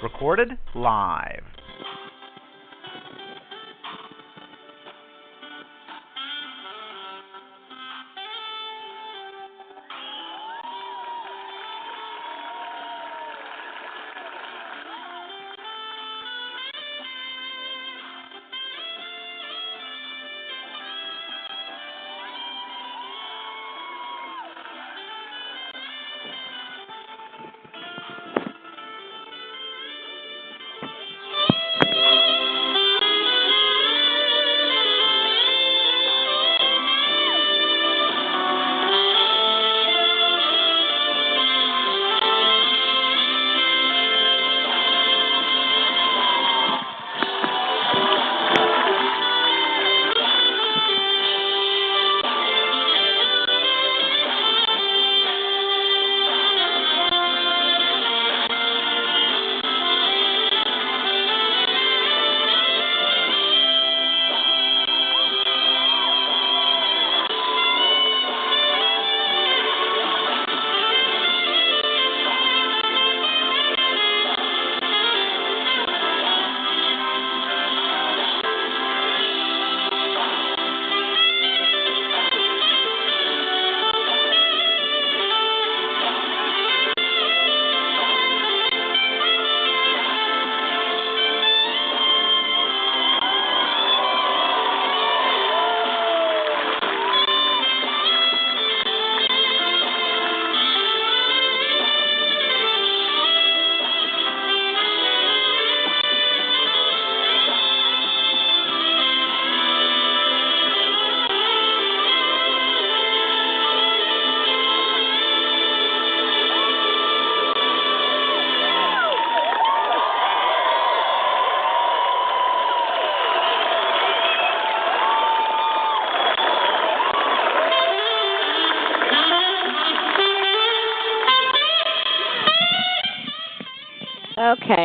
Recorded live.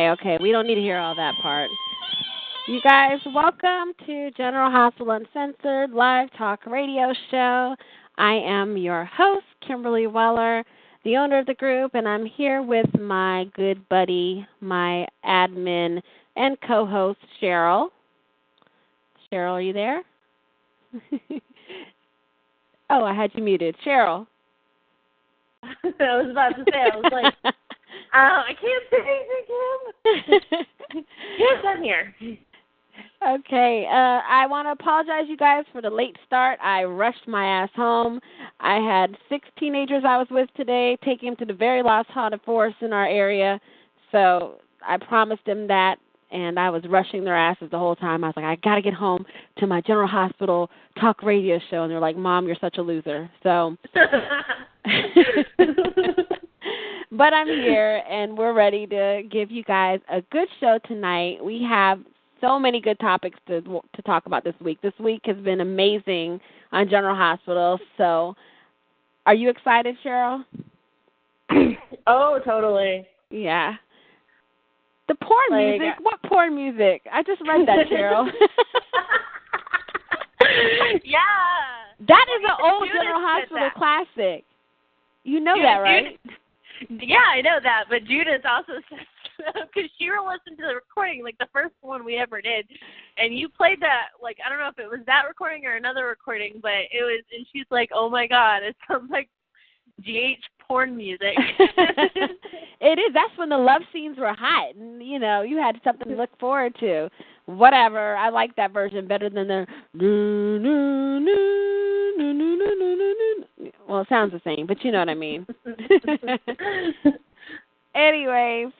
Okay. We don't need to hear all that part. You guys, welcome to General Hospital Uncensored live talk radio show. I am your host, Kimberly Weller, the owner of the group, and I'm here with my good buddy, my admin, and co-host, Cheryl. Cheryl, are you there? Oh, I had you muted. Cheryl. I was about to say, I was like, I can't say anything, Kim. Yes, I'm here. Okay, I want to apologize, you guys, for the late start. I rushed my ass home. I had 6 teenagers I was with today, taking them to the very last haunted forest in our area. So I promised them that, and I was rushing their asses the whole time. I was like, I got to get home to my General Hospital talk radio show. And they're like, Mom, you're such a loser. So, but I'm here, and we're ready to give you guys a good show tonight. We have so many good topics to talk about this week. This week has been amazing on General Hospital. So are you excited, Cheryl? Oh, totally. Yeah. The porn music? What porn music? I just read that, Cheryl. Yeah. That is an old General Hospital classic. You know that, right? Yeah, I know that, but Judith also says, because Sheryl listened to the recording, like the first one we ever did, and you played that, like, I don't know if it was that recording or another recording, but it was, and she's like, oh my God, it sounds like GH porn music. It is. That's when the love scenes were hot, and, you know, you had something to look forward to. Whatever. I like that version better than the well, it sounds the same, but you know what I mean. Anyways,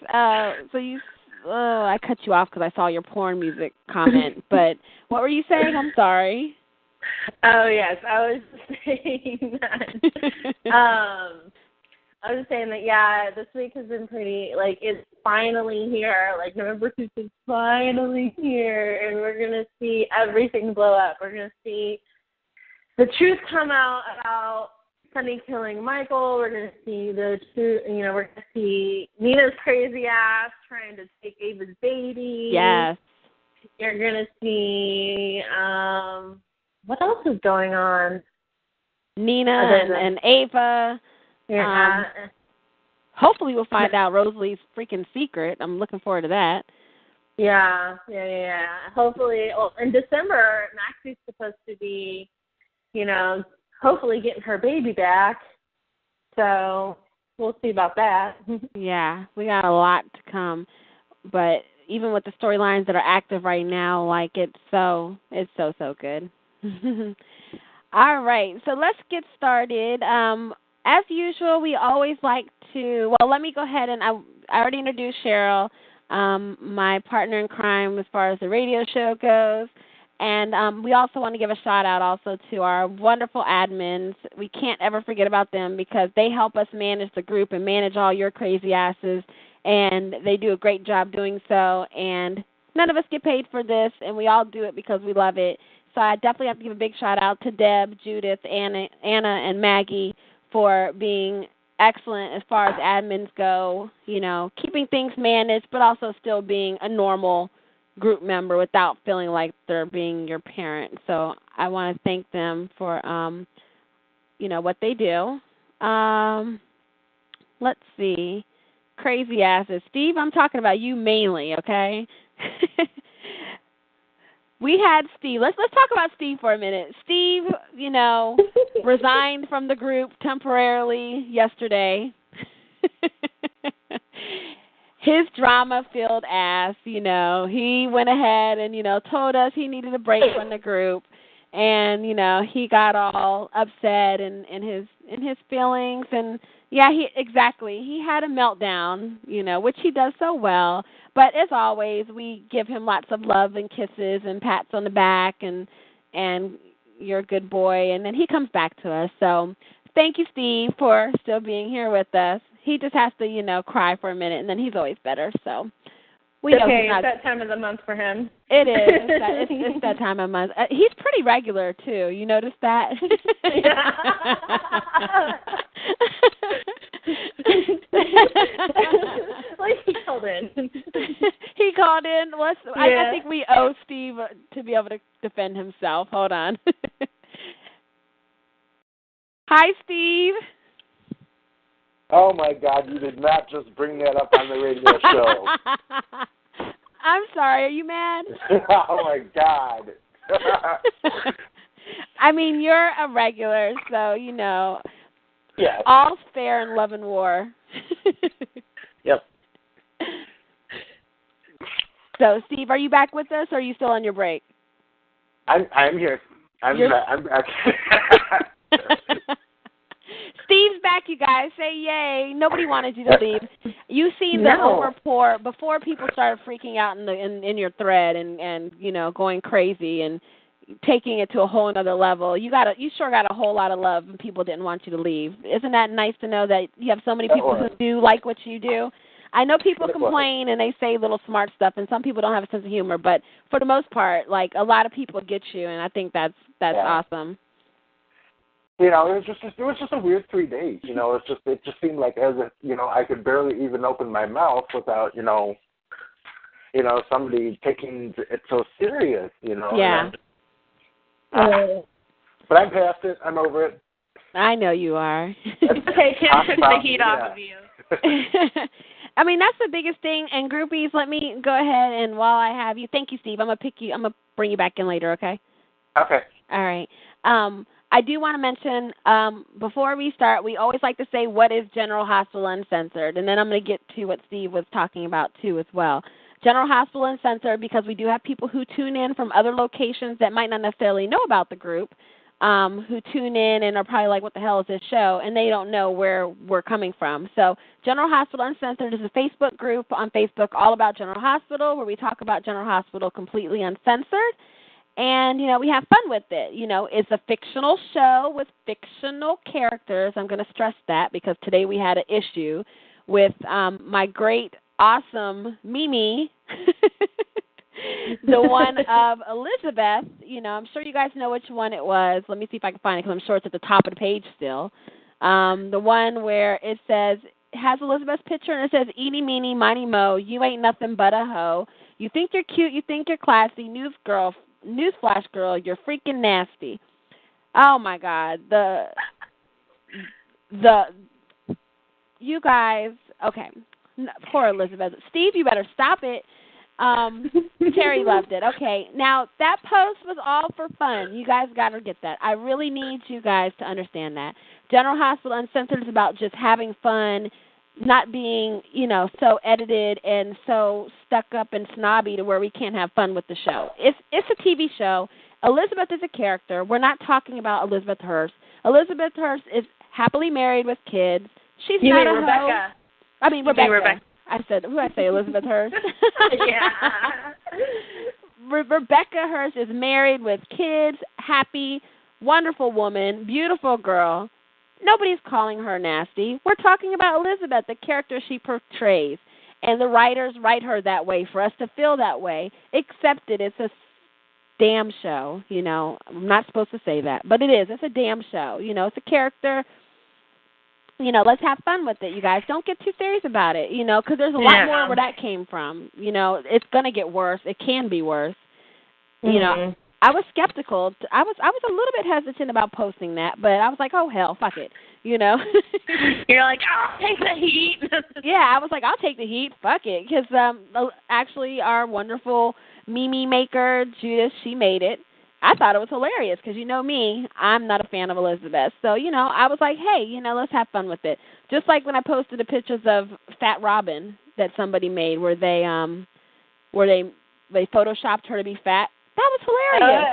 so you, I cut you off because I saw your porn music comment, but what were you saying? I'm sorry. Oh, yes, I was saying that. I was saying that, yeah, this week has been pretty, like, it's finally here. Like, November 6th is finally here, and we're going to see everything blow up. We're going to see the truth come out about Sunny killing Michael. We're going to see the truth, you know, we're going to see Nina's crazy ass trying to take Ava's baby. Yes. You're going to see, what else is going on? Nina and Ava. Yeah. hopefully we'll find out Rosalie's freaking secret. I'm looking forward to that. Yeah. Hopefully, in December, Maxie's supposed to be, hopefully getting her baby back. So we'll see about that. Yeah, we got a lot to come. But even with the storylines that are active right now, like it's so good. All right, so let's get started. As usual, we always like to, well, let me go ahead and I already introduced CHERYL, my partner in crime as far as the radio show goes. And we also want to give a shout-out also to our wonderful admins. We can't ever forget about them because they help us manage the group and manage all your crazy asses, and they do a great job doing so. And none of us get paid for this, and we all do it because we love it. So I definitely have to give a big shout-out to Deb, Judith, Anna, and Maggie for being excellent as far as admins go, keeping things managed, but also still being a normal group member without feeling like they're being your parent. So I want to thank them for, what they do. Let's see. Crazy asses. Steve, I'm talking about you mainly, okay? We had Steve. Let's talk about Steve for a minute. Steve, resigned from the group temporarily yesterday. His drama-filled ass, he went ahead and, told us he needed a break from the group. And, he got all upset in his feelings. And, yeah, he had a meltdown, which he does so well. But as always, we give him lots of love and kisses and pats on the back and you're a good boy. And then he comes back to us. So thank you, Steve, for still being here with us. He just has to, cry for a minute, and then he's always better. So we know it's that time of the month for him. It is. It's that time of month. He's pretty regular, too. You notice that? Yeah. Like he called in. He called in. I think we owe Steve to be able to defend himself. Hold on. Hi, Steve. Oh, my God, you did not just bring that up on the radio show. I'm sorry. Are you mad? Oh, my God. I mean, you're a regular, so, Yes. All's fair in love and war. Yep. So, Steve, are you back with us, or are you still on your break? I'm here. I'm back. Steve's back, you guys. Say yay. Nobody wanted you to leave. You seen the overpour before people started freaking out in your thread and going crazy and taking it to a whole another level. You sure got a whole lot of love and people didn't want you to leave. Isn't that nice to know that you have so many people who do like what you do? I know people complain and they say little smart stuff, and some people don't have a sense of humor, but for the most part, like, a lot of people get you, and I think that's awesome. It was just a weird 3 days. It just seemed like as if, I could barely even open my mouth without, somebody taking it so serious, Yeah. But I'm past it. I'm over it. I know you are. Taking the heat off of you. I mean, that's the biggest thing. And groupies, let me go ahead and while I have you, thank you, Steve. I'm gonna bring you back in later, okay? Okay. All right. I do want to mention, before we start, we always like to say, what is General Hospital Uncensored? And then I'm going to get to what Steve was talking about, too, as well. General Hospital Uncensored, because we do have people who tune in from other locations that might not necessarily know about the group, who tune in and are probably like, what the hell is this show? And they don't know where we're coming from. So General Hospital Uncensored is a Facebook group on Facebook all about General Hospital, where we talk about General Hospital completely uncensored. And, we have fun with it. It's a fictional show with fictional characters. I'm going to stress that because today we had an issue with my great, awesome Mimi, the one of Elizabeth. I'm sure you guys know which one it was. Let me see if I can find it because I'm sure it's at the top of the page still. The one where it says, has Elizabeth's picture and it says, eeny, meeny, miny, mo, you ain't nothing but a hoe. You think you're cute, you think you're classy, newsflash girl, you're freaking nasty. Oh my God, you guys, Okay. Poor Elizabeth. Steve, you better stop it. Terry loved it. Okay. Now, that post was all for fun. You guys got to get that. I really need you guys to understand that. General Hospital Uncensored is about just having fun, not being, so edited and so stuck up and snobby to where we can't have fun with the show. It's a TV show. Elizabeth is a character. We're not talking about Elizabeth Hurst. Elizabeth Hurst is happily married with kids. She's you not mean a Rebecca. I mean, Rebecca. Rebecca. I said, who did I say, Elizabeth Hurst? Yeah. Rebecca Hurst is married with kids, happy, wonderful woman, beautiful girl. Nobody's calling her nasty. We're talking about Elizabeth, the character she portrays. And the writers write her that way for us to feel that way. Accept it. It's a damn show, I'm not supposed to say that, but it is. It's a damn show. It's a character. Let's have fun with it, you guys. Don't get too serious about it, because there's a lot more where that came from. It's going to get worse. It can be worse. Mm-hmm. I was skeptical. I was a little bit hesitant about posting that, but I was like, oh, hell, fuck it, You're like, I'll take the heat. Yeah, I was like, I'll take the heat. Fuck it. Because actually our wonderful meme maker, Judith, she made it. I thought it was hilarious because me, I'm not a fan of Elizabeth. So, I was like, hey, let's have fun with it. Just like when I posted the pictures of Fat Robin that somebody made where they photoshopped her to be fat. That was hilarious.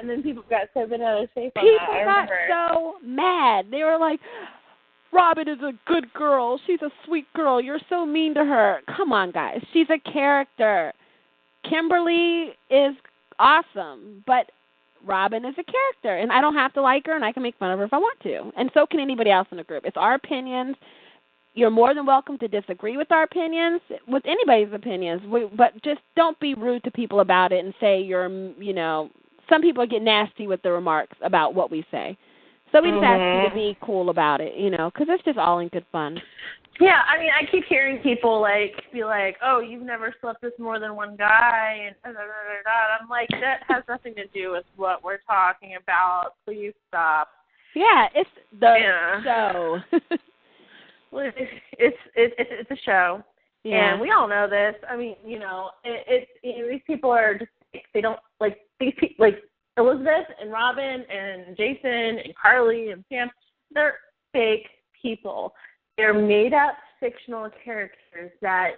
And then people got so bent out of shape on People that. got so mad. They were like, Robin is a good girl. She's a sweet girl. You're so mean to her. Come on, guys. She's a character. Kimberly is awesome, but Robin is a character, and I don't have to like her, and I can make fun of her if I want to, and so can anybody else in the group. It's our opinions. You're more than welcome to disagree with our opinions, with anybody's opinions, but just don't be rude to people about it and say some people get nasty with the remarks about what we say. So we just ask you to be cool about it, because it's just all in good fun. Yeah, I mean, I keep hearing people be like, oh, you've never slept with more than one guy, and I'm like, that has nothing to do with what we're talking about. Please stop. Yeah, it's the show. It's a show, and we all know this. I mean, these people are just they don't like these people like Elizabeth and Robin and Jason and Carly and Sam. They're fake people. They're made-up fictional characters that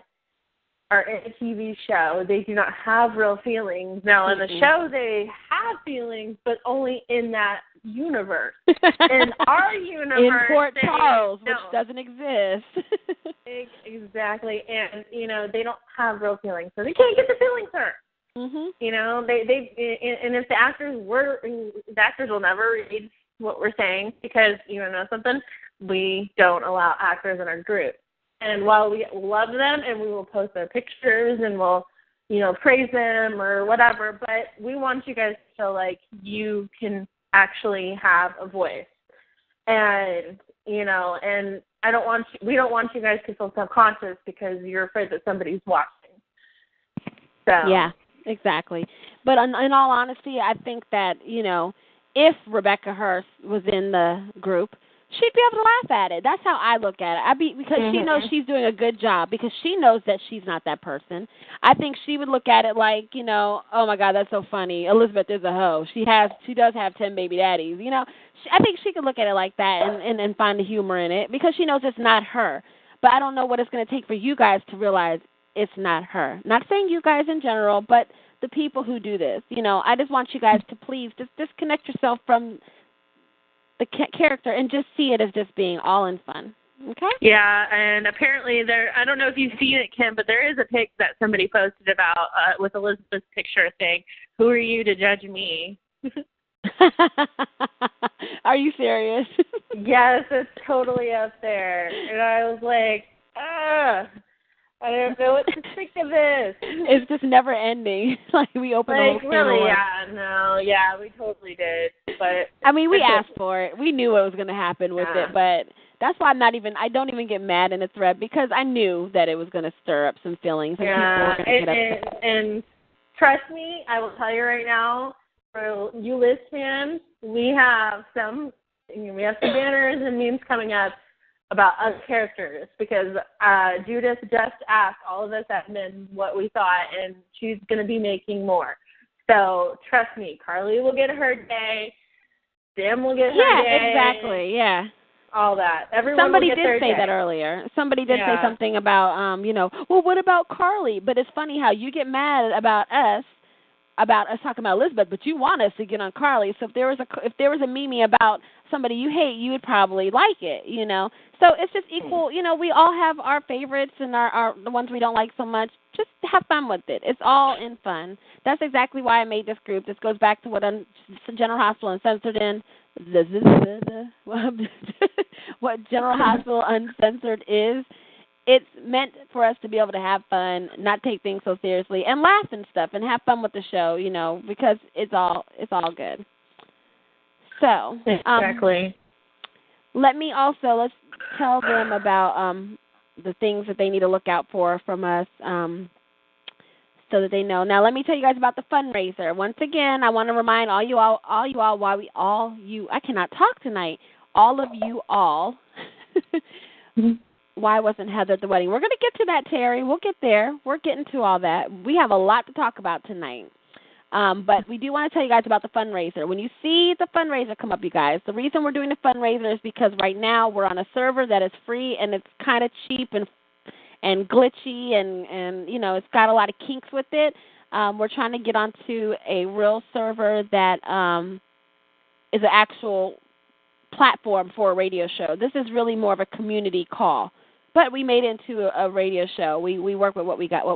are in a TV show. They do not have real feelings. Now, in the show, they have feelings, but only in that universe. In our universe, in Port Charles, which doesn't exist. Exactly. And, they don't have real feelings, so they can't get the feelings hurt. Mm-hmm. And if the actors will never read what we're saying because, something, we don't allow actors in our group. And while we love them and we will post their pictures and we'll, praise them or whatever, but we want you guys to feel like you can actually have a voice. And, and we don't want you guys to feel self-conscious because you're afraid that somebody's watching. So. Yeah, exactly. But in all honesty, I think that, if Rebecca Hurst was in the group, she'd be able to laugh at it. That's how I look at it. Because she knows she's doing a good job because she knows that she's not that person. I think she would look at it like, oh my God, that's so funny. Elizabeth is a hoe. She does have 10 baby daddies. I think she could look at it like that and find the humor in it because she knows it's not her. But I don't know what it's going to take for you guys to realize it's not her. Not saying you guys in general, but the people who do this. I just want you guys to please just disconnect yourself from the character and just see it as just being all in fun. Okay? Yeah, and apparently I don't know if you've seen it, Kim, but there is a pic that somebody posted about with Elizabeth's picture saying, who are you to judge me? Are you serious? Yes, it's totally up there. And I was like, I don't know what to think of this. It's just never ending. We open the whole can really, yeah, we totally did. But I mean, we asked for it. We knew what was going to happen with it, but that's why I don't even get mad in a thread because I knew that it was going to stir up some feelings and people were going to get upset. And trust me, I will tell you right now, for you Liz fans, we have some banners and memes coming up about other characters, because Judith just asked all of us admins what we thought, and she's going to be making more. So trust me, Carly will get her day. Sam will get her day. Yeah, exactly. Yeah. All that. Everyone Somebody will get did their say day. that earlier. Somebody did say something about, well, what about Carly? But it's funny how you get mad about us talking about Elizabeth, but you want us to get on Carly. So if there was a meme about somebody you hate, you would probably like it, So it's just equal. We all have our favorites and our the ones we don't like so much. Just have fun with it. It's all in fun. That's exactly why I made this group. This goes back to what General Hospital Uncensored what General Hospital Uncensored is. It's meant for us to be able to have fun, not take things so seriously, and laugh and stuff, and have fun with the show, because it's all good. So exactly. Let's tell them about the things that they need to look out for from us, so that they know. Now, let me tell you guys about the fundraiser. Once again, I want to remind all you all, I cannot talk tonight. All of you all. Why wasn't Heather at the wedding? We're going to get to that, Terry. We'll get there. We're getting to all that. We have a lot to talk about tonight. But we do want to tell you guys about the fundraiser. When you see the fundraiser come up, you guys, the reason we're doing the fundraiser is because right now we're on a server that is free, and it's kind of cheap and glitchy, and it's got a lot of kinks with it. We're trying to get onto a real server that is an actual platform for a radio show. This is really more of a community call, but we made it into a radio show. We work with what we got.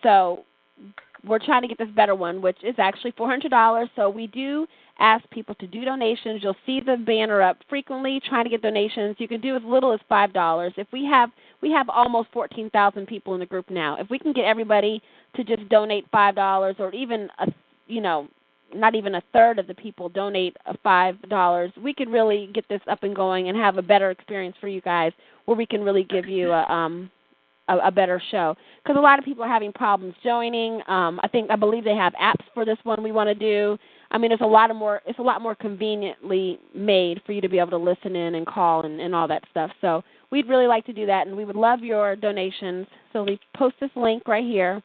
So we're trying to get this better one, which is actually $400. So we do ask people to do donations. You'll see the banner up frequently trying to get donations. You can do as little as $5. If we have almost 14,000 people in the group now. If we can get everybody to just donate $5, or even not even a third of the people donate $5, we could really get this up and going and have a better experience for you guys, where we can really give you a better show. Because a lot of people are having problems joining. I believe they have apps for this one we want to do. I mean, it's a lot more conveniently made for you to be able to listen in and call and all that stuff. So we'd really like to do that, and we would love your donations. So we post this link right here.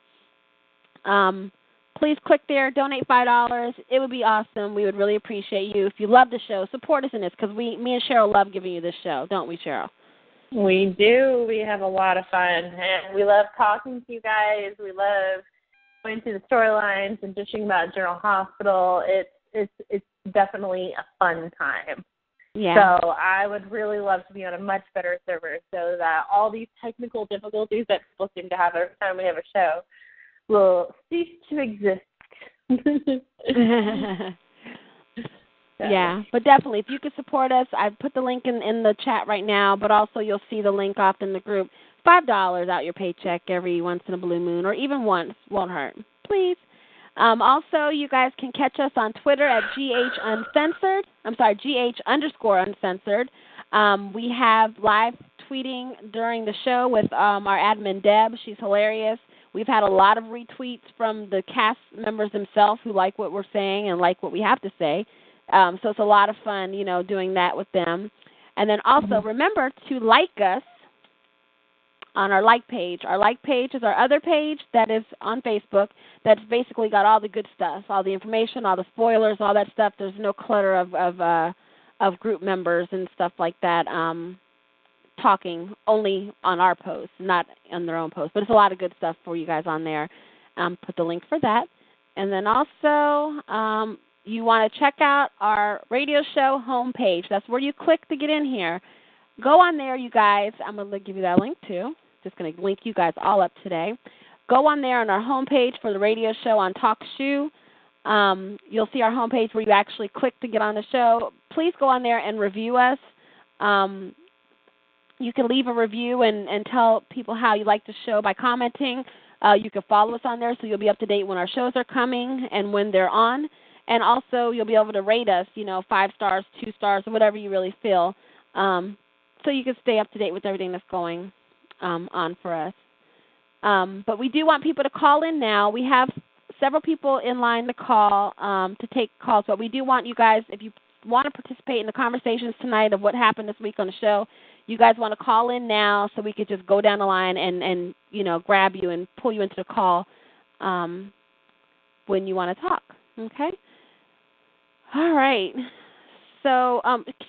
Please click there, donate $5. It would be awesome. We would really appreciate you. If you love the show, support us in this, because me and Cheryl love giving you this show, don't we, Cheryl? We do. We have a lot of fun, and we love talking to you guys. We love going through the storylines and dishing about General Hospital. It's definitely a fun time. Yeah. So I would really love to be on a much better server, so that all these technical difficulties that people seem to have every time we have a show will cease to exist. Yeah, but definitely, if you could support us, I've put the link in the chat right now, but also you'll see the link off in the group. $5 out your paycheck every once in a blue moon, or even once, won't hurt. Please. Also, you guys can catch us on Twitter at GH_Uncensored. We have live tweeting during the show with our admin, Deb. She's hilarious. We've had a lot of retweets from the cast members themselves who like what we're saying and like what we have to say. So it's a lot of fun, doing that with them. And then also remember to like us on our like page. Our like page is our other page that is on Facebook that's basically got all the good stuff, all the information, all the spoilers, all that stuff. There's no clutter of group members and stuff like that talking only on our posts, not on their own posts. But it's a lot of good stuff for you guys on there. Put the link for that. And then also you want to check out our radio show homepage. That's where you click to get in here. Go on there, you guys. I'm going to give you that link, too. Just going to link you guys all up today. Go on there on our homepage for the radio show on TalkShoe. You'll see our homepage where you actually click to get on the show. Please go on there and review us. You can leave a review and tell people how you like the show by commenting. You can follow us on there so you'll be up to date when our shows are coming and when they're on. And also you'll be able to rate us, 5 stars, 2 stars, or whatever you really feel, so you can stay up to date with everything that's going on for us. But we do want people to call in now. We have several people in line to call to take calls, but we do want you guys, if you want to participate in the conversations tonight of what happened this week on the show, you guys want to call in now so we could just go down the line and grab you and pull you into the call when you want to talk. Okay? All right. So,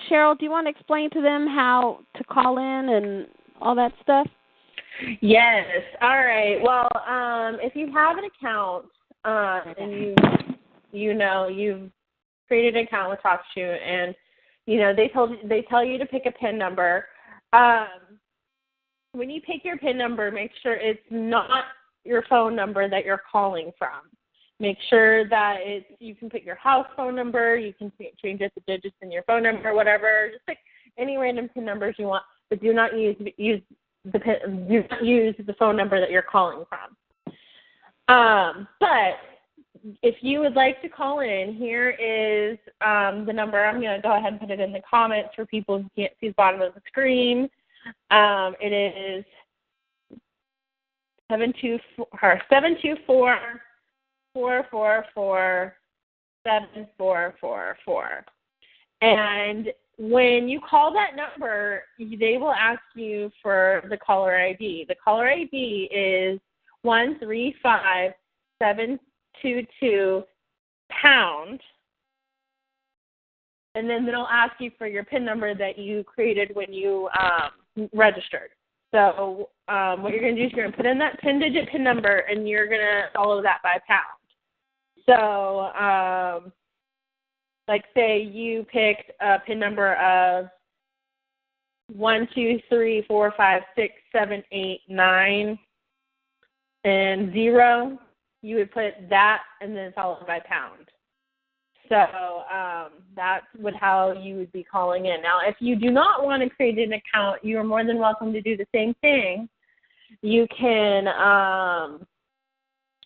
Cheryl, do you want to explain to them how to call in and all that stuff? Yes. All right. Well, if you have an account and you've created an account with TalkShoe and they tell you to pick a PIN number. When you pick your PIN number, make sure it's not your phone number that you're calling from. Make sure that you can put your house phone number, you can change it to digits in your phone number, whatever. Just pick any random PIN numbers you want, but do not use the phone number that you're calling from. But if you would like to call in, here is the number. I'm going to go ahead and put it in the comments for people who can't see the bottom of the screen. It is 724-444-7444. And when you call that number, they will ask you for the caller ID. The caller ID is 135722#, and then they'll ask you for your PIN number that you created when you registered. So what you're going to do is you're going to put in that 10-digit PIN number, and you're going to follow that by pound. So like say you picked a PIN number of 1, 2, 3, 4, 5, 6, 7, 8, 9, and 0. You would put that and then follow it by pound. So that's how you would be calling in. Now, if you do not want to create an account, you are more than welcome to do the same thing. You can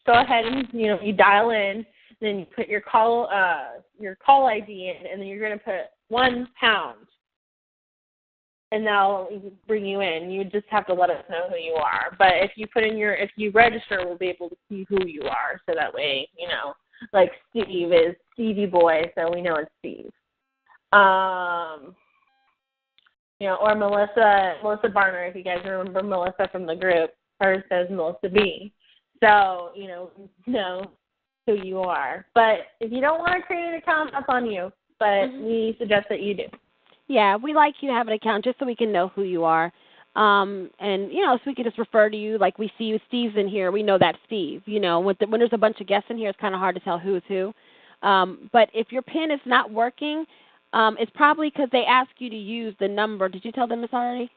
go ahead and you dial in, then you put your call ID in, and then you're going to put £1, and that'll bring you in. You just have to let us know who you are. But if you register, we'll be able to see who you are, so that way, like Steve is Stevie Boy, so we know it's Steve. Or Melissa Barner, if you guys remember Melissa from the group, hers says Melissa B. So, know who you are. But if you don't want to create an account, that's on you. But we suggest that you do. Yeah, we like you to have an account just so we can know who you are. And, so we can just refer to you. Like we see you, Steve's in here. We know that's Steve. When there's a bunch of guests in here, it's kind of hard to tell who's who. But if your PIN is not working, it's probably because they ask you to use the number. Did you tell them this already?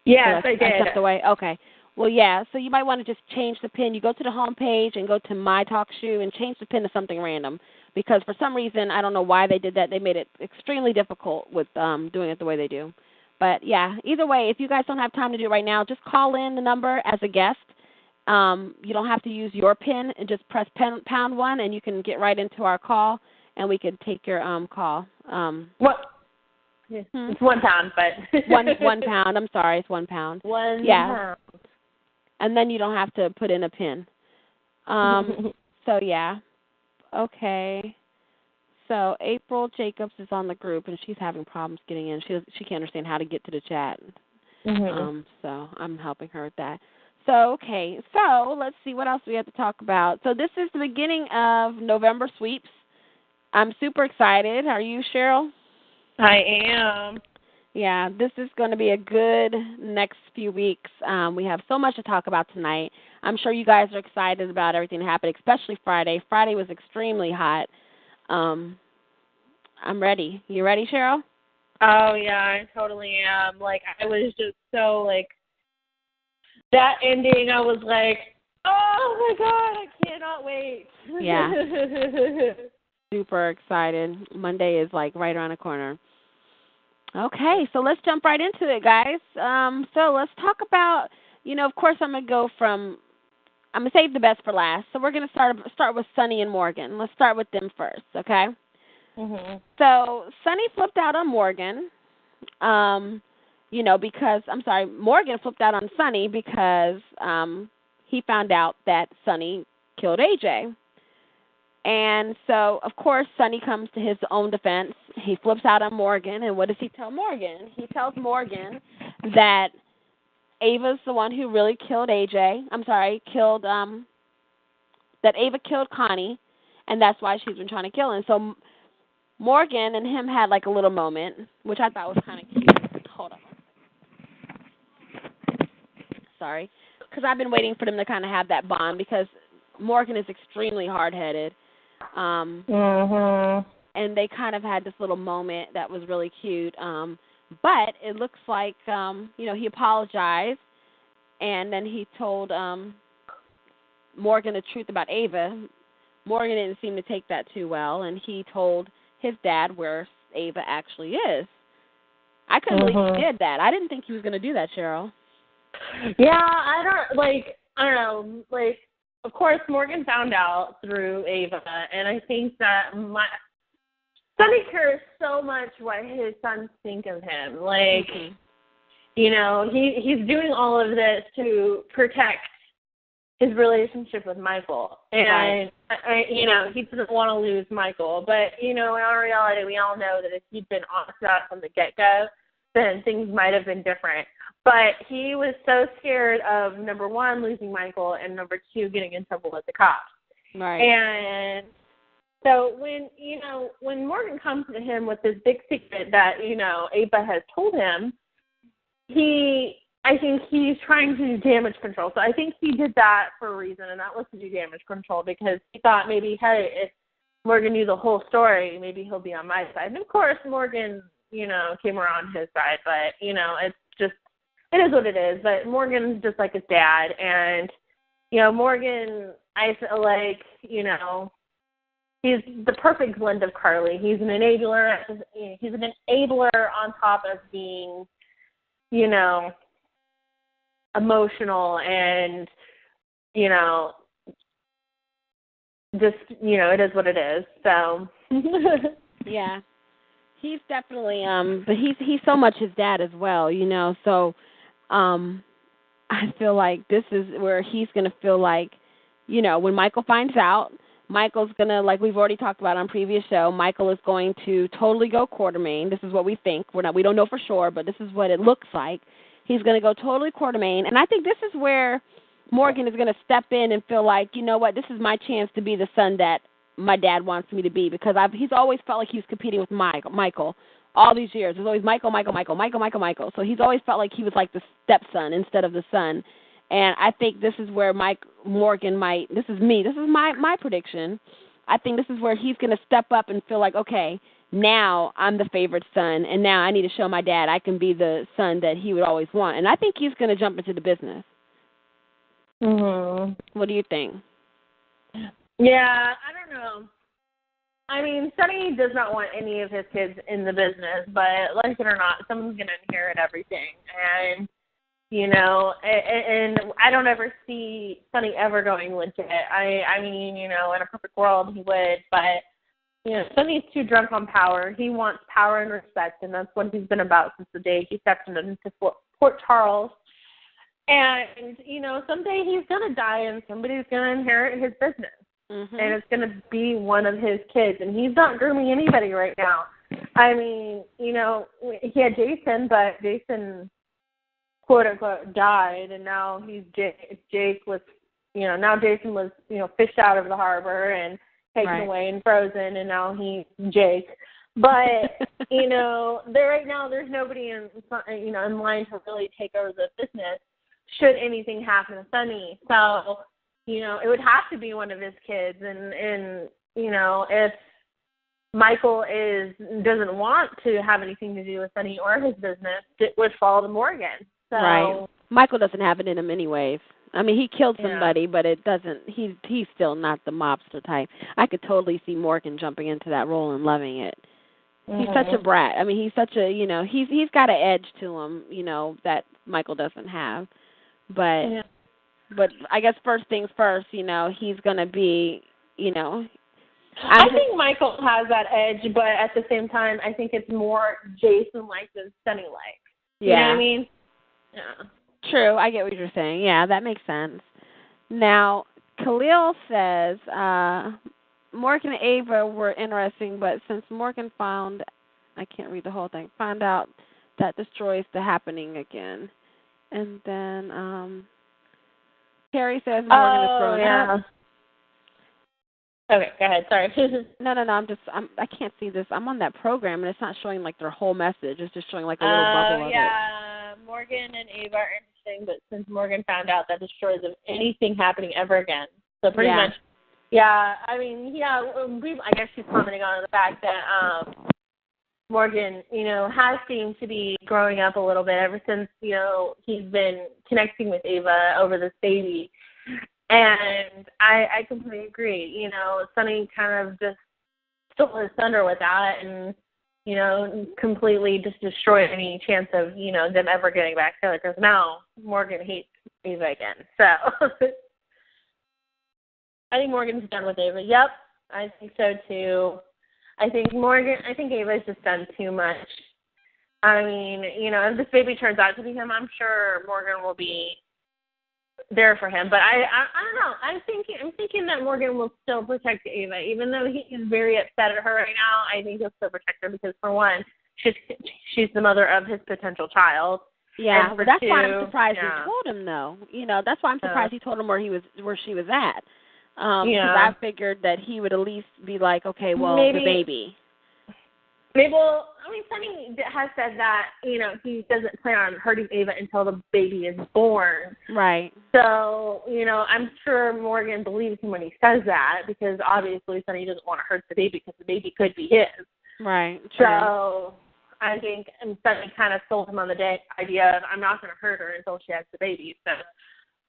Yes, I did. I stepped away. Okay. Well, yeah, so you might want to just change the PIN. You go to the home page and go to My TalkShoe and change the PIN to something random because for some reason, I don't know why they did that. They made it extremely difficult with doing it the way they do. But, yeah, either way, if you guys don't have time to do it right now, just call in the number as a guest. You don't have to use your PIN and just press pound 1, and you can get right into our call, and we can take your call. What? It's £1, but one pound. I'm sorry, it's £1. £1. And then you don't have to put in a PIN. So, yeah. Okay. So April Jacobs is on the group, and she's having problems getting in. She can't understand how to get to the chat. So I'm helping her with that. So, okay. So let's see. What else do we have to talk about? So this is the beginning of November sweeps. I'm super excited. Are you, Cheryl? I am. Yeah, this is going to be a good next few weeks. We have so much to talk about tonight. I'm sure you guys are excited about everything that happened, especially Friday. Friday was extremely hot. I'm ready. You ready, Cheryl? Oh, yeah, I totally am. Like, I was just so, like, that ending, I was like, oh, my God, I cannot wait. Yeah. Super excited. Monday is, like, right around the corner. Okay, so let's jump right into it, guys. So let's talk about, of course I'm going to save the best for last. So we're going to start with Sunny and Morgan. Let's start with them first, okay? So Sunny flipped out on Morgan, Morgan flipped out on Sunny because he found out that Sunny killed AJ. And so, of course, Sonny comes to his own defense. He flips out on Morgan, and what does he tell Morgan? He tells Morgan that Ava's the one who really killed that Ava killed Connie, and that's why she's been trying to kill him. So Morgan and him had like a little moment, which I thought was kind of cute. Hold on. Sorry. Because I've been waiting for them to kind of have that bond because Morgan is extremely hard-headed. And they kind of had this little moment that was really cute. But it looks like, he apologized, and then he told Morgan the truth about Ava. Morgan didn't seem to take that too well, and he told his dad where Ava actually is. I couldn't believe he did that. I didn't think he was going to do that, Cheryl. Yeah, I don't know. Like, of course, Morgan found out through Ava, and I think that Sonny cares so much what his sons think of him. Like, he's doing all of this to protect his relationship with Michael. And, he doesn't want to lose Michael. But, in our reality, we all know that if he'd been honest about it from the get-go, then things might have been different. But he was so scared of, number one, losing Michael, and number two, getting in trouble with the cops. Right. And so when Morgan comes to him with this big secret that, Ava has told him, I think he's trying to do damage control. So I think he did that for a reason, and that was to do damage control because he thought maybe, hey, if Morgan knew the whole story, maybe he'll be on my side. And, of course, Morgan, came around his side. But, it's just, it is what it is. But Morgan's just like his dad. And, Morgan, I feel like, he's the perfect blend of Carly. He's an enabler. He's an enabler on top of being, emotional and, just, it is what it is. So. Yeah. He's definitely, but he's so much his dad as well, So, I feel like this is where he's going to feel like, when Michael finds out, Michael's going to, like we've already talked about on previous show, Michael is going to totally go Quartermaine. This is what we think. We don't know for sure, but this is what it looks like. He's going to go totally Quartermaine. And I think this is where Morgan is going to step in and feel like, you know what, this is my chance to be the son that my dad wants me to be because he's always felt like he was competing with Michael all these years. There's always Michael. So he's always felt like he was like the stepson instead of the son. And I think this is where Morgan might, this is my prediction. I think this is where he's going to step up and feel like, okay, now I'm the favorite son, and now I need to show my dad I can be the son that he would always want. And I think he's going to jump into the business. What do you think? Yeah, I don't know. I mean, Sonny does not want any of his kids in the business, but like it or not, someone's going to inherit everything. And, and I don't ever see Sonny ever going legit. I mean, in a perfect world he would, but, Sonny's too drunk on power. He wants power and respect, and that's what he's been about since the day he stepped into Port Charles. And, someday he's going to die and somebody's going to inherit his business. And it's going to be one of his kids. And he's not grooming anybody right now. I mean, he had Jason, but Jason, quote-unquote, died. And now he's Jake was, now Jason was, fished out of the harbor and taken away and frozen. And now he's Jake. But, right now there's nobody in line to really take over the business should anything happen to Sonny. So, it would have to be one of his kids. And if Michael doesn't want to have anything to do with Sonny or his business, it would fall to Morgan. So, right. Michael doesn't have it in him anyways. I mean, he killed somebody, but it doesn't. He's still not the mobster type. I could totally see Morgan jumping into that role and loving it. He's such a brat. I mean, he's such a, he's got an edge to him, that Michael doesn't have. But I guess first things first, he's going to be, I think Michael has that edge, but at the same time, I think it's more Jason-like than Sonny-like. You know what I mean? Yeah. True. I get what you're saying. Yeah, that makes sense. Now, Khalil says Morgan and Ava were interesting, but since Morgan found, I can't read the whole thing, found out that destroys the happening again. And then Carrie says Morgan is growing up. Okay, go ahead. Sorry. No. I can't see this. I'm on that program, and it's not showing, like, their whole message. It's just showing, like, a little bubble of it. Yeah, Morgan and Ava are interesting, but since Morgan found out, that destroys anything happening ever again. So pretty much, I guess she's commenting on the fact that Morgan, has seemed to be growing up a little bit ever since, he's been connecting with Ava over this baby. And I completely agree. Sonny kind of just stole his thunder with that and, completely just destroyed any chance of, them ever getting back together because now Morgan hates Ava again. So I think Morgan's done with Ava. Yep, I think so too. I think Ava's just done too much. I mean, if this baby turns out to be him, I'm sure Morgan will be there for him. But I don't know. I'm thinking that Morgan will still protect Ava, even though he is very upset at her right now. I think he'll still protect her because, for one, she's the mother of his potential child. Yeah, but that's why I'm surprised he told him, though. That's why I'm surprised he told him where she was at. Because I figured that he would at least be like, okay, well, the baby. Maybe, Sonny has said that, he doesn't plan on hurting Ava until the baby is born. Right. So, I'm sure Morgan believes him when he says that because obviously Sonny doesn't want to hurt the baby because the baby could be his. Right. True. So I think Sonny kind of sold him on the idea of I'm not going to hurt her until she has the baby. So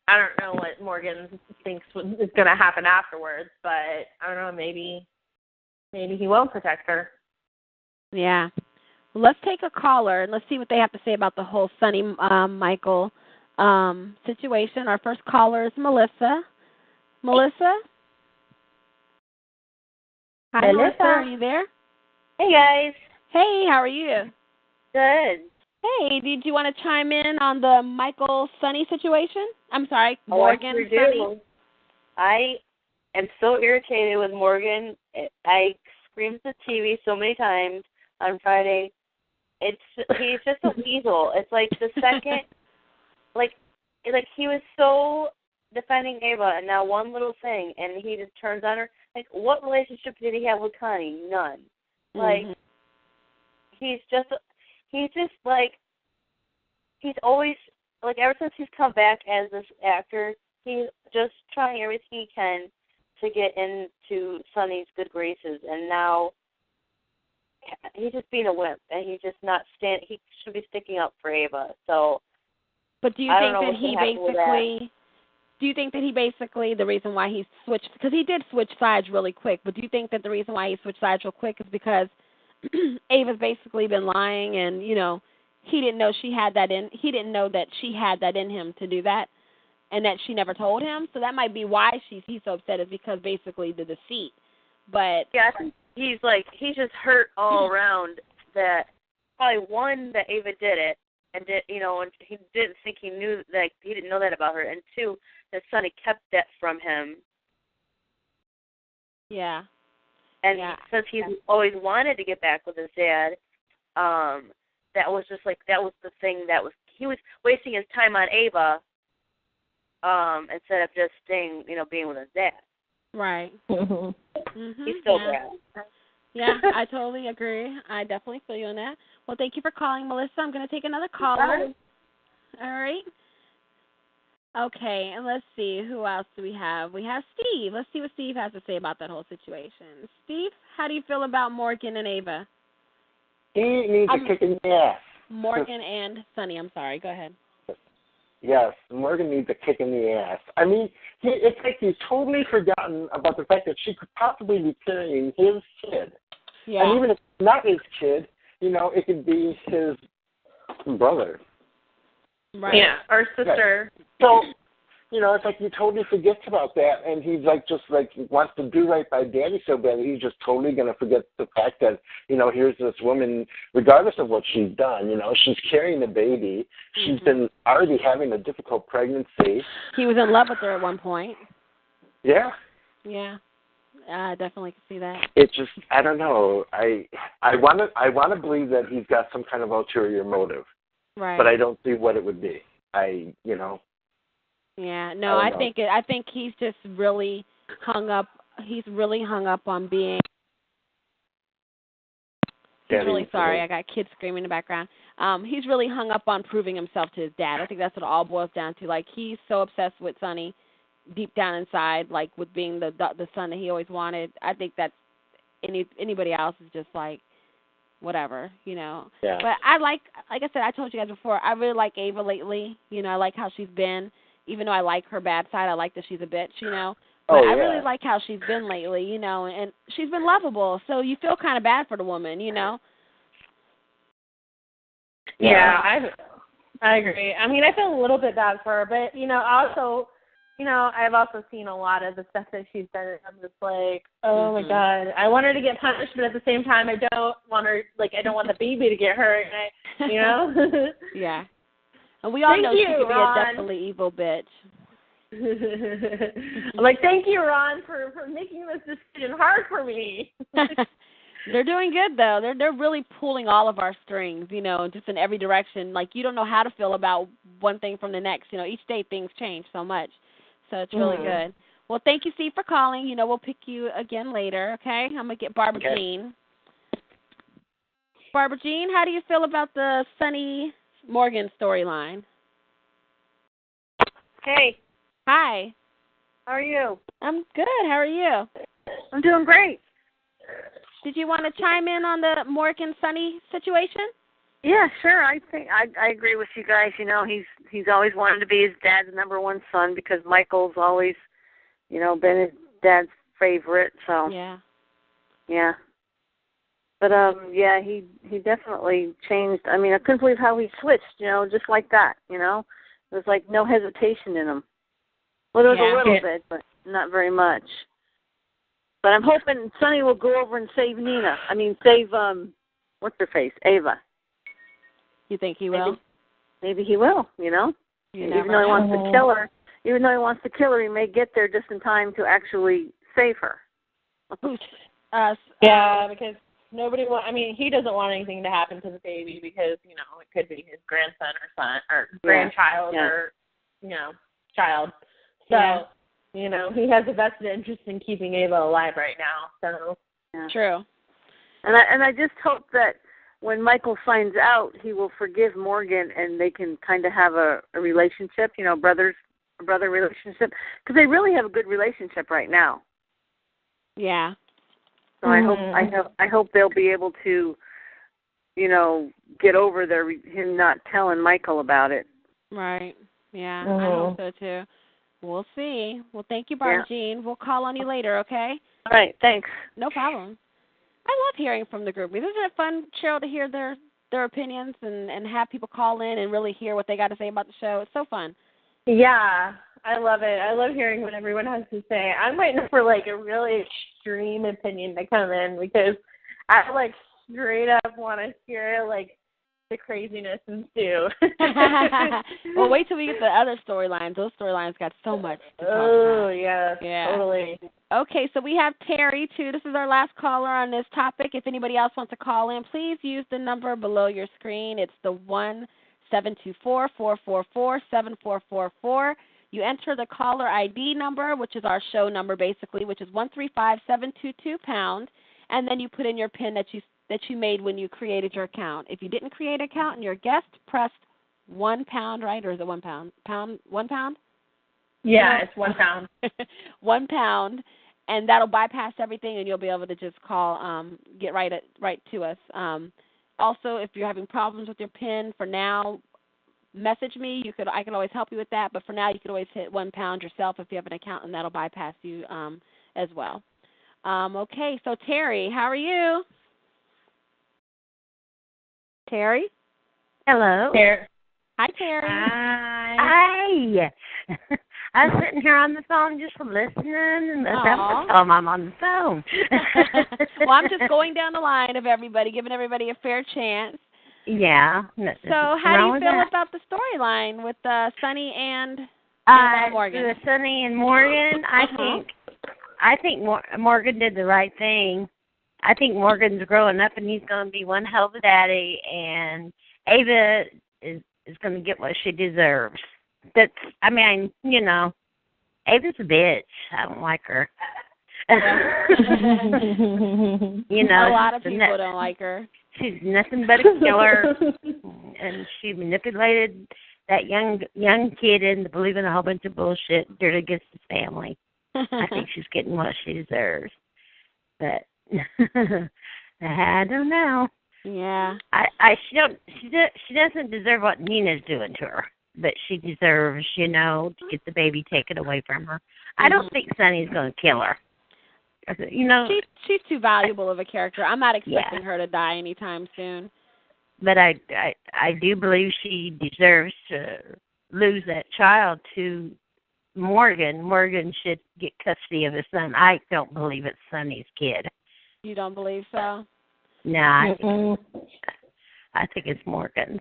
I don't know what Morgan thinks is going to happen afterwards, but I don't know, maybe he will protect her. Yeah. Well, let's take a caller and let's see what they have to say about the whole Sonny Michael situation. Our first caller is Melissa. Melissa? Hi, Melissa. Are you there? Hey, guys. Hey, how are you? Good. Hey, did you want to chime in on the Michael Sonny situation? I'm sorry, Morgan Sonny. I am so irritated with Morgan. I screamed at the TV so many times on Friday. He's just a weasel. It's like the second, like he was so defending Ava, and now one little thing, and he just turns on her. Like, what relationship did he have with Connie? None. Like, he's always, like, ever since he's come back as this actor, he's just trying everything he can to get into Sonny's good graces, and now he's just being a wimp, and he's just not he should be sticking up for Ava. So, but do you think that he basically, the reason why he switched, because he did switch sides really quick, but do you think that the reason why he switched sides real quick is because Ava's basically been lying, and he didn't know he didn't know that she had that in him to do that, and that she never told him. So that might be why he's so upset, is because basically the deceit. But yeah, I think he's just hurt all around. That probably one, that Ava did it, and and he didn't think he didn't know that about her, and two, that Sonny kept that from him. Yeah. And since he's always wanted to get back with his dad, that was the thing he was wasting his time on Ava, instead of just staying, being with his dad. Right. He's still bad. Yeah, I totally agree. I definitely feel you on that. Well, thank you for calling, Melissa. I'm going to take another caller. All right. Okay, and let's see. Who else do we have? We have Steve. Let's see what Steve has to say about that whole situation. Steve, how do you feel about Morgan and Ava? He needs a kick in the ass. Morgan and Sonny. I'm sorry. Go ahead. Yes, Morgan needs a kick in the ass. I mean, it's like he's totally forgotten about the fact that she could possibly be carrying his kid. Yeah. And even if it's not his kid, it could be his brother. Right. Yeah, or sister. So, it's like he totally forgets about that, and he's wants to do right by Daddy so bad, he's just totally going to forget the fact that, here's this woman, regardless of what she's done, she's carrying the baby. She's been already having a difficult pregnancy. He was in love with her at one point. Yeah. Yeah. I definitely can see that. It just, I don't know. I want to believe that he's got some kind of ulterior motive, Right. but I don't see what it would be. Yeah, no, I think he's just really hung up. He's really hung up on being. He's really sorry. I got kids screaming in the background. He's really hung up on proving himself to his dad. I think that's what it all boils down to. Like, he's so obsessed with Sonny, deep down inside, like with being the son that he always wanted. I think that's anybody else is just like, whatever, you know. Yeah. But like I said, I told you guys before, I really like Ava lately. You know, I like how she's been. Even though I like her bad side, I like that she's a bitch, you know. But I really like how she's been lately, you know, and she's been lovable. So you feel kind of bad for the woman, you know. Yeah, I agree. I mean, I feel a little bit bad for her, but, you know, also, you know, I've also seen a lot of the stuff that she's done, and I'm just like, oh, my God. I want her to get punished, but at the same time, I don't want her, like, I don't want the baby to get hurt, you know? Yeah. And we all know she could be a definitely evil bitch. I'm like, thank you, Ron, for making this decision hard for me. They're doing good, though. They're really pulling all of our strings, you know, just in every direction. Like, you don't know how to feel about one thing from the next. You know, each day things change so much. So it's really good. Well, thank you, Steve, for calling. You know, we'll pick you again later, okay? I'm going to get Barbara Jean. Barbara Jean, how do you feel about the Sonny Morgan storyline? Hey. Hi. How are you? I'm good. How are you? I'm doing great. Did you want to chime in on the Morgan Sonny situation? Yeah, sure. I think I agree with you guys. You know, he's always wanted to be his dad's number one son because Michael's always, you know, been his dad's favorite. So yeah. But yeah, he definitely changed. I mean, I couldn't believe how he switched. You know, just like that. You know, there was like no hesitation in him. Well, there was a little bit, but not very much. But I'm hoping Sonny will go over and save Nina. I mean, save what's her face, Ava. You think he will? Maybe he will, you know? Even though he wants to kill her, he may get there just in time to actually save her. Yeah, because he doesn't want anything to happen to the baby because, you know, it could be his grandson or son or grandchild or, you know, child. So, you know, he has a vested interest in keeping Ava alive right now. So True. And I just hope that when Michael finds out, he will forgive Morgan and they can kind of have a relationship, you know, brother relationship, because they really have a good relationship right now. Yeah. So I hope they'll be able to, you know, get over him not telling Michael about it. Right. Yeah, I hope so too. We'll see. Well, thank you, Barbara Jean. We'll call on you later, okay? All right, thanks. No problem. I love hearing from the group. Isn't it fun, Cheryl, to hear their opinions and have people call in and really hear what they got to say about the show? It's so fun. Yeah, I love it. I love hearing what everyone has to say. I'm waiting for, like, a really extreme opinion to come in because I, like, straight up want to hear, like, the craziness ensue. Well, wait till we get the other storylines. Those storylines got so much to talk about. Oh, yeah, totally. Okay, so we have Terry, too. This is our last caller on this topic. If anybody else wants to call in, please use the number below your screen. It's the 1-724-444-7444. You enter the caller ID number, which is our show number, basically, which is 135722#, and then you put in your PIN that you made when you created your account. If you didn't create an account and your guest pressed £1, right? Or is it £1? £1? Yeah, it's £1. £1, and that'll bypass everything, and you'll be able to just call, get right to us. Also, if you're having problems with your PIN, for now, message me. I can always help you with that, but for now, you can always hit £1 yourself if you have an account, and that'll bypass you as well. Okay, so Terry, how are you? Terry? Hello. Hi, Terry. Hi. I was sitting here on the phone just listening, and I'm on the phone. Well, I'm just going down the line of everybody, giving everybody a fair chance. Yeah. So how do you feel about the storyline with Sonny and Morgan? Sonny and Morgan, I think I think Morgan did the right thing. I think Morgan's growing up, and he's going to be one hell of a daddy, and Ava is going to get what she deserves. Ava's a bitch. I don't like her. A lot of people don't like her. She's nothing but a killer, and she manipulated that young kid into believing a whole bunch of bullshit against his family. I think she's getting what she deserves, but I don't know. Yeah. She doesn't deserve what Nina's doing to her, but she deserves, to get the baby taken away from her. I don't think Sonny's going to kill her. She's too valuable of a character. I'm not expecting her to die anytime soon. But I do believe she deserves to lose that child to Morgan. Morgan should get custody of his son. I don't believe it's Sonny's kid. You don't believe so? No, I think it's Morgan's.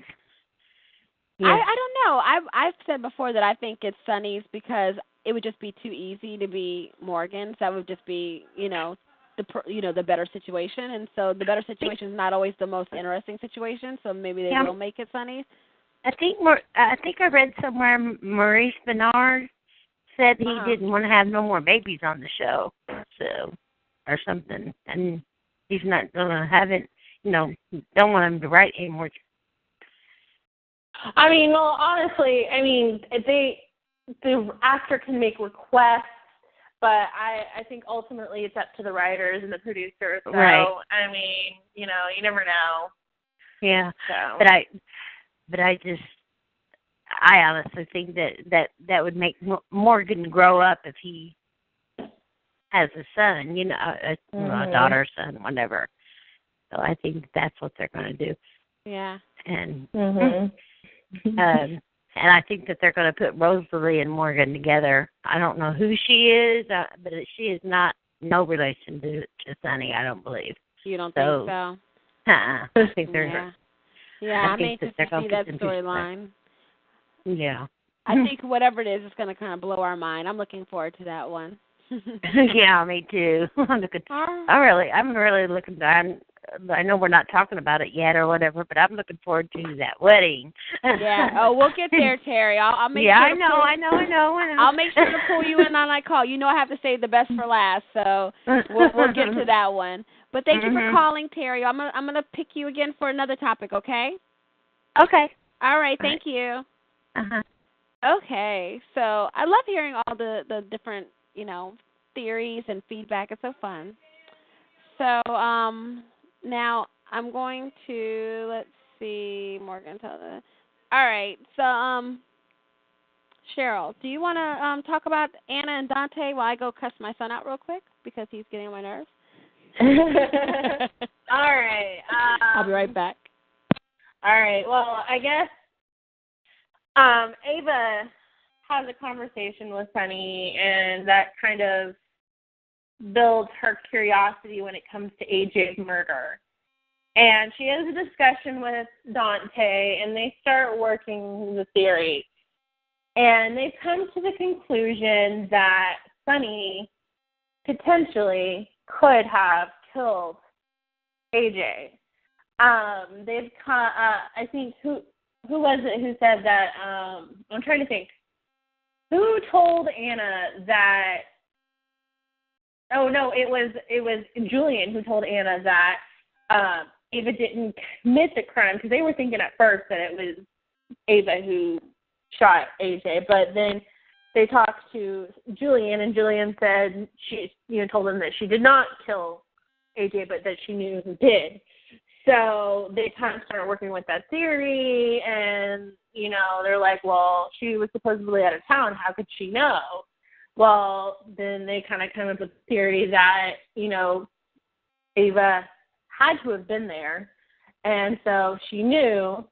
Yeah. I don't know. I've said before that I think it's Sonny's because it would just be too easy to be Morgan's. That would just be, the better situation, and so the better situation is not always the most interesting situation. So maybe they will make it Sonny's. I think I read somewhere Maurice Bernard said he didn't want to have no more babies on the show, so or something, and he's not gonna have it. Don't want him to write anymore. I mean, well, honestly, the actor can make requests, but I think ultimately it's up to the writers and the producers. So, right. You never know. Yeah. So. But I honestly think that would make Morgan grow up if he has a son, a daughter, son, whatever. So I think that's what they're going to do. Yeah. And and I think that they're going to put Rosalie and Morgan together. I don't know who she is, but she is not no relation to Sonny, I don't believe. You don't think so? I think there's I'm anxious to see that storyline. Yeah. I think whatever it is, it's going to kind of blow our mind. I'm looking forward to that one. Yeah, me too. I'm really looking. I know we're not talking about it yet or whatever, but I'm looking forward to that wedding. Yeah. Oh, we'll get there, Terry. I'll make sure. I know. I'll make sure to pull you in on that call. I have to save the best for last, so we'll get to that one. But thank you for calling, Terry. I'm gonna pick you again for another topic. Okay. Okay. All right. Thank you. Okay. So I love hearing all the different theories and feedback. It's so fun. So now I'm going to, let's see, Morgan. All right. So Cheryl, do you want to talk about Anna and Dante while I go cuss my son out real quick because he's getting on my nerves? All right. I'll be right back. All right. Well, I guess Ava has a conversation with Sonny, and that kind of builds her curiosity when it comes to AJ's murder. And she has a discussion with Dante, and they start working the theory. And they come to the conclusion that Sonny potentially could have killed AJ. I think who was it who said that? I'm trying to think. Who told Anna that? Oh no, it was Julian who told Anna that Ava didn't commit the crime because they were thinking at first that it was Ava who shot AJ, but then they talked to Julian, and Julian said she, told them that she did not kill AJ, but that she knew who did. So they kind of started working with that theory, and they're like, well, she was supposedly out of town. How could she know? Well, then they kind of come up with the theory that Ava had to have been there, and so she knew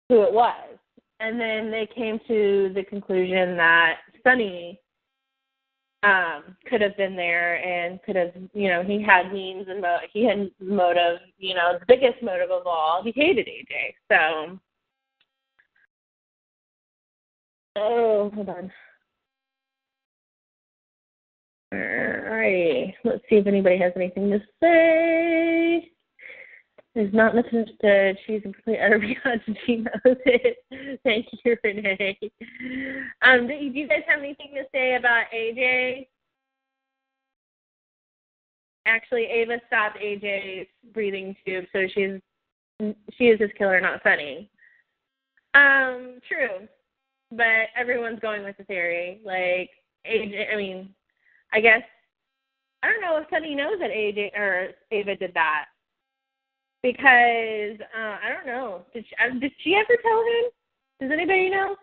who it was. And then they came to the conclusion that Sonny could have been there and could have, he had means and he had motive, the biggest motive of all. He hated AJ. So, hold on. Alrighty. Let's see if anybody has anything to say. There's not misunderstood. She's a complete utter beyond. She knows it. Thank you, Renee. Do you guys have anything to say about AJ? Actually, Ava stopped AJ's breathing tube, so she is his killer, not Sunny. True. But everyone's going with the theory. Like, AJ, I mean, I guess, I don't know if Sunny knows that AJ or Ava did that. Because, I don't know. Did she ever tell him? Does anybody know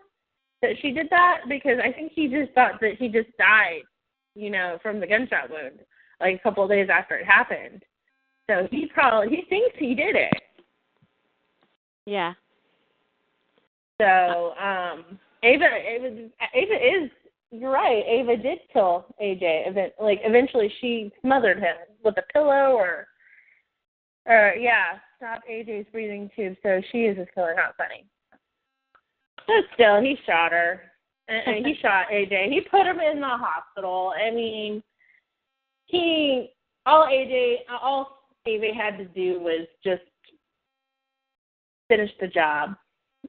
that she did that? Because I think he just thought that he just died, from the gunshot wound, like a couple of days after it happened. So he thinks he did it. Yeah. So, Ava is, you're right, Ava did kill AJ. Eventually she smothered him with a pillow or stopped AJ's breathing tube, so she is his killer, not Sunny. But still, he shot her. And he shot AJ. He put him in the hospital. I mean, all Ava had to do was just finish the job.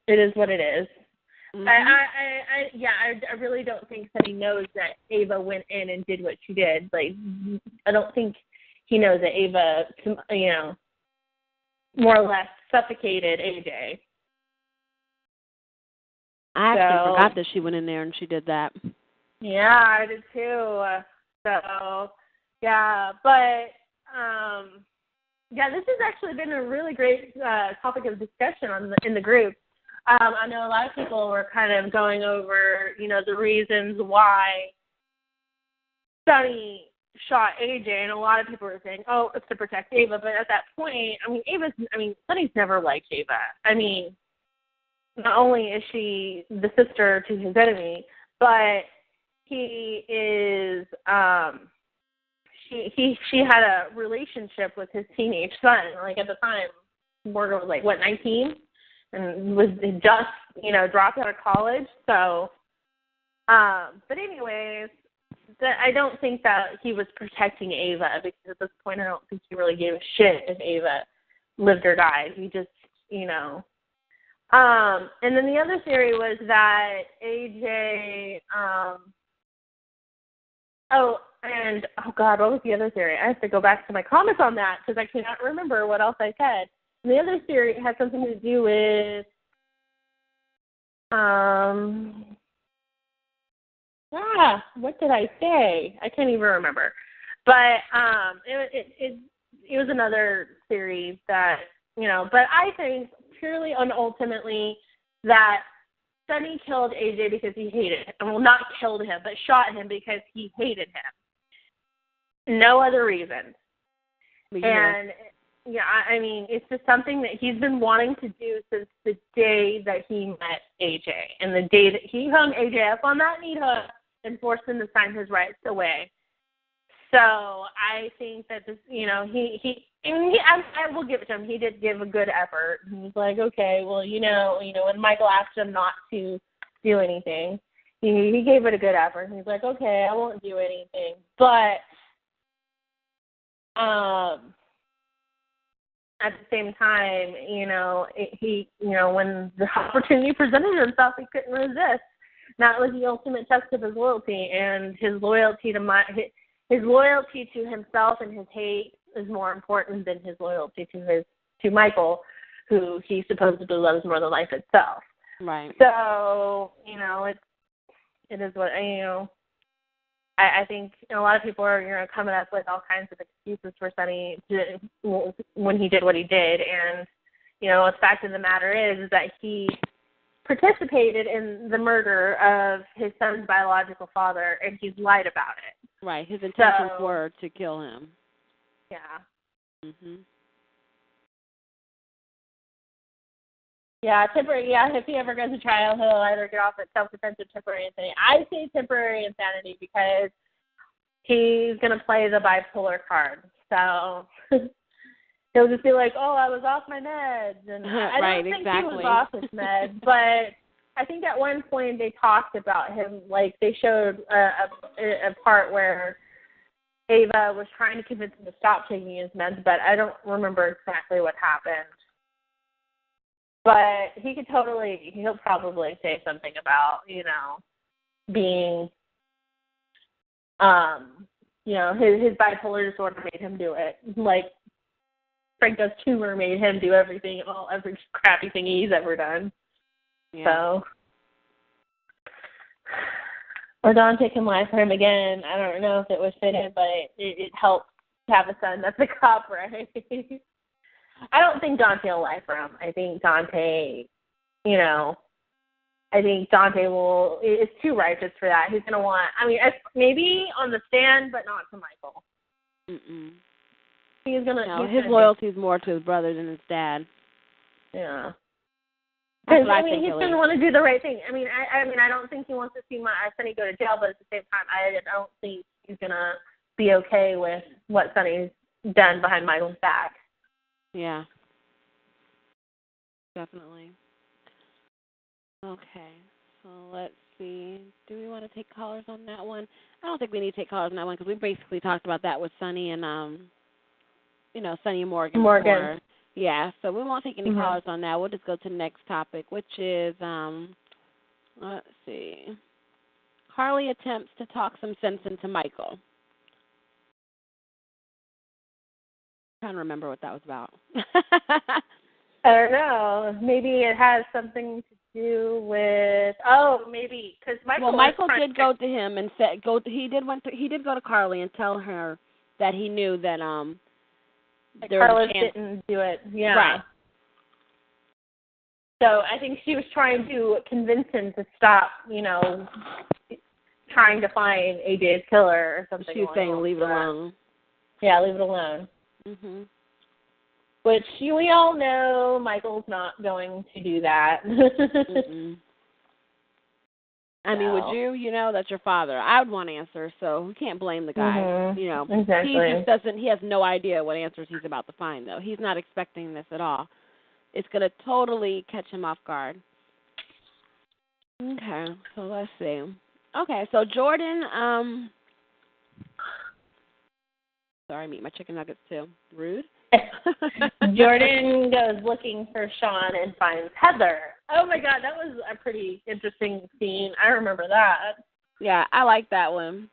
It is what it is. Mm-hmm. I really don't think that he knows that Ava went in and did what she did. Like, I don't think he knows that Ava, more or less suffocated AJ. I actually forgot that she went in there and she did that. Yeah, I did too. So, yeah, but, this has actually been a really great topic of discussion in the group. I know a lot of people were kind of going over, the reasons why Sunny shot AJ, and a lot of people were saying, oh, it's to protect Ava. But at that point, Sunny's never liked Ava. I mean, not only is she the sister to his enemy, but he is, she had a relationship with his teenage son. Like, at the time, Morgan was 19? And was just, dropped out of college. So, but anyways, I don't think that he was protecting Ava, because at this point I don't think he really gave a shit if Ava lived or died. He just, and then the other theory was that AJ, what was the other theory? I have to go back to my comments on that because I cannot remember what else I said. And the other theory had something to do with, what did I say? I can't even remember. But it was another theory that, but I think purely and ultimately that Sunny killed AJ because he hated him. Well, not killed him, but shot him because he hated him. No other reason. And it's just something that he's been wanting to do since the day that he met AJ. And the day that he hung AJ up on that meat hook and forced him to sign his rights away. So I think that this, I will give it to him. He did give a good effort. He was like, okay, well, when Michael asked him not to do anything, he gave it a good effort. He's like, okay, I won't do anything. But, at the same time, when the opportunity presented himself, he couldn't resist. That was the ultimate test of his loyalty, and his loyalty to himself and his hate is more important than his loyalty to Michael, who he supposedly loves more than life itself. Right. So, it is what I think a lot of people are, coming up with all kinds of excuses for Sunny when he did what he did. And, the fact of the matter is that he participated in the murder of his son's biological father, and he's lied about it. Right. His intentions were to kill him. Yeah. Mhm. Yeah, temporary. Yeah, if he ever goes to trial, he'll either get off at self-defense or temporary insanity. I say temporary insanity because he's going to play the bipolar card. So he'll just be like, "Oh, I was off my meds," and I don't think he was off his meds. But I think at one point they talked about him. Like, they showed a part where Ava was trying to convince him to stop taking his meds, but I don't remember exactly what happened. But he'll probably say something about, being, his bipolar disorder made him do it. Like, Franco's tumor made him do every crappy thing he's ever done. Yeah. So, or Dante can lie for him again. I don't know if it was fitted, but it helps to have a son that's a cop, right? I don't think Dante will lie for him. I think Dante is too righteous for that. He's going to want, maybe on the stand, but not to Michael. Mm-mm. He's gonna. His loyalty is more to his brother than his dad. Yeah. Because he's gonna want to do the right thing. I don't think he wants to see Sonny go to jail, but at the same time, I don't think he's gonna be okay with what Sonny's done behind Michael's back. Yeah. Definitely. Okay. So let's see. Do we want to take callers on that one? I don't think we need to take callers on that one because we basically talked about that with Sonny and Sonny and Morgan. Before. Yeah, so we won't take any callers on that. We'll just go to the next topic, which is, let's see. Carly attempts to talk some sense into Michael. I'm trying to remember what that was about. I don't know. Maybe it has something to do with, maybe, because Michael did go to him and said, he did go to Carly and tell her that he knew that, Carlos didn't do it. Yeah. Right. So I think she was trying to convince him to stop, trying to find AJ's killer or something. She was saying leave it alone. Yeah, leave it alone. Mhm. Which we all know Michael's not going to do that. Mm-mm. Would you? That's your father. I would want answers, so we can't blame the guy. Mm-hmm. Exactly. He just doesn't. He has no idea what answers he's about to find, though. He's not expecting this at all. It's going to totally catch him off guard. Okay, so let's see. Okay, so Jordan. Sorry, I meet my chicken nuggets too. Rude. Jordan goes looking for Sean and finds Heather. Oh my God, that was a pretty interesting scene. I remember that. Yeah, I like that one.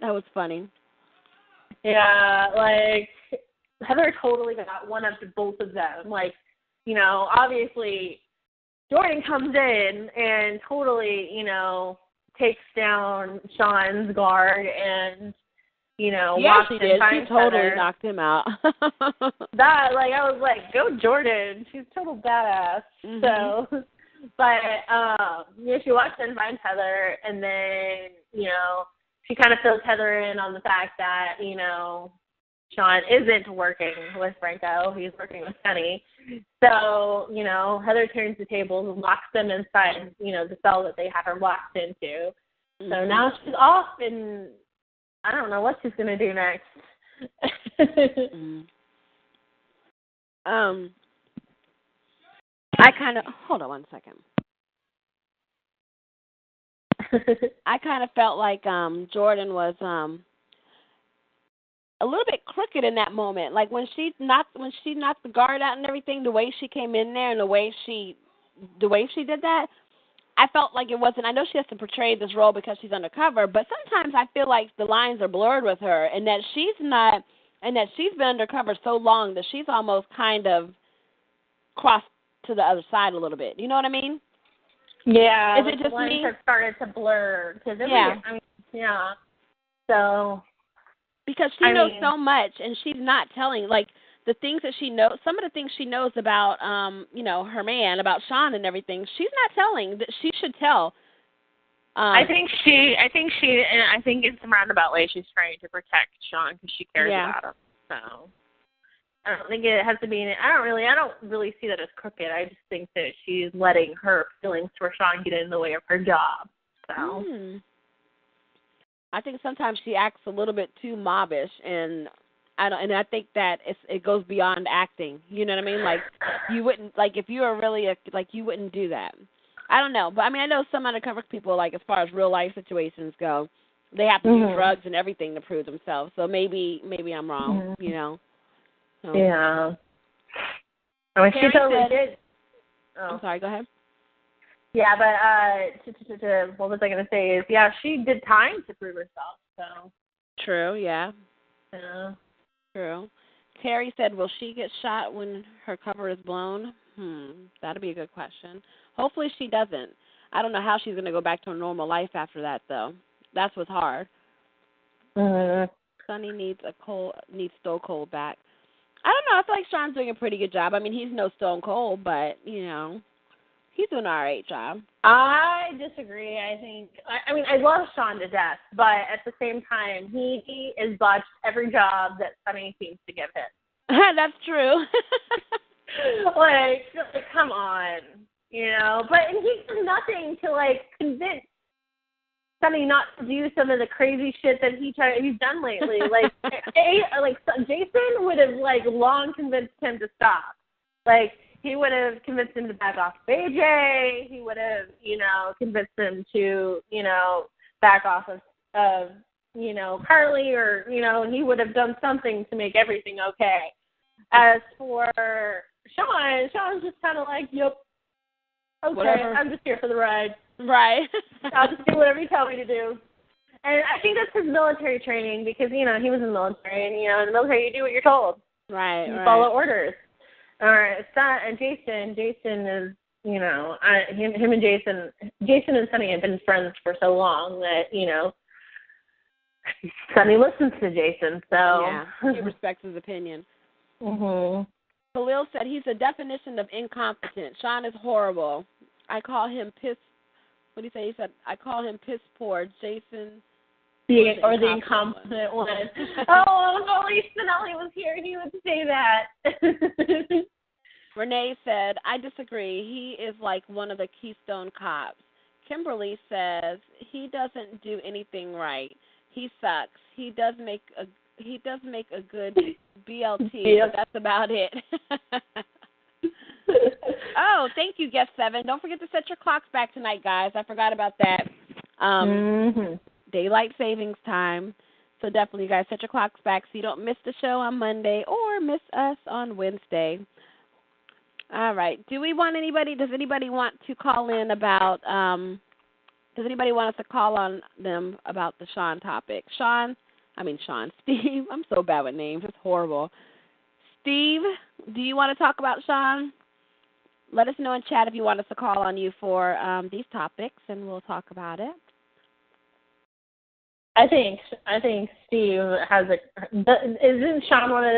That was funny. Yeah, Heather totally got one up to both of them. Obviously Jordan comes in and totally, takes down Sean's guard and yeah, she did. She totally Heather. Knocked him out. I was like, go Jordan. She's total badass. Mm-hmm. So, but she walks in, finds Heather, and then she kind of fills Heather in on the fact that Sean isn't working with Franco. He's working with Sonny. So Heather turns the tables and locks them inside the cell that they have her locked into. Mm-hmm. So now she's off and I don't know what she's going to do next. Hold on one second. I kind of felt like Jordan was a little bit crooked in that moment. Like when she knocked the guard out and everything, the way she came in there and the way she did that, I felt like it wasn't. I know she has to portray this role because she's undercover, but sometimes I feel like the lines are blurred with her, and that she's not, and that she's been undercover so long that she's almost kind of crossed to the other side a little bit. You know what I mean? Yeah. Is it just the lines me? have started to blur. Yeah. Yeah. So. Because she knows so much, and she's not telling the things that she knows, some of the things she knows about, her man, about Sean and everything, she's not telling. That she should tell. I think in some roundabout way she's trying to protect Sean because she cares about him. So I don't think it has to be. I don't really see that as crooked. I just think that she's letting her feelings for Sean get in the way of her job. So. I think sometimes she acts a little bit too mobbish, and I think that it goes beyond acting. You know what I mean? Like you wouldn't if you were really you wouldn't do that. I don't know, but I know some undercover people as far as real life situations go, they have to do drugs and everything to prove themselves. So maybe I'm wrong, you know. So. Yeah. I mean, she totally did. Oh. I'm sorry, go ahead. Yeah, but what was I going to say is, yeah, she did time to prove herself, so. True, yeah. Yeah. True. Terry said, will she get shot when her cover is blown? That'd be a good question. Hopefully she doesn't. I don't know how she's going to go back to a normal life after that, though. That's what's hard. Sonny needs Stone Cold back. I don't know. I feel like Sean's doing a pretty good job. I mean, he's no Stone Cold, but, you know, he's doing an all right job. I disagree. I mean, I love Sean to death, but at the same time, he is botched every job that Sonny seems to give him. That's true. like, come on, you know. But and he did nothing to like convince Sonny not to do some of the crazy shit that he's done lately. Like, Jason would have like long convinced him to stop. Like, he would have convinced him to back off of AJ. He would have, you know, convinced him to, you know, back off of you know, Carly, or, you know, he would have done something to make everything okay. As for Sean's just kind of like, yep, okay, whatever. I'm just here for the ride. Right. I'll just do whatever you tell me to do. And I think that's his military training because, you know, he was in the military, and, you know, in the military you do what you're told. Right, you follow orders. All right, and Jason is, you know, him and Jason and Sonny have been friends for so long that, you know, Sonny listens to Jason, so. Yeah, he respects his opinion. Khalil said he's the definition of incompetent. Sean is horrible. I call him piss. What did he say? He said, I call him piss poor. Jason. The incompetent one. Oh, if only Spinelli was here, he would say that. Renee said, I disagree. He is like one of the Keystone Cops. Kimberly says he doesn't do anything right. He sucks. He does make a good BLT, but that's about it. Oh, thank you, Guest 7. Don't forget to set your clocks back tonight, guys. I forgot about that. Daylight savings time. So definitely, you guys, set your clocks back so you don't miss the show on Monday or miss us on Wednesday. All right. Does anybody want to call in about, does anybody want us to call on them about the Sean topic? Steve. I'm so bad with names. It's horrible. Steve, do you want to talk about Sean? Let us know in chat if you want us to call on you for these topics, and we'll talk about it. I think Steve has isn't Sean one of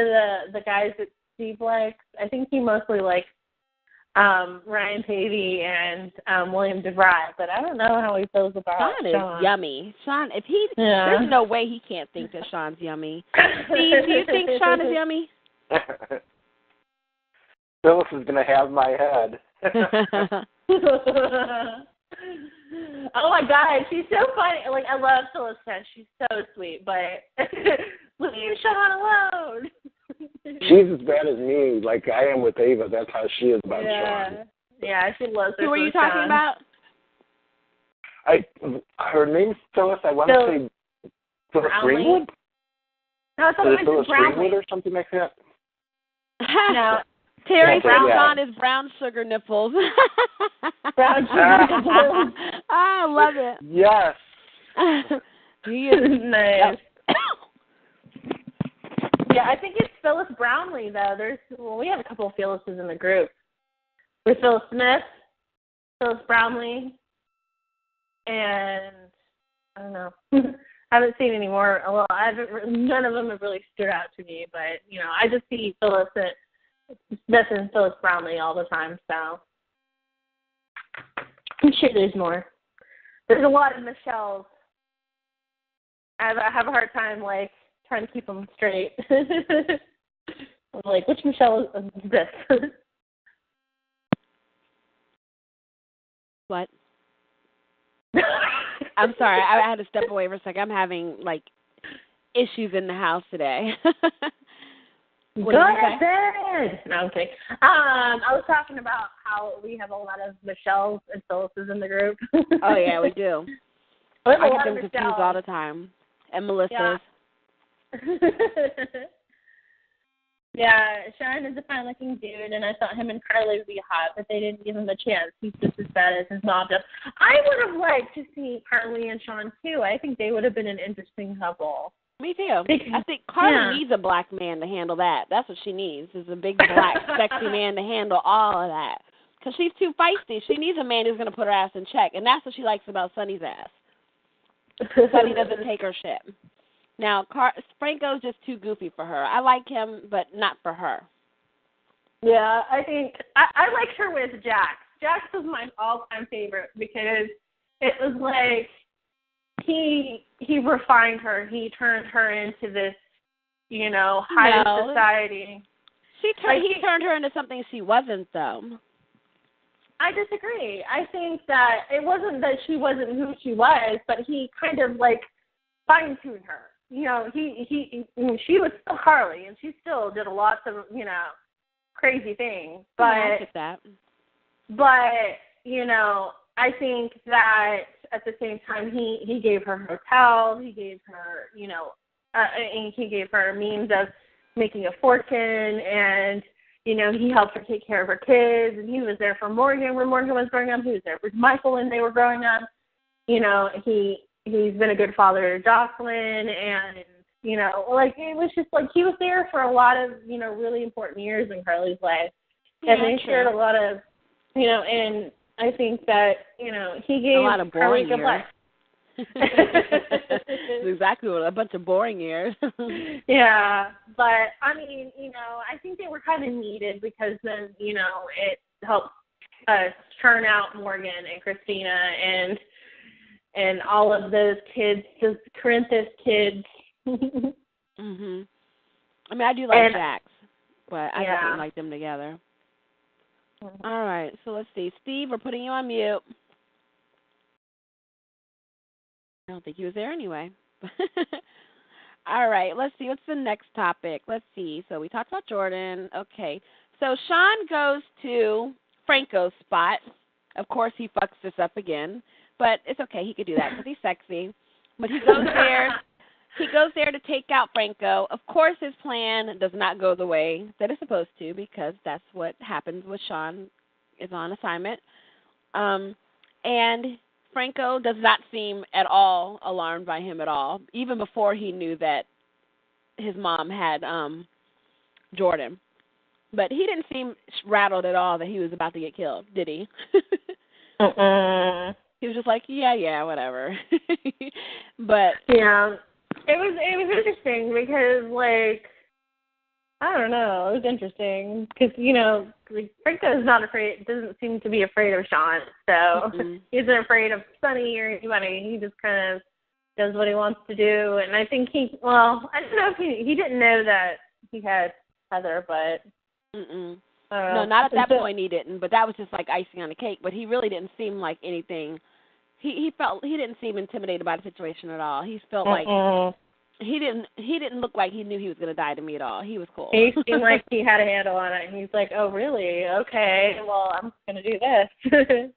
the guys that Steve likes? I think he mostly likes Ryan Pavey and William DeVry, but I don't know how he feels about Sean. Sean is yummy. Sean, there's no way he can't think that Sean's yummy. Steve, do you think Sean is yummy? Phyllis is going to have my head. Oh my God, she's so funny. Like, I love Phyllis Penn. She's so sweet, but leave Sean alone. She's as bad as me, like I am with Ava. That's how she is about Sean. Yeah, she loves her. Who are you talking about? Her name's Phyllis. I want to say Phyllis Greenwood. No, it's Phyllis Greenwood or something like that. No. Terry Brown Sean is brown sugar nipples. Brown sugar nipples. I love it. Yes. He is nice. Yeah, I think it's Phyllis Brownlee, though. We have a couple of Phyllises in the group. There's Phyllis Smith, Phyllis Brownlee, and I don't know. I haven't seen any more. Well, none of them have really stood out to me, but, you know, I just see Phyllis Smith and Phyllis Brownlee all the time, so I'm sure there's more. There's a lot of Michelles. I have a hard time, like, trying to keep them straight. I'm like, which Michelle is this? What? I'm sorry. I had to step away for a second. I'm having, like, issues in the house today. Go ahead. No, I'm kidding. I was talking about how we have a lot of Michelles and Phyllises in the group. Oh, yeah, we do. I get them confused all the time. And Melissa's. Yeah, Sean is a fine-looking dude, and I thought him and Carly would be hot, but they didn't give him a chance. He's just as bad as his mom does. I would have liked to see Carly and Sean, too. I think they would have been an interesting couple. Me, too. I think Carly needs a black man to handle that. That's what she needs, is a big, black, sexy man to handle all of that. Because she's too feisty. She needs a man who's going to put her ass in check, and that's what she likes about Sonny's ass. Sonny doesn't take her shit. Now, Franco's just too goofy for her. I like him, but not for her. Yeah, I think I liked her with Jax. Jax was my all-time favorite because it was like he refined her. He turned her into this, high society. He turned her into something she wasn't, though. I disagree. I think that it wasn't that she wasn't who she was, but he kind of fine-tuned her. She was still Carly, and she still did lots of, crazy things. But, I get that. But, I think that at the same time, he gave her hotel, he gave her, and he gave her means of making a fortune, and, he helped her take care of her kids, and he was there for Morgan when Morgan was growing up. He was there for Michael when they were growing up. He's been a good father to Jocelyn, and, it was just he was there for a lot of, really important years in Carly's life. And they shared a lot of, and I think that, he gave a lot of boring Carly years. That's exactly what, a bunch of boring years. Yeah, but, I mean, I think they were kind of needed because then, it helped us churn out Morgan and Christina and all of those kids, those Corinthos kids. Mhm. I mean, I do like Jax, but I don't like them together. Mm-hmm. All right, so let's see. Steve, we're putting you on mute. I don't think he was there anyway. All right, let's see. What's the next topic? Let's see. So we talked about Jordan. Okay. So Sean goes to Franco's spot. Of course, he fucks this up again. But it's okay. He could do that because he's sexy. But he goes there. He goes there to take out Franco. Of course, his plan does not go the way that it's supposed to because that's what happens when Sean is on assignment. And Franco does not seem at all alarmed by him at all, even before he knew that his mom had Jordan. But he didn't seem rattled at all that he was about to get killed, did he? He was just like, yeah, whatever. But yeah, it was interesting because I don't know, it was interesting because Franco is not afraid, doesn't seem to be afraid of Sean, so he isn't afraid of Sonny or anybody. He just kind of does what he wants to do, and I think I don't know if he didn't know that he had Heather, but. No, not at that point he didn't, but that was just like icing on the cake. But he really didn't seem like anything. He didn't seem intimidated by the situation at all. He felt like he didn't look like he knew he was going to die to me at all. He was cool. He seemed like he had a handle on it. And he's like, oh, really? Okay, well, I'm going to do this.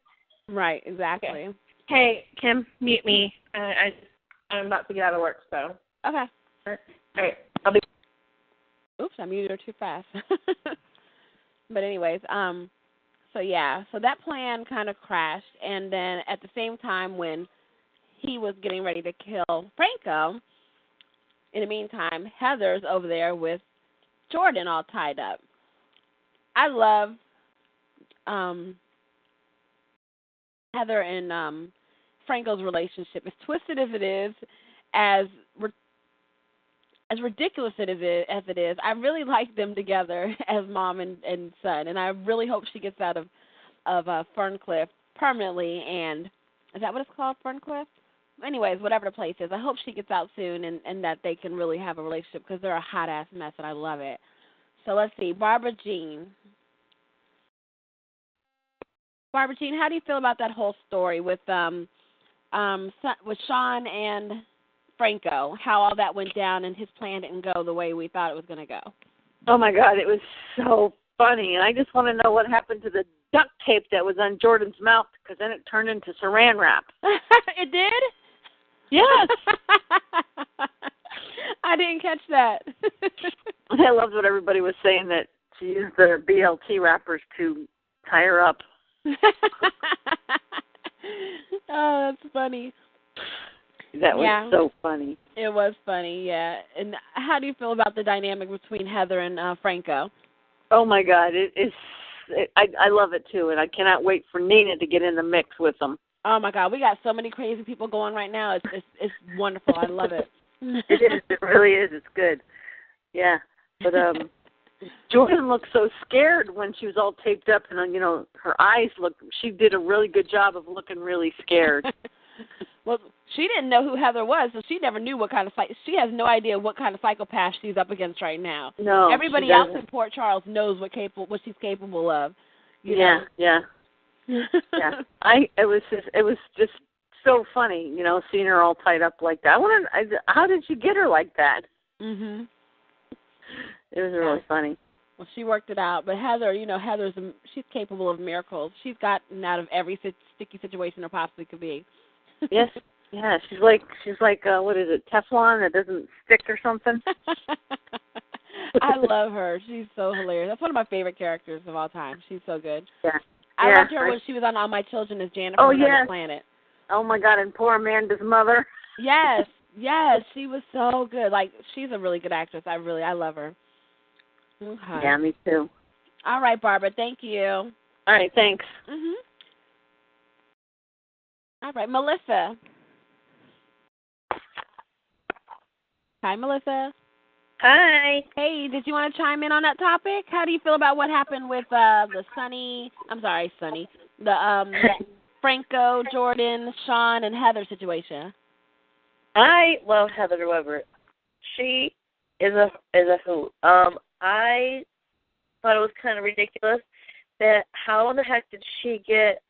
Right, exactly. Okay. Hey, Kim, mute me. I'm about to get out of work, so. Okay. All right. I'll be. Oops, I muted her too fast. But anyways, so that plan kind of crashed, and then at the same time when he was getting ready to kill Franco, in the meantime, Heather's over there with Jordan all tied up. I love Heather and Franco's relationship. As twisted as it is, as ridiculous as it is, I really like them together as mom and son, and I really hope she gets out of Ferncliff permanently. And is that what it's called, Ferncliff? Anyways, whatever the place is, I hope she gets out soon and that they can really have a relationship because they're a hot-ass mess, and I love it. So let's see, Barbara Jean, how do you feel about that whole story with Sean and Franco, how all that went down and his plan didn't go the way we thought it was going to go? Oh, my God, it was so funny. And I just want to know what happened to the duct tape that was on Jordan's mouth because then it turned into saran wrap. It did? Yes. I didn't catch that. I loved what everybody was saying, that she used the BLT wrappers to tie her up. Oh, that's funny. That was so funny. It was funny, yeah. And how do you feel about the dynamic between Heather and Franco? Oh my God, I love it too, and I cannot wait for Nina to get in the mix with them. Oh my God, we got so many crazy people going right now. It's wonderful. I love it. It is. It really is. It's good. Yeah, but Jordan looked so scared when she was all taped up, and her eyes looked. She did a really good job of looking really scared. Well, she didn't know who Heather was, so she never knew what kind of she has no idea what kind of psychopath she's up against right now. No, everybody else in Port Charles knows what she's capable of. You know? Yeah. It was just so funny, seeing her all tied up like that. How did you get her like that? Mhm. It was really funny. Well, she worked it out, but Heather, she's capable of miracles. She's gotten out of every sticky situation there possibly could be. Yes. Yeah, she's like what is it, Teflon that doesn't stick or something? I love her. She's so hilarious. That's one of my favorite characters of all time. She's so good. Yeah. I loved her when she was on All My Children as Janet from Another Planet. Oh my God, and poor Amanda's mother. Yes, she was so good. Like, she's a really good actress. I love her. Okay. Yeah, me too. All right, Barbara, thank you. All right, thanks. Mhm. All right, Melissa. Hi, Melissa. Hi. Hey, did you want to chime in on that topic? How do you feel about what happened with the Franco, Jordan, Sean, and Heather situation? I love Heather Weber. She is a hoot. I thought it was kind of ridiculous that how in the heck did she get?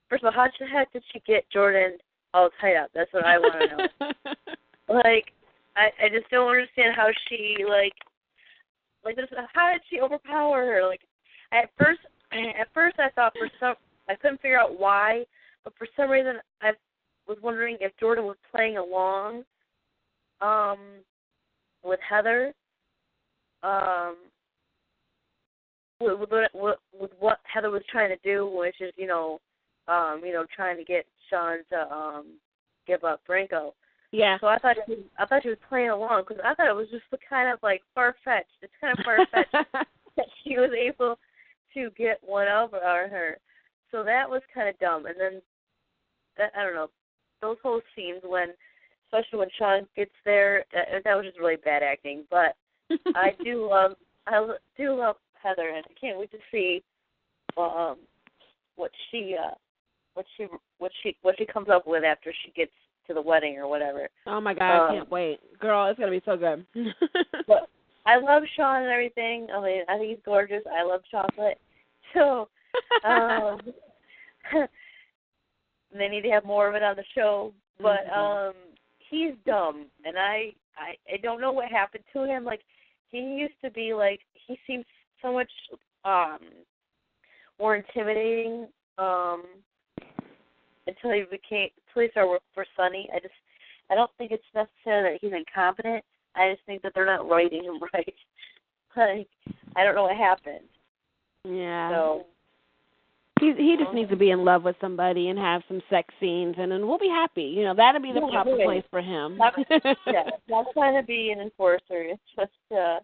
First of all, how the heck did she get Jordan all tied up? That's what I want to know. I just don't understand how she this. How did she overpower her? At first I thought I couldn't figure out why, but for some reason I was wondering if Jordan was playing along with Heather, with what Heather was trying to do, which is trying to get Sean to give up Franco. Yeah. So I thought she was playing along, because I thought it was just kind of far-fetched. It's kind of far-fetched that she was able to get one over her. So that was kind of dumb. And then I don't know, those whole scenes especially when Sean gets there, that was just really bad acting. But I do love Heather, and I can't wait to see what she comes up with after she gets to the wedding or whatever. Oh my God, I can't wait. Girl, it's going to be so good. But I love Sean and everything. I mean, I think he's gorgeous. I love chocolate. So they need to have more of it on the show. But he's dumb, and I don't know what happened to him. He used to be he seems so much more intimidating until he started working for Sonny. I don't think it's necessary that he's incompetent. I just think that they're not writing him right. I don't know what happened. Yeah. So he just needs to be in love with somebody and have some sex scenes, and then we'll be happy. That'll be the proper place for him. Not trying to be an enforcer. It's just go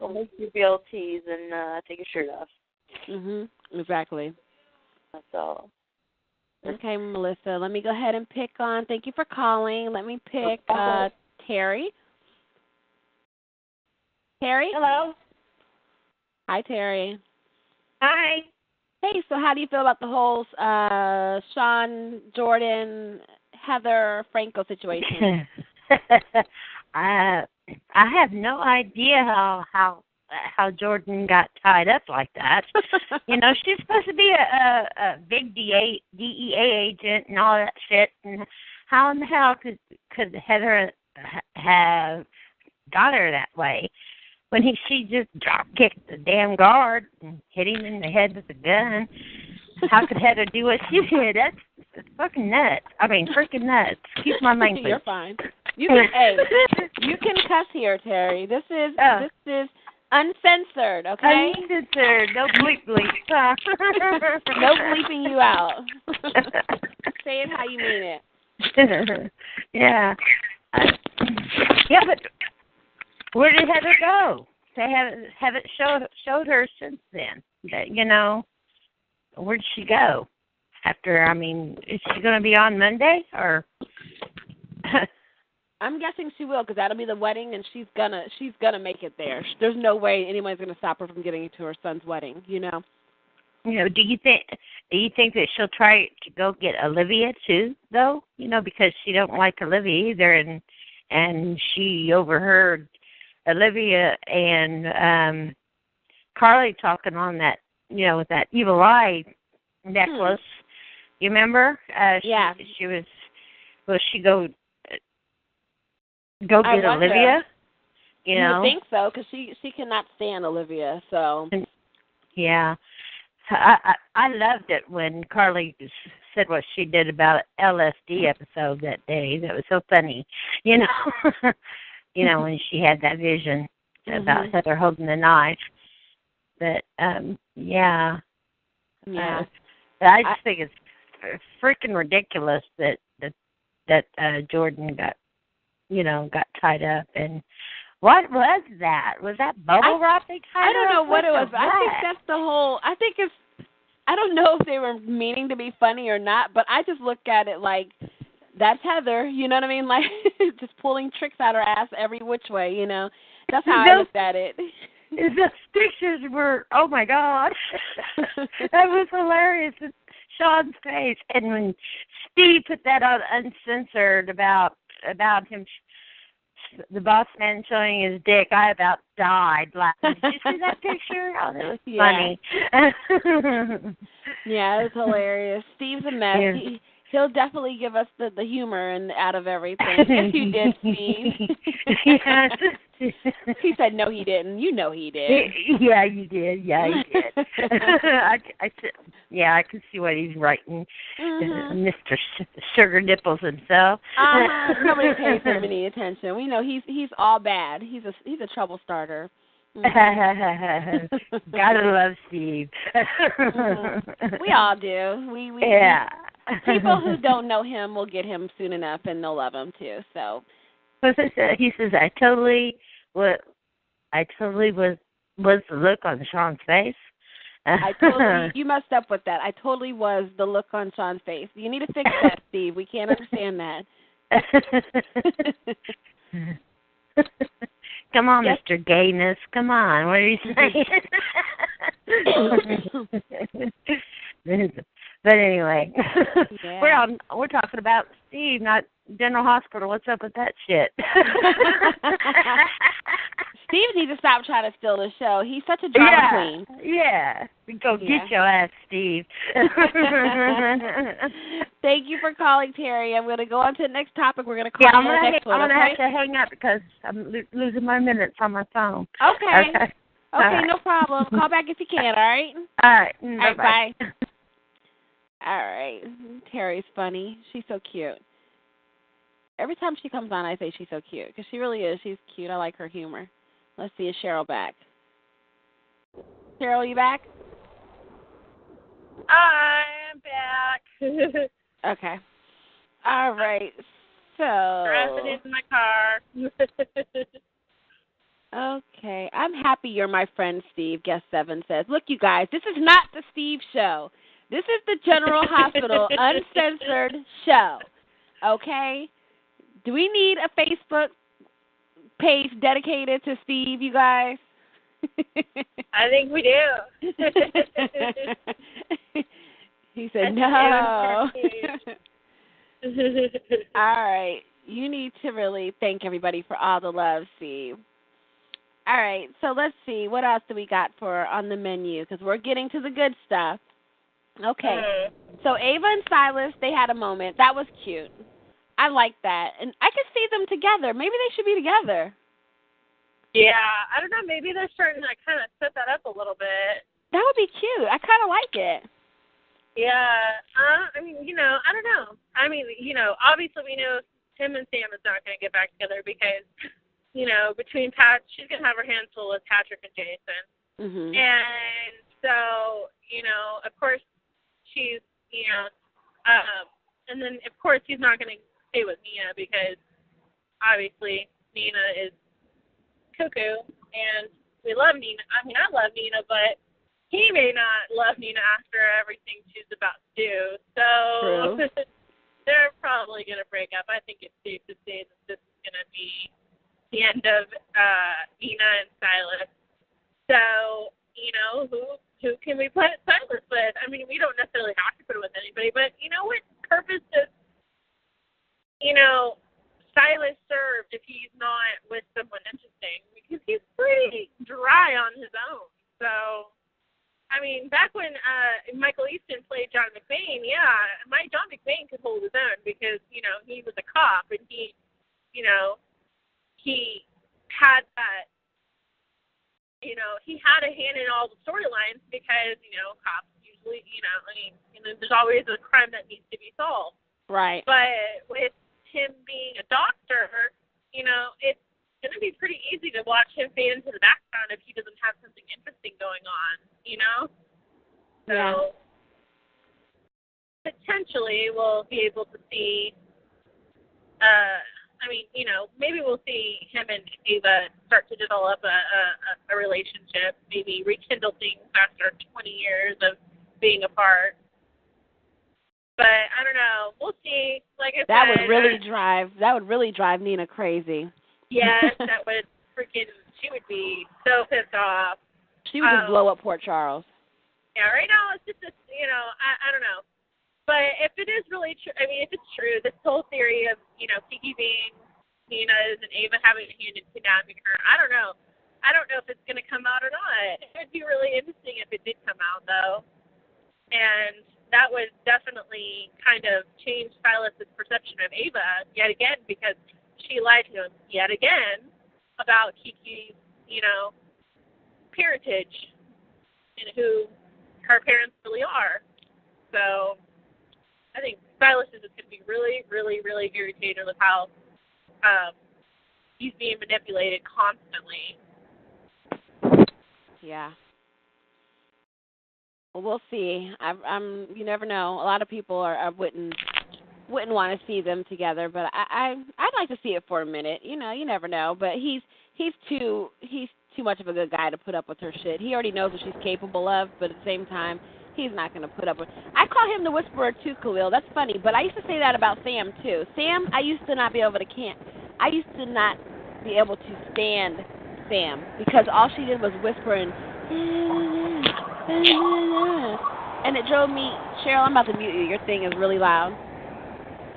make your BLTs and take your shirt off. Mhm. Exactly. That's all. Okay, Melissa, let me go ahead and pick on. Thank you for calling. Let me pick Terry. Terry? Hello. Hi, Terry. Hi. Hey, so how do you feel about the whole Sean, Jordan, Heather, Franco situation? I have no idea how Jordan got tied up like that. She's supposed to be a big DEA agent and all that shit. And how in the hell could Heather have got her that way when she just drop kicked the damn guard and hit him in the head with a gun? How could Heather do what she did? It's fucking nuts. I mean, freaking nuts. Excuse my language. You're fine. You can cuss here, Terry. This is uncensored, okay? Uncensored. No bleep bleep. No bleeping you out. Say it how you mean it. Yeah. Yeah, but where did Heather go? They haven't showed her since then. That, you know, where did she go? After, I mean, is she going to be on Monday or? I'm guessing she will, because that'll be the wedding, and she's gonna make it there. There's no way anyone's gonna stop her from getting to her son's wedding. You know. You know, do you think that she'll try to go get Olivia too, though? You know, because she don't like Olivia either, and she overheard Olivia and Carly talking on that, you know, with that evil eye necklace. You remember? Yeah. She was. Will she go get Olivia? You know? would think so, because she cannot stand Olivia. So. Yeah. I loved it when Carly said what she did about LSD episode that day. That was so funny, you know. You know, when she had that vision about Heather holding the knife. But yeah. I just think it's freaking ridiculous that Jordan got tied up. And what was that? Was that bubble wrap they tied I don't know what it was. What? I think that's the whole. I don't know if they were meaning to be funny or not, but I just look at it like that's Heather. You know what I mean? Like just pulling tricks out her ass every which way. You know, that's how I looked at it. The pictures were, oh my God, that was hilarious. Sean's face, and when Steve put that on Uncensored about him, the boss man showing his dick, I about died laughing. Did you see that picture? Oh, that was funny. Yeah, it was hilarious. Steve's a mess. Yeah. He'll definitely give us the humor and out of everything. Yes, you did, Steve. Yes. He said no, he didn't. You know he did. Yeah, you did. Yeah, he did. I can see what he's writing. Mr. Sugar Nipples himself. Nobody pays him any attention. We know he's all bad. He's a trouble starter. Gotta love Steve. We all do. We yeah. People who don't know him will get him soon enough, and they'll love him too. So. He says, I totally was the look on Sean's face. You messed up with that. I totally was the look on Sean's face. You need to fix that, Steve. We can't understand that. Come on, yes. Mr. Gayness. Come on. What are you saying? But anyway, we're talking about Steve, not General Hospital. What's up with that shit? Steve needs to stop trying to steal the show. He's such a drama queen. Yeah. Go get your ass, Steve. Thank you for calling, Terry. I'm going to go on to the next topic. We're going to call the next one. I'm going to have to hang up because I'm losing my minutes on my phone. Okay, no problem. Call back if you can, all right? All right. All right, bye. All right. Terry's funny. She's so cute. Every time she comes on, I say she's so cute because she really is. She's cute. I like her humor. Let's see, is Cheryl back? Cheryl, you back? I'm back. Okay. All right. So. Driving in my car. Okay. I'm happy you're my friend, Steve. Guest 7 says, look, you guys, this is not the Steve show. This is the General Hospital Uncensored show. Okay? Do we need a Facebook page dedicated to Steve, you guys? I think we do. He said, no. All right. You need to really thank everybody for all the love, Steve. All right. So let's see. What else do we got on the menu? Because we're getting to the good stuff. Okay. So Ava and Silas, they had a moment. That was cute. I like that. And I could see them together. Maybe they should be together. Yeah. I don't know. Maybe they're starting to kind of set that up a little bit. That would be cute. I kind of like it. Yeah. I mean, I don't know. I mean, obviously we know Tim and Sam is not going to get back together because, between she's going to have her hands full with Patrick and Jason. Mhm. And so, of course she's, and then of course he's not going to stay with Nina because obviously Nina is cuckoo and we love Nina. I mean, I love Nina, but he may not love Nina after everything she's about to do. So they're probably going to break up. I think it's safe to say that this is going to be the end of Nina and Silas. So, who can we put Silas with? I mean, we don't necessarily have to put it with anybody, but what purpose does, Silas serve if he's not with someone interesting? Because he's pretty dry on his own. So, I mean, back when Michael Easton played John McBain, John McBain could hold his own because, he was a cop and he had that, he had a hand in all the storylines because, cops usually, there's always a crime that needs to be solved. Right. But with him being a doctor, it's going to be pretty easy to watch him fade into the background if he doesn't have something interesting going on, So potentially we'll be able to see, maybe we'll see him and Ava start to develop a relationship, maybe rekindle things after 20 years of being apart. But I don't know. We'll see. Like I said, that would really drive Nina crazy. Yes, that would she would be so pissed off. She would just blow up Port Charles. Yeah, right now it's just I don't know. But if it is really true, if it's true, this whole theory of, Kiki being Nina's and Ava having a hand in kidnapping her, I don't know. I don't know if it's going to come out or not. It would be really interesting if it did come out, though. And that would definitely kind of change Silas's perception of Ava yet again because she lied to him yet again about Kiki's, parentage and who her parents really are. So I think Silas is just going to be really, really, really irritated with how he's being manipulated constantly. Yeah. Well, we'll see. You never know. A lot of people wouldn't want to see them together, but I'd like to see it for a minute. You never know. But he's too much of a good guy to put up with her shit. He already knows what she's capable of, but at the same time, he's not going to put up with. I call him the whisperer too, Khalil. That's funny, but I used to say that about Sam too. Sam, I used to not be able to stand Sam because all she did was whisper and it drove me. Cheryl, I'm about to mute you. Your thing is really loud.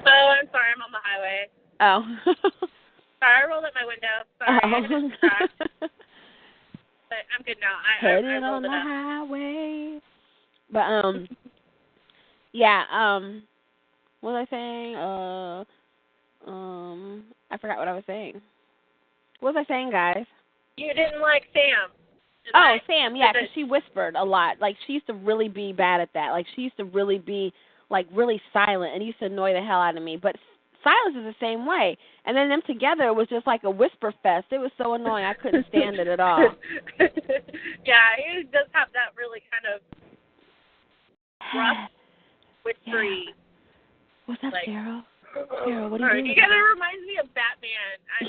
Oh, I'm sorry. I'm on the highway. Oh. Sorry, I rolled up my window. Sorry, I hit a scratch. But I'm good now. I Headed rolled on the it up. highway. But yeah. What was I saying? I forgot what I was saying. What was I saying, guys? You didn't like Sam. Sam, yeah, because she whispered a lot. Like, she used to really be bad at that. Like, she used to really be, like, really silent and used to annoy the hell out of me. But Silas is the same way. And then them together was just like a whisper fest. It was so annoying. I couldn't stand it at all. Yeah, he does have that really kind of rough, whispery. Yeah. What's up, Cheryl? Cheryl, what are you doing? You kind of reminds me of Batman. It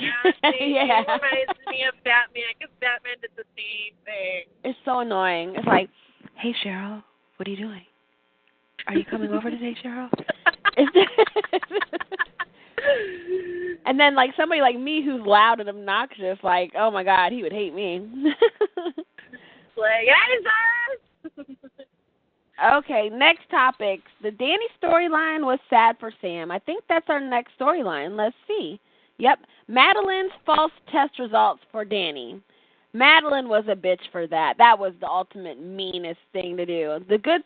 reminds me of Batman because Batman did the same thing. It's so annoying. It's like, hey, Cheryl, what are you doing? Are you coming over today, Cheryl? And then, like, somebody like me who's loud and obnoxious, like, oh, my God, he would hate me. Like, hey, Okay, next topic. The Danny storyline was sad for Sam. I think that's our next storyline. Let's see. Yep. Madeline's false test results for Danny. Madeline was a bitch for that. That was the ultimate meanest thing to do. The good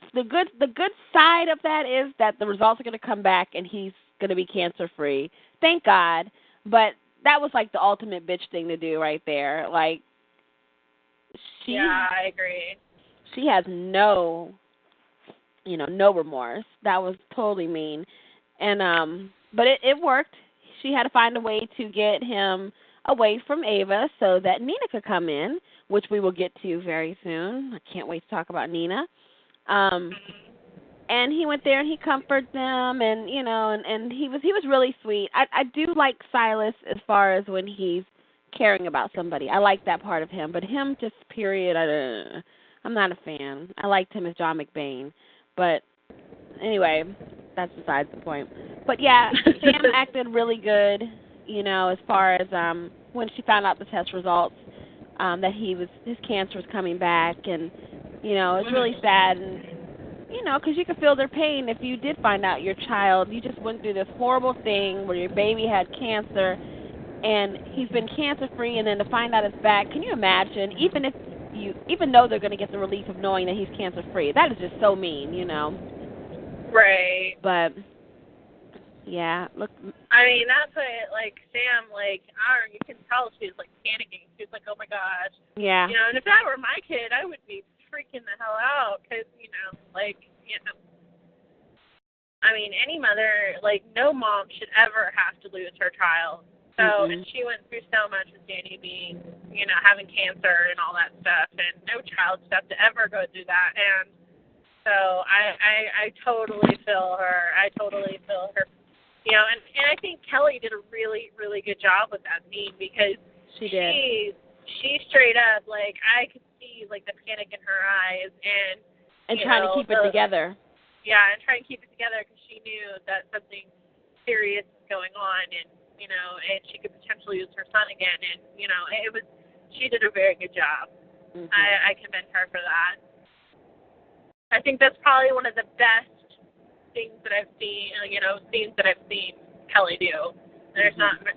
side of that is that the results are going to come back and he's going to be cancer free. Thank God. But that was like the ultimate bitch thing to do right there. Like, yeah, I agree. She has no no remorse. That was totally mean. And but it worked. She had to find a way to get him away from Ava so that Nina could come in, which we will get to very soon. I can't wait to talk about Nina. And he went there and he comforted them, and and he was really sweet. I do like Silas as far as when he's caring about somebody. I like that part of him, but him just period. I'm not a fan. I liked him as John McBain, but anyway, that's besides the point. But yeah, Sam acted really good, as far as when she found out the test results, that his cancer was coming back, and it's really sad, and because you could feel their pain if you did find out your child. You just went through this horrible thing where your baby had cancer, and he's been cancer-free, and then to find out it's back. Can you imagine? Even though they're going to get the relief of knowing that he's cancer-free, that is just so mean, Right. But yeah, look. I mean, that's what Sam, you can tell she was panicking. She was like, "Oh my gosh." Yeah. And if that were my kid, I would be freaking the hell out because I mean, any mother, no mom should ever have to lose her child. So, and she went through so much with Danny being, having cancer and all that stuff, and no child should have to ever go through that. And so I totally feel her. I totally feel her. And I think Kelly did a really, really good job with that scene because she did. She straight up, I could see, the panic in her eyes and trying to keep it together. Yeah, and trying to keep it together because she knew that something serious was going on, and and she could potentially lose her son again, and she did a very good job. Mm-hmm. I commend her for that. I think that's probably one of the best things that I've seen, scenes that I've seen Kelly do. There's not, I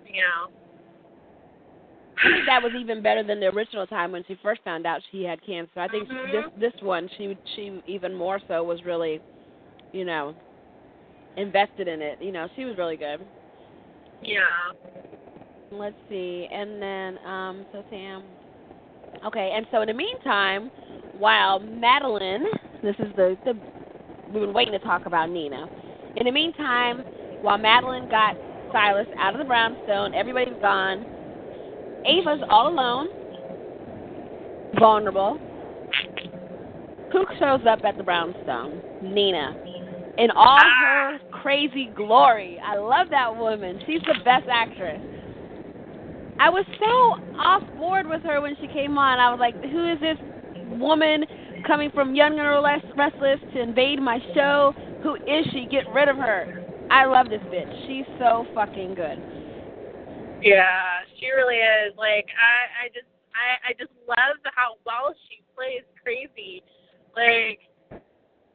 think that was even better than the original time when she first found out she had cancer. I think this one, she even more so was really, invested in it. She was really good. Yeah. Let's see, and then so Sam. Okay, and so in the meantime, while Madeline, this is the we've been waiting to talk about Nina. In the meantime, while Madeline got Silas out of the brownstone, everybody's gone. Ava's all alone, vulnerable. Who shows up at the brownstone? Nina. In all her crazy glory. I love that woman. She's the best actress. I was so off board with her when she came on. I was like, who is this woman coming from Young and Restless to invade my show? Who is she? Get rid of her. I love this bitch. She's so fucking good. Yeah, she really is. I just love how well she plays crazy.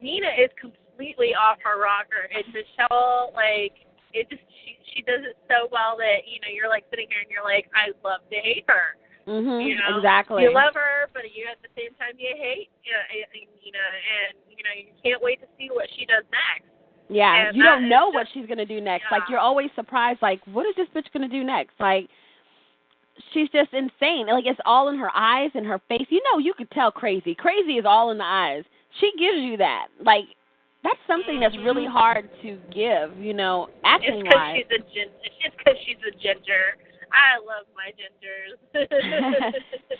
Nina is completely off her rocker. And Michelle, she does it so well that, you're sitting here and you're like, I love to hate her. Mm-hmm, exactly. You love her, but you at the same time you hate Nina, and, you can't wait to see what she does next. Yeah, and you don't know what she's going to do next. Yeah. You're always surprised, what is this bitch going to do next? She's just insane. It's all in her eyes and her face. You could tell crazy. Crazy is all in the eyes. She gives you that. That's something that's really hard to give, acting-wise. It's just because she's a ginger. I love my gingers.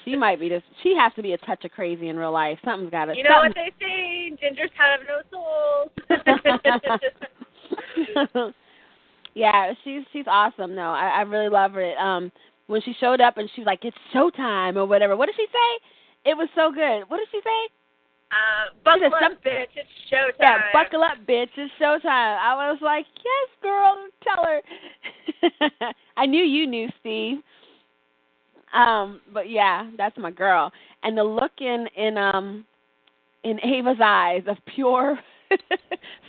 She might be she has to be a touch of crazy in real life. Something's got to. You know what they say? Gingers have no souls. Yeah, she's awesome. No, I really love her. When she showed up and she was like, "It's showtime" or whatever. What did she say? It was so good. What did she say? Buckle up, bitch. It's showtime. Yeah, buckle up, bitch. It's showtime. I was like, yes, girl. Tell her. I knew you knew, Steve. But yeah, that's my girl. And the look in Ava's eyes of pure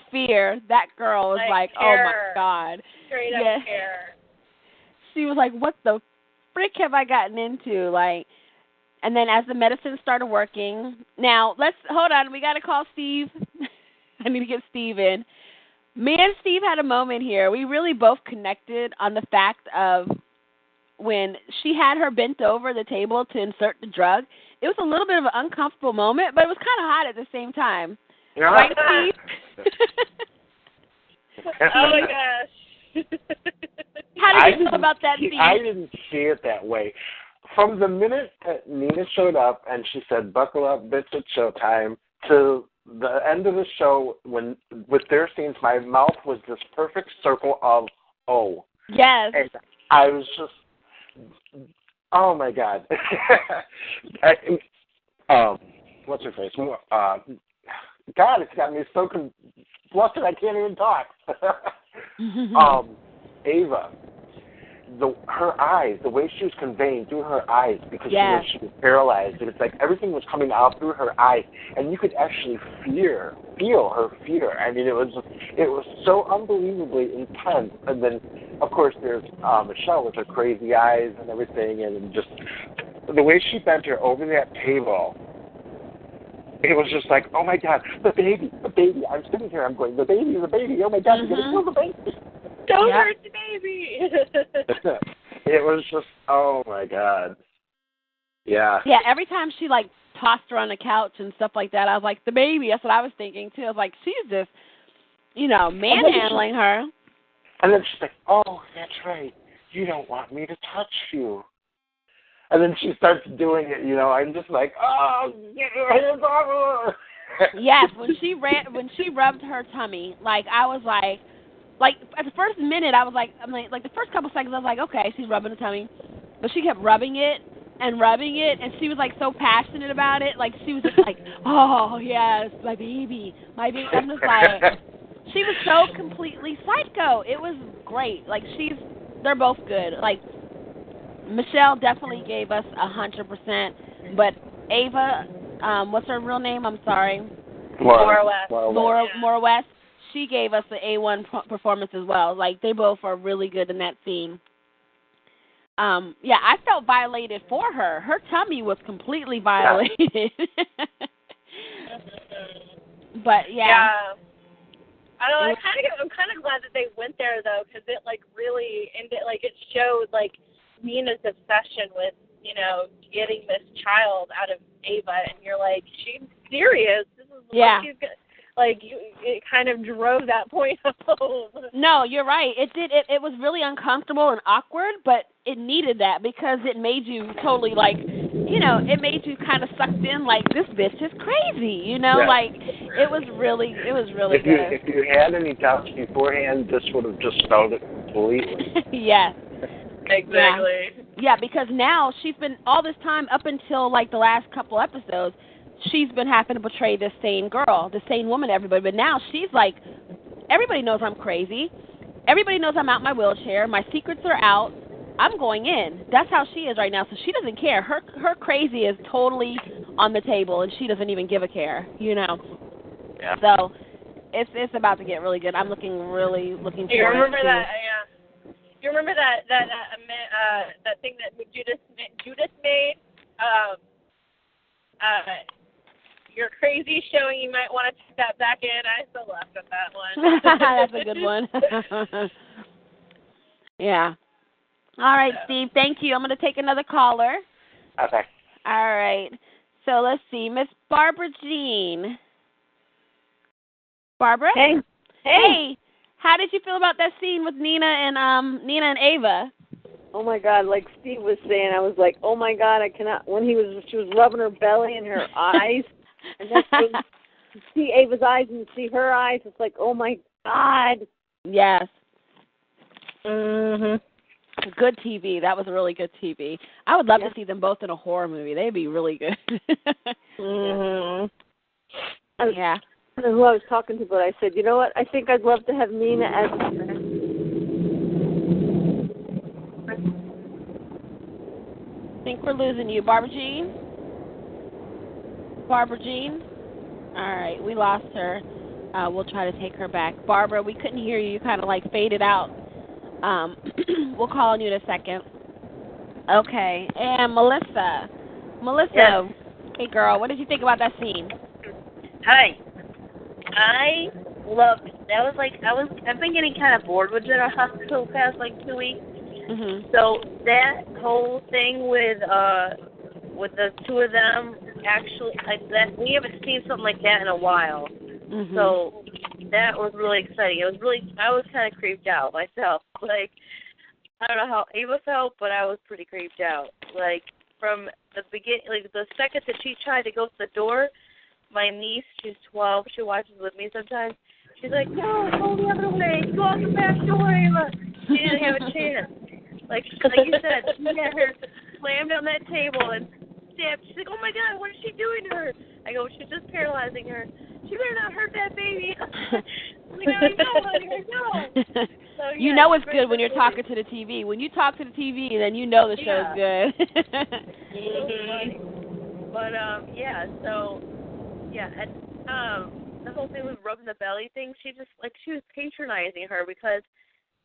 fear, that girl was like, oh my God. Straight up care. She was like, what the frick have I gotten into? And then as the medicine started working, now hold on, we got to call Steve. I need to get Steve in. Me and Steve had a moment here. We really both connected on the fact of when she had her bent over the table to insert the drug. It was a little bit of an uncomfortable moment, but it was kind of hot at the same time. White teeth. Oh my gosh. How did you feel about that scene? I didn't see it that way. From the minute that Nina showed up and she said, "Buckle up, bitch, it's showtime," to the end of the show, when with their scenes, my mouth was this perfect circle of oh. Yes. And I was just, oh my God. What's her face? God, it's got me so flustered I can't even talk. Ava, her eyes, the way she was conveying through her eyes, because she was paralyzed, and it's like everything was coming out through her eyes, and you could actually feel her fear. I mean, it was so unbelievably intense. And then, of course, there's Michelle with her crazy eyes and everything, and just the way she bent her over that table. It was just like, oh my God, the baby. I'm sitting here, I'm going, the baby, oh my God, you're going to kill the baby. Don't hurt the baby. It was just, oh my God. Yeah. Yeah, every time she like tossed her on the couch and stuff like that, I was like, the baby. That's what I was thinking too. I was like, she's just, manhandling her. And then she's like, oh, that's right. You don't want me to touch you. And then she starts doing it, I'm just like, oh, get your hands off her. Yes, when she rubbed her tummy, like I was like at the first minute I was like, the first couple seconds I was like, okay, she's rubbing the tummy, but she kept rubbing it, and she was like so passionate about it, like she was just like, oh yes, my baby. I'm just like, she was so completely psycho. It was great. Like they're both good. Like Michelle definitely gave us 100%, but Ava, what's her real name? I'm sorry. Laura West. Laura West. She gave us the A1 performance as well. Like, they both are really good in that scene. I felt violated for her. Her tummy was completely violated. But yeah. I don't know. I'm kind of glad that they went there though, because it really ended. It showed Nina's obsession with getting this child out of Ava, and you're like, she's serious. This is what she's gonna. It kind of drove that point home. No, you're right. It did. It was really uncomfortable and awkward, but it needed that because it made you totally it made you kind of sucked in. Like, this bitch is crazy, it was really good. If you had any doubts beforehand, this would have just spelled it completely. Yes. Exactly. Yeah, because now she's been all this time up until the last couple episodes. She's been having to portray this sane girl, the sane woman to everybody. But now she's like, everybody knows I'm crazy. Everybody knows I'm out my wheelchair. My secrets are out. I'm going in. That's how she is right now. So she doesn't care. Her crazy is totally on the table, and she doesn't even give a care, Yeah. So it's about to get really good. I'm looking forward to it. You remember that? You remember that thing that Judas made? You're crazy showing, you might want to take that back in. I still laughed at that one. That's a good one. Yeah. All right, Steve, thank you. I'm going to take another caller. Okay. All right. So let's see. Miss Barbara Jean. Barbara? Hey. How did you feel about that scene with Nina and Ava? Oh my God! Like Steve was saying, I was like, oh my God, I cannot. When she was rubbing her belly and her eyes, and then you see Ava's eyes and see her eyes. It's like, oh my God. Yes. Mhm. Good TV. That was really good TV. I would love to see them both in a horror movie. They'd be really good. Mhm. Yeah. I don't know who I was talking to, but I said, you know what? I think I'd love to have Nina as. I think we're losing you. Barbara Jean? All right, we lost her. We'll try to take her back. Barbara, we couldn't hear you. You kind of faded out. We'll call on you in a second. Okay, and Melissa. Yes. Hey, girl, what did you think about that scene? Hi. I loved it. That was I've been getting kind of bored with General Hospital the past 2 weeks. Mm-hmm. So that whole thing with the two of them, actually, that we haven't seen something like that in a while. So that was really exciting. I was kind of creeped out myself. Like, I don't know how Ava felt, but I was pretty creeped out. Like, from the beginning, like the second that she tried to go to the door, my niece, she's 12, she watches with me sometimes. She's like, no, go the other way, go out the back door, Ava. She didn't have a chance. Like you said, she had her slammed on that table and stabbed. She's like, oh my God, what is she doing to her? I go, she's just paralyzing her. She better not hurt that baby. I'm like, I know. So, yeah, you know it's good when you're talking to the TV. When you talk to the TV, then you know the show's good. But, and, the whole thing with rubbing the belly thing, she was patronizing her because,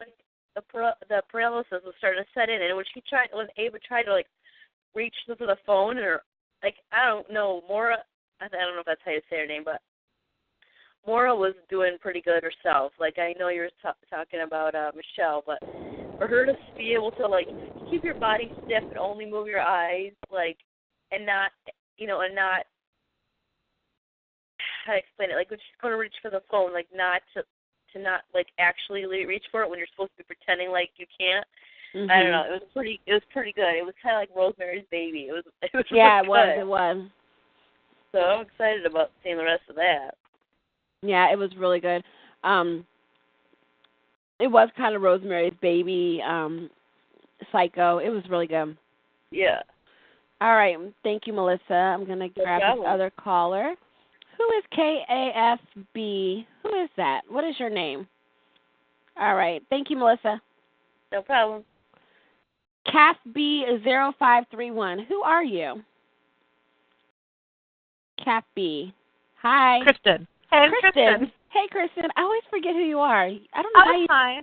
like, the paralysis was starting to set in, and when Ava tried to, like, reach for the phone, or, like, I don't know, Maura, I don't know if that's how you say her name, but Maura was doing pretty good herself. Like, I know you're talking about Michelle, but for her to be able to, like, keep your body stiff and only move your eyes, like, and not, how to explain it, like, when she's going to reach for the phone, like, not to not, like, actually reach for it when you're supposed to be pretending like you can't. I don't know. It was pretty good. It was kind of like Rosemary's Baby. It was yeah, really it was. So I'm excited about seeing the rest of that. Yeah, it was really good. It was kind of Rosemary's Baby, Psycho. It was really good. Yeah. All right. Thank you, Melissa. I'm going to grab this other caller. Who is KAFB? Who is that? What is your name? All right. Thank you, Melissa. No problem. CAFB0531. Who are you? CAFB. Hi. Kristen. Hey, Kristen. Hey, Kristen. I always forget who you are. I don't know how you... Fine.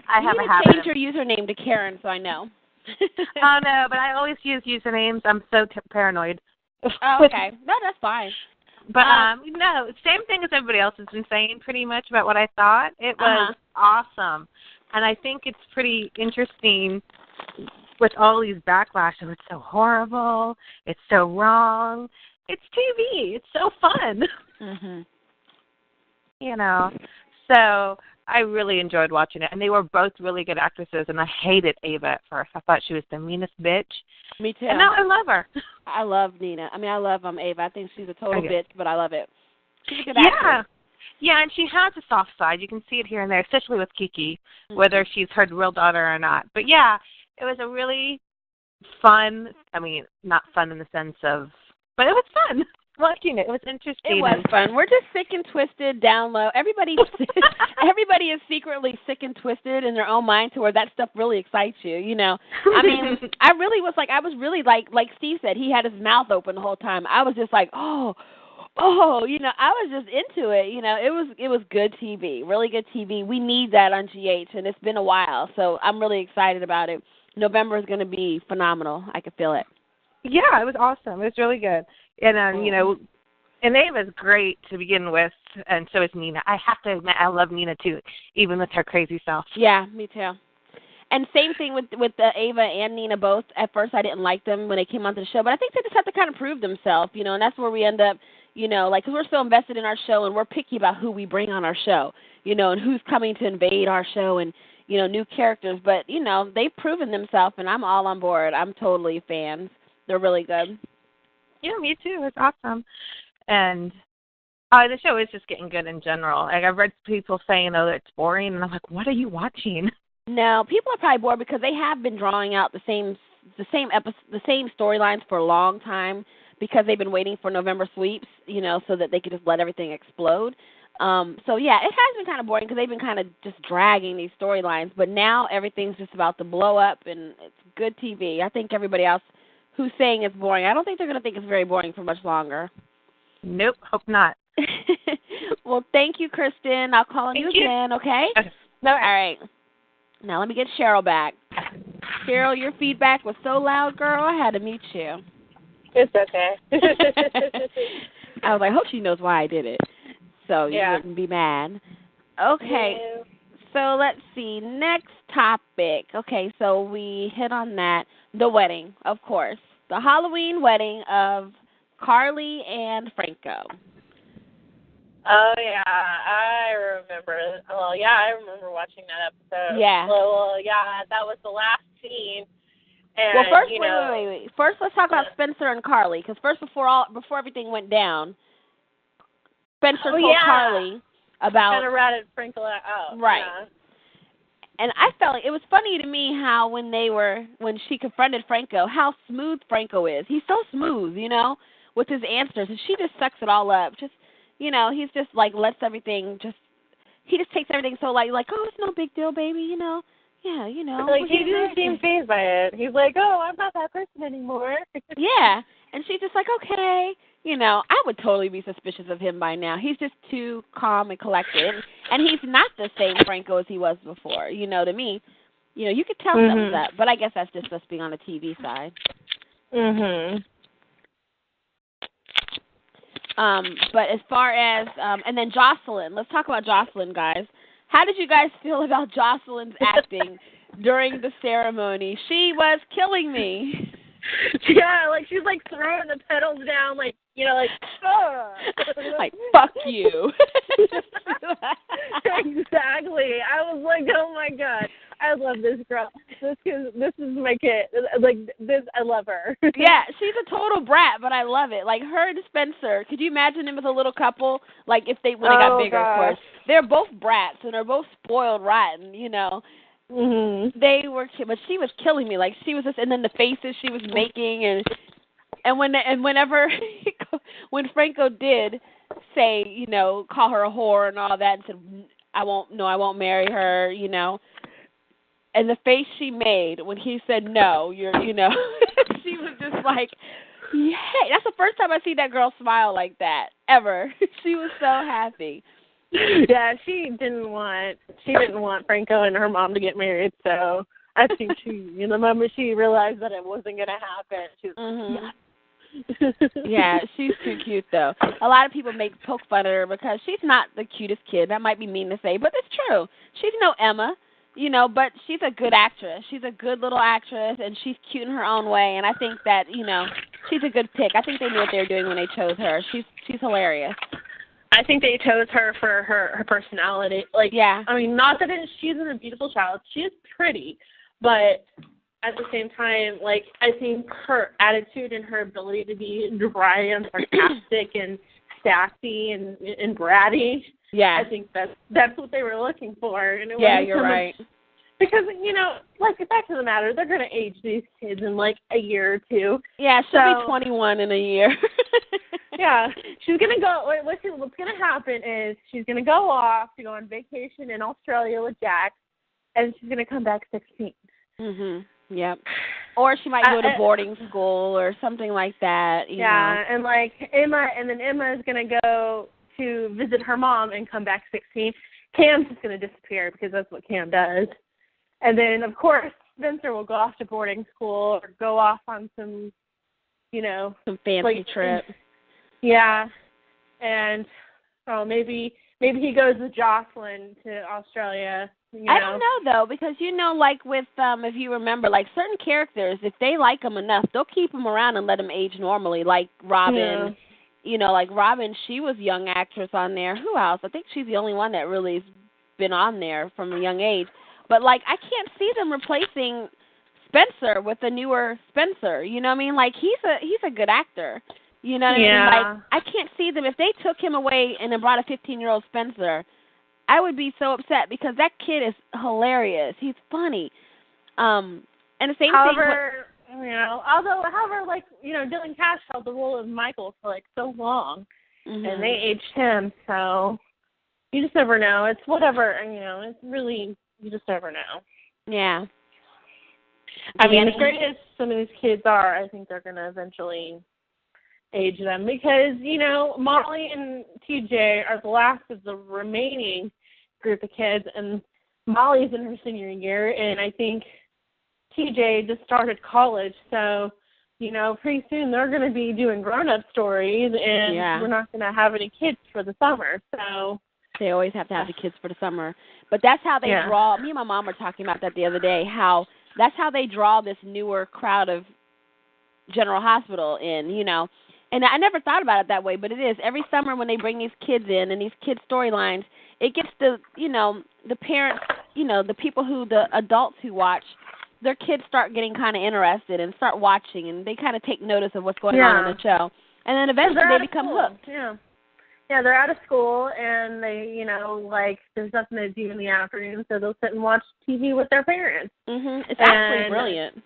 I have a You habit. need to change your username to Karen so I know. Oh, no, but I always use usernames. I'm so paranoid. Oh, okay. No, that's fine. But, no, same thing as everybody else has been saying pretty much about what I thought. It was awesome. And I think it's pretty interesting with all these backlashes. It's so horrible. It's so wrong. It's TV. It's so fun. You know. So I really enjoyed watching it. And they were both really good actresses. And I hated Ava at first. I thought she was the meanest bitch. Me too. And now I love her. I love Nina. I mean, I love Ava. I think she's a total bitch, but I love it. She's a good actress. Yeah, and she has a soft side. You can see it here and there, especially with Kiki, whether she's her real daughter or not. But, yeah, it was a really fun, I mean, not fun in the sense of, but it was fun watching it. It was interesting. It was fun. We're just sick and twisted down low. Everybody is secretly sick and twisted in their own mind to where that stuff really excites you, you know. I mean, I was really like Steve said, he had his mouth open the whole time. I was just like, oh, you know, I was just into it. You know, it was good TV, really good TV. We need that on GH, and it's been a while, so I'm really excited about it. November is going to be phenomenal. I can feel it. Yeah, it was awesome. It was really good. And, you know, and Ava's great to begin with, and so is Nina. I have to admit, I love Nina, too, even with her crazy self. Yeah, me too. And same thing with Ava and Nina both. At first, I didn't like them when they came onto the show, but I think they just have to kind of prove themselves, you know, and that's where we end up, you know, like, because we're so invested in our show and we're picky about who we bring on our show, you know, and who's coming to invade our show and, you know, new characters. But, you know, they've proven themselves, and I'm all on board. I'm totally fans. They're really good. Yeah, me too. It's awesome. And the show is just getting good in general. Like, I've read people saying, oh, it's boring, and I'm like, what are you watching? No, people are probably bored because they have been drawing out the same storylines for a long time because they've been waiting for November sweeps, you know, so that they could just let everything explode. So, yeah, it has been kind of boring because they've been kind of just dragging these storylines. But now everything's just about to blow up, and it's good TV. I think everybody else who's saying it's boring, I don't think they're going to think it's very boring for much longer. Nope, hope not. Well, thank you, Kristen. I'll call on you again, okay? No. All right. Now let me get CHERYL back. CHERYL, your feedback was so loud, girl, I had to mute you. It's okay. I was like, I hope she knows why I did it, so you wouldn't be mad. Okay, so let's see. Next topic. Okay, so we hit on that. The wedding, of course. The Halloween wedding of Carly and Franco. Oh yeah, I remember. Well, yeah, I remember watching that episode. Yeah. Well, yeah, that was the last scene. And, Well, first, you know, wait. First, let's talk about Spencer and Carly, because first, before everything went down, Spencer told Carly about kind of ratted Franco out. Right. Yeah. And I felt like it was funny to me how when she confronted Franco, how smooth Franco is. He's so smooth, with his answers, and she just sucks it all up. Just, he's just like lets everything he just takes everything so like, oh, it's no big deal, baby, Yeah, Like, he didn't seem fazed by it. He's like, oh, I'm not that person anymore. Yeah. And she's just like, okay. I would totally be suspicious of him by now. He's just too calm and collected. And he's not the same Franco as he was before. To me, you could tell something's up. But I guess that's just us being on the TV side. But as far as, and then Jocelyn. Let's talk about Jocelyn, guys. How did you guys feel about Jocelyn's acting during the ceremony? She was killing me. Yeah, like she's like throwing the pedals down, like like fuck you. Exactly. I was like, oh my god, I love this girl. This is my kid. Like this, I love her. Yeah, she's a total brat, but I love it. Like her and Spencer. Could you imagine them as a little couple? Like when they got bigger, of course. They're both brats and they're both spoiled rotten. They were, but she was killing me. Like she was just, and then the faces she was making, whenever when Franco did say, call her a whore and all that, and said, I won't marry her, and the face she made when he said no, she was just like, yeah, that's the first time I see that girl smile like that ever. She was so happy. Yeah, she didn't want Franco and her mom to get married, so I think the moment she realized that it wasn't going to happen, she was Yeah, she's too cute, though. A lot of people poke fun at her because she's not the cutest kid. That might be mean to say, but it's true. She's no Emma, but she's a good actress. She's a good little actress, and she's cute in her own way, and I think that, she's a good pick. I think they knew what they were doing when they chose her. She's hilarious. I think they chose her for her personality. Like, yeah. I mean, not that she isn't a beautiful child. She is pretty, but at the same time, like, I think her attitude and her ability to be dry and sarcastic and sassy and bratty. Yeah. I think that's what they were looking for. And it yeah, you're right. Because, like, the fact of the matter, they're going to age these kids in, like, a year or two. Yeah, she'll be 21 in a year. Yeah. She's going to go, what's going to happen is she's going to go off to go on vacation in Australia with Jack, and she's going to come back 16. Yep. Or she might go to boarding school or something like that. You know. And, like, Emma is going to go to visit her mom and come back 16. Cam's just going to disappear because that's what Cam does. And then, of course, Spencer will go off to boarding school or go off on some, some fancy trip. Yeah. And maybe he goes with Jocelyn to Australia. I don't know, though, because, like with, if you remember, like certain characters, if they like them enough, they'll keep them around and let them age normally, like Robin. Yeah. Like Robin, she was a young actress on there. Who else? I think she's the only one that really's been on there from a young age. But, like, I can't see them replacing Spencer with a newer Spencer. You know what I mean? Like, he's a good actor. You know what I mean? Like, I can't see them. If they took him away and then brought a 15-year-old Spencer, I would be so upset because that kid is hilarious. He's funny. And the same thing. However, like, Dylan Cash held the role of Michael for, like, so long. And they aged him, so you just never know. It's whatever, it's really, you just never know. Yeah. I mean, as great as some of these kids are, I think they're going to eventually age them because, Molly and TJ are the last of the remaining group of kids, and Molly's in her senior year, and I think TJ just started college, so, pretty soon they're going to be doing grown-up stories, and we're not going to have any kids for the summer, so. They always have to have the kids for the summer. But that's how they draw. Me and my mom were talking about that the other day, how that's how they draw this newer crowd of General Hospital in, And I never thought about it that way, but it is. Every summer when they bring these kids in and these kids' storylines, it gets the parents, the people the adults who watch, their kids start getting kind of interested and start watching, and they kind of take notice of what's going on in the show. And then eventually they become hooked. Yeah. Yeah, they're out of school, and they, there's nothing to do in the afternoon, so they'll sit and watch TV with their parents. It's actually brilliant.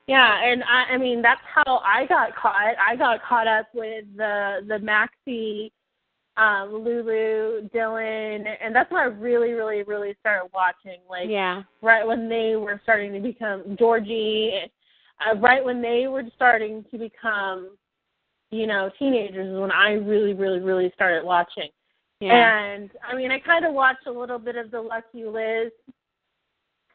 Yeah, and I mean, that's how I got caught. I got caught up with the Maxie, Lulu, Dylan, and that's when I really, really, really started watching. Right when they were starting to become Georgie, right when they were starting to become, teenagers is when I really, really, really started watching. Yeah. And I mean, I kind of watched a little bit of the Lucky Liz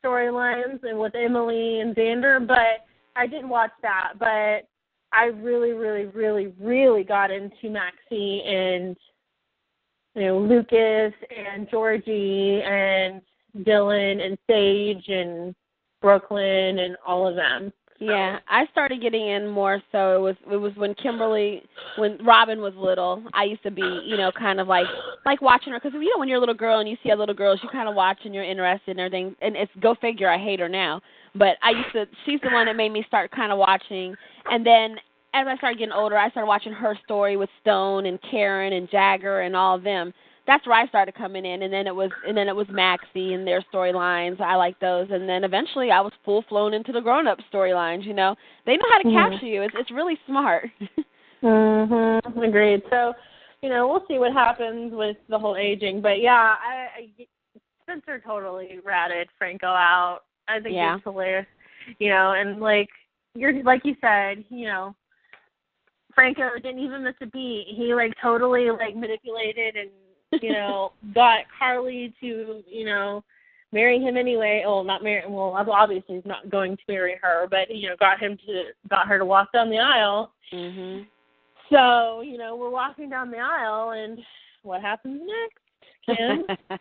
storylines and with Emily and Xander, but I didn't watch that. But I really, really, really, really got into Maxie and Lucas and Georgie and Dylan and Sage and Brooklyn and all of them. Yeah, I started getting in more so. It was when Robin was little. I used to be, kind of like watching her because when you're a little girl and you see other little girls, you kind of watch and you're interested in everything. And it's go figure. I hate her now, but she's the one that made me start kind of watching. And then as I started getting older, I started watching her story with Stone and Karen and Jagger and all of them. That's where I started coming in, and then it was Maxie and their storylines. I like those, and then eventually I was full flown into the grown up storylines. They know how to capture you. It's really smart. Agreed. So, we'll see what happens with the whole aging, but yeah, Spencer totally ratted Franco out. I think he's hilarious. And like you said, Franco didn't even miss a beat. He totally manipulated and got Carly to, marry him anyway. Oh, not marry. Well, obviously he's not going to marry her, but got her to walk down the aisle. Mhm. So we're walking down the aisle, and what happens next, Kim?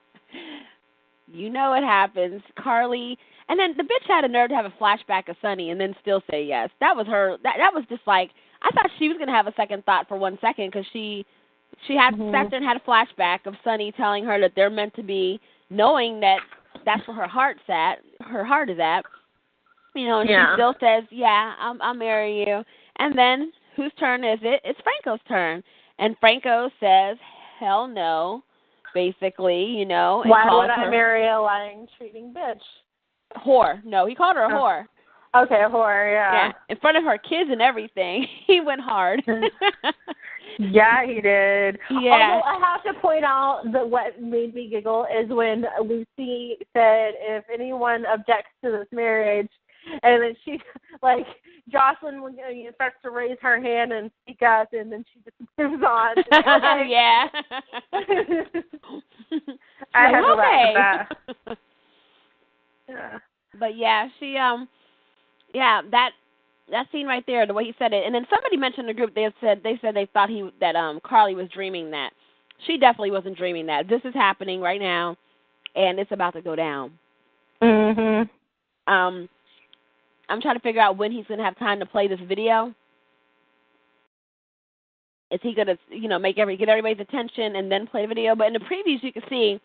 You know what happens, Carly. And then the bitch had a nerve to have a flashback of Sonny and then still say yes. That was her. That was just I thought she was gonna have a second thought for 1 second because she had sat there and had a flashback of Sonny telling her that they're meant to be, knowing that that's where her heart is at. And she still says, "Yeah, I'll marry you." And then whose turn is it? It's Franco's turn, and Franco says, "Hell no," basically, And why would I marry a lying, cheating bitch? Whore. No, he called her a whore. Okay, a whore. Yeah. In front of her kids and everything. He went hard. Yeah, he did. Yeah. Although I have to point out that what made me giggle is when Lucy said, if anyone objects to this marriage, and then she, Jocelyn starts to raise her hand and speak up, and then she just moves on. Yeah. I had to laugh at that. Yeah. But yeah, she that scene right there, the way he said it, and then somebody mentioned in the group they said they thought that Carly was dreaming that. She definitely wasn't dreaming that. This is happening right now, and it's about to go down. Mhm. I'm trying to figure out when he's gonna have time to play this video. Is he gonna get everybody's attention and then play the video? But in the previews you can see,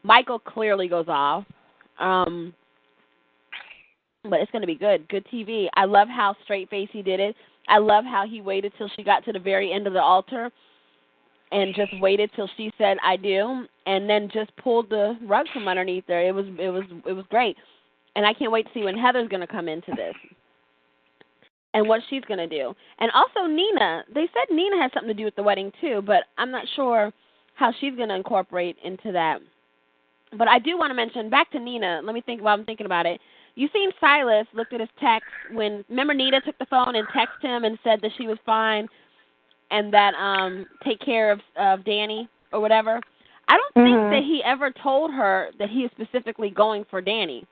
Michael clearly goes off. But it's going to be good TV. I love how straight-faced he did it. I love how he waited till she got to the very end of the altar and just waited till she said, "I do," and then just pulled the rug from underneath her. It was great. And I can't wait to see when Heather's going to come into this and what she's going to do. And also Nina. They said Nina has something to do with the wedding too, but I'm not sure how she's going to incorporate into that. But I do want to mention, back to Nina, let me think while I'm thinking about it. You seen Silas looked at his text remember Nina took the phone and texted him and said that she was fine and that take care of Danny or whatever. I don't think that he ever told her that he is specifically going for Danny.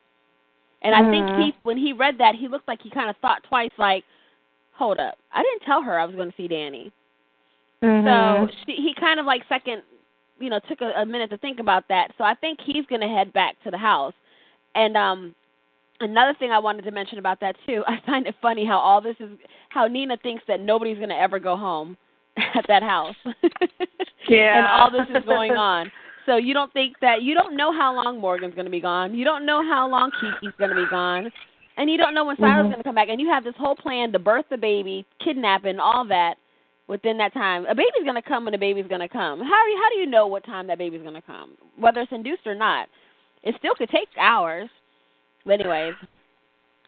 And I think when he read that, he looked like he kind of thought twice, hold up, I didn't tell her I was going to see Danny. So he kind of took a minute to think about that. So I think he's going to head back to the house. And Another thing I wanted to mention about that too, I find it funny how Nina thinks that nobody's going to ever go home at that house. Yeah. And all this is going on. So you don't know how long Morgan's going to be gone. You don't know how long Kiki's going to be gone. And you don't know when Silas is going to come back. And you have this whole plan to birth the baby, kidnapping, all that within that time. A baby's going to come when a baby's going to come. How do you know what time that baby's going to come, whether it's induced or not? It still could take hours. But anyways.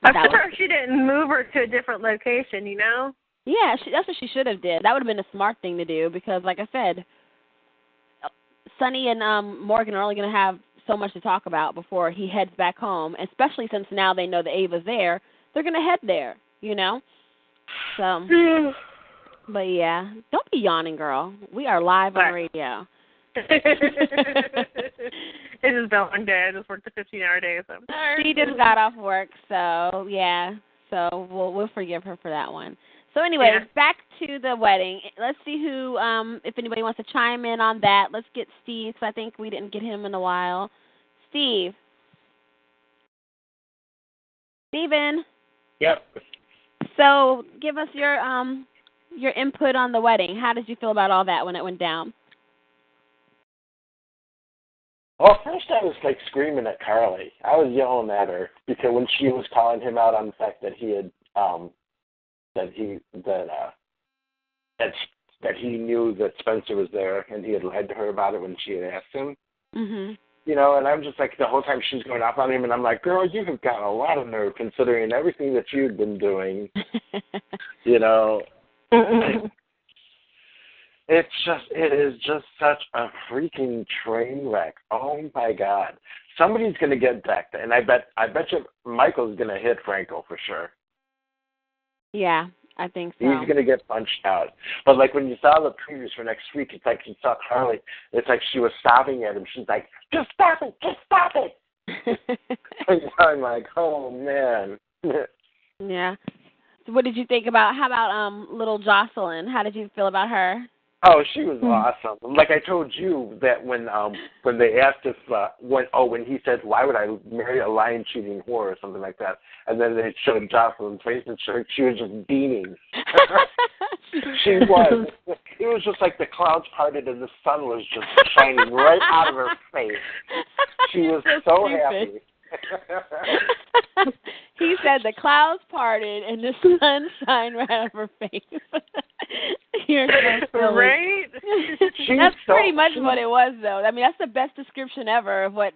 I'm sure she didn't move her to a different location, you know? Yeah, that's what she should have did. That would have been a smart thing to do because, like I said, Sonny and Morgan are only going to have so much to talk about before he heads back home, especially since now they know that Ava's there. They're going to head there, you know? So, but yeah, don't be yawning, girl. We are live on radio. It has been a long day. I just worked a 15-hour day, so I'm tired. She just got off work, so yeah. So we'll forgive her for that one. So anyways, back to the wedding. Let's see who, if anybody wants to chime in on that. Let's get Steve, because I think we didn't get him in a while. Steve. Steven. Yep. So give us your input on the wedding. How did you feel about all that when it went down? Well, first I was like screaming at Carly. I was yelling at her because when she was calling him out on the fact that he had that he knew that Spencer was there and he had lied to her about it when she had asked him. Mm-hmm. You know, and I'm just like, the whole time she's going off on him, and I'm like, girl, you have got a lot of nerve considering everything that you've been doing. You know. It is just such a freaking train wreck. Oh my God. Somebody's gonna get decked, and I bet you Michael's gonna hit Franco for sure. Yeah, I think so. He's gonna get punched out. But like when you saw the previews for next week, it's like you saw Carly. It's like she was sobbing at him. She's like, "Just stop it! Just stop it!" And I'm like, "Oh man." Yeah. So what did you think about? How about little Jocelyn? How did you feel about her? Oh, she was awesome. Like I told you that when they asked if when he said, "Why would I marry a lion cheating whore?" or something like that, and then they showed Jocelyn's face and she was just beaming. She was. It was just like the clouds parted and the sun was just shining right out of her face. She was so happy. He said the clouds parted and the sun shined right out of her face. You're so silly. Right? That's pretty much what it was, though. I mean, that's the best description ever of what.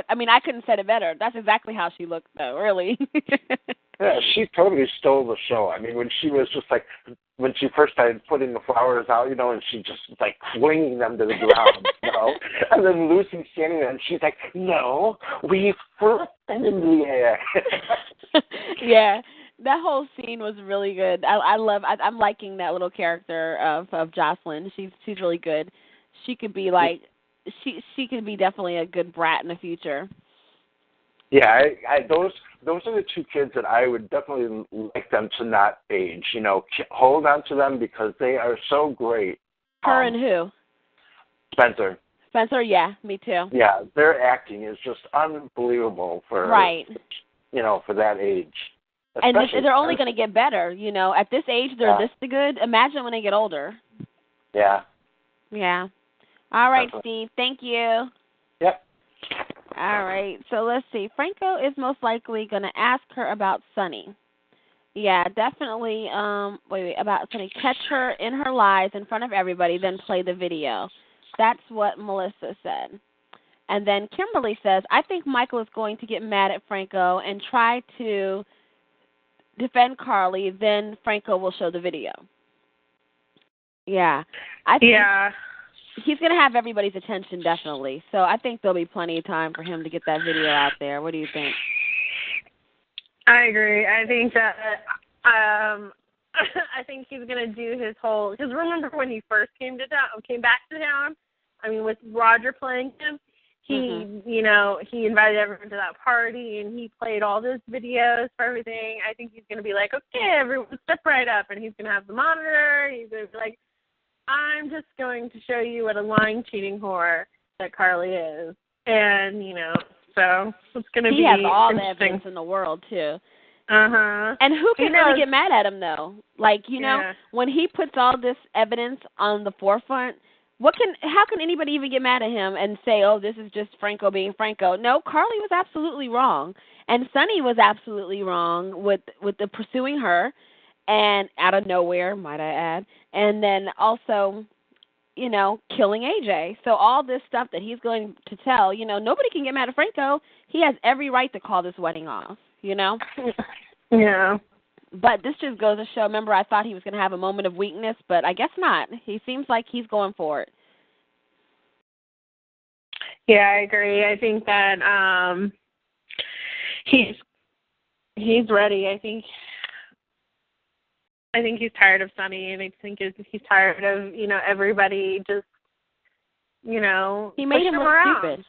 I mean, I couldn't have said it better. That's exactly how she looked, though. Really. Yeah, she totally stole the show. I mean, when she was just like, when she first started putting the flowers out, you know, and she just was like flinging them to the ground, you know, and then Lucy's standing there and she's like, "No, we threw them in the air." Yeah, that whole scene was really good. I'm liking that little character of Jocelyn. She's really good. She could be like, she could be definitely a good brat in the future. Yeah, those are the two kids that I would definitely like them to not age. You know, hold on to them because they are so great. Her and who? Spencer. Spencer, yeah, me too. Yeah, their acting is just unbelievable for you know, for that age. And they're only going to get better. You know, at this age they're this good. Imagine when they get older. Yeah. Yeah. All right, Steve. Thank you. Yep. All right, so let's see. Franco is most likely going to ask her about Sunny. Yeah, definitely. About Sunny. Catch her in her lies in front of everybody, then play the video. That's what Melissa said. And then Kimberly says, I think Michael is going to get mad at Franco and try to defend Carly, then Franco will show the video. Yeah. I think he's going to have everybody's attention, definitely. So I think there'll be plenty of time for him to get that video out there. What do you think? I agree. I think that I think he's going to do his whole, because remember when he first came back to town, I mean, with Roger playing him, he, you know, he invited everyone to that party, and he played all those videos for everything. I think he's going to be like, okay, everyone step right up, and he's going to have the monitor. He's going to be like, I'm just going to show you what a lying, cheating whore that Carly is. And, you know, So it's going to be He has all the interesting. evidence in the world, too. Uh-huh. And who can He knows. really get mad at him, though? Like, you know, when he puts all this evidence on the forefront, how can anybody even get mad at him and say, oh, this is just Franco being Franco? No, Carly was absolutely wrong. And Sonny was absolutely wrong with the pursuing her, and out of nowhere, might I add. And then also, you know, killing AJ. So all this stuff that he's going to tell, you know, nobody can get mad at Franco. He has every right to call this wedding off, you know? Yeah. But this just goes to show, remember, I thought he was going to have a moment of weakness, but I guess not. He seems like he's going for it. Yeah, I agree. I think that he's ready. I think he's tired of Sonny, and I think he's tired of, you know, everybody just, you know, he made him look stupid.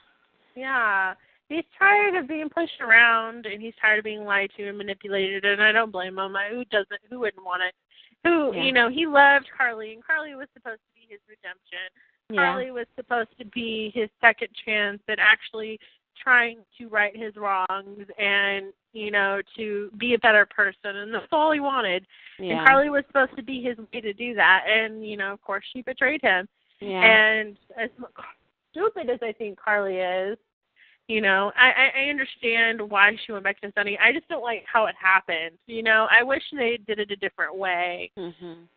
Yeah. He's tired of being pushed around, and he's tired of being lied to and manipulated, and I don't blame him. Who wouldn't want it? You know, he loved Carly, and Carly was supposed to be his redemption. Yeah. Carly was supposed to be his second chance at actually trying to right his wrongs and, you know, to be a better person, and that's all he wanted. Yeah. And Carly was supposed to be his way to do that, and, you know, of course, she betrayed him. Yeah. And as stupid as I think Carly is, you know, I understand why she went back to Sonny. I just don't like how it happened. You know, I wish they did it a different way. Mhm.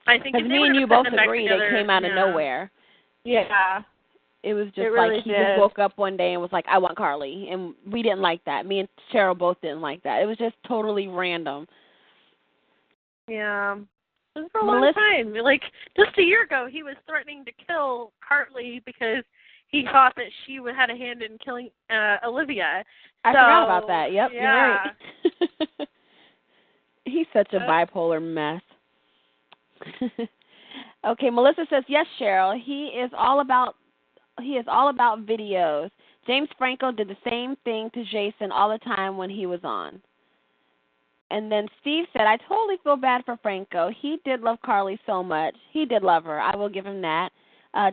I think because me and you both agreed it came out of nowhere. Yeah. It was just really like he just woke up one day and was like, I want Carly. And we didn't like that. Me and Cheryl both didn't like that. It was just totally random. Yeah. It was for a long time. Like, just a year ago, he was threatening to kill Carly because he thought that she had a hand in killing Olivia. I forgot about that. Yep, yeah. you're right. He's such a bipolar mess. Okay, Melissa says, yes, Cheryl. He is all about videos. James Franco did the same thing to Jason all the time when he was on. And then Steve said, I totally feel bad for Franco. He did love Carly so much. He did love her. I will give him that.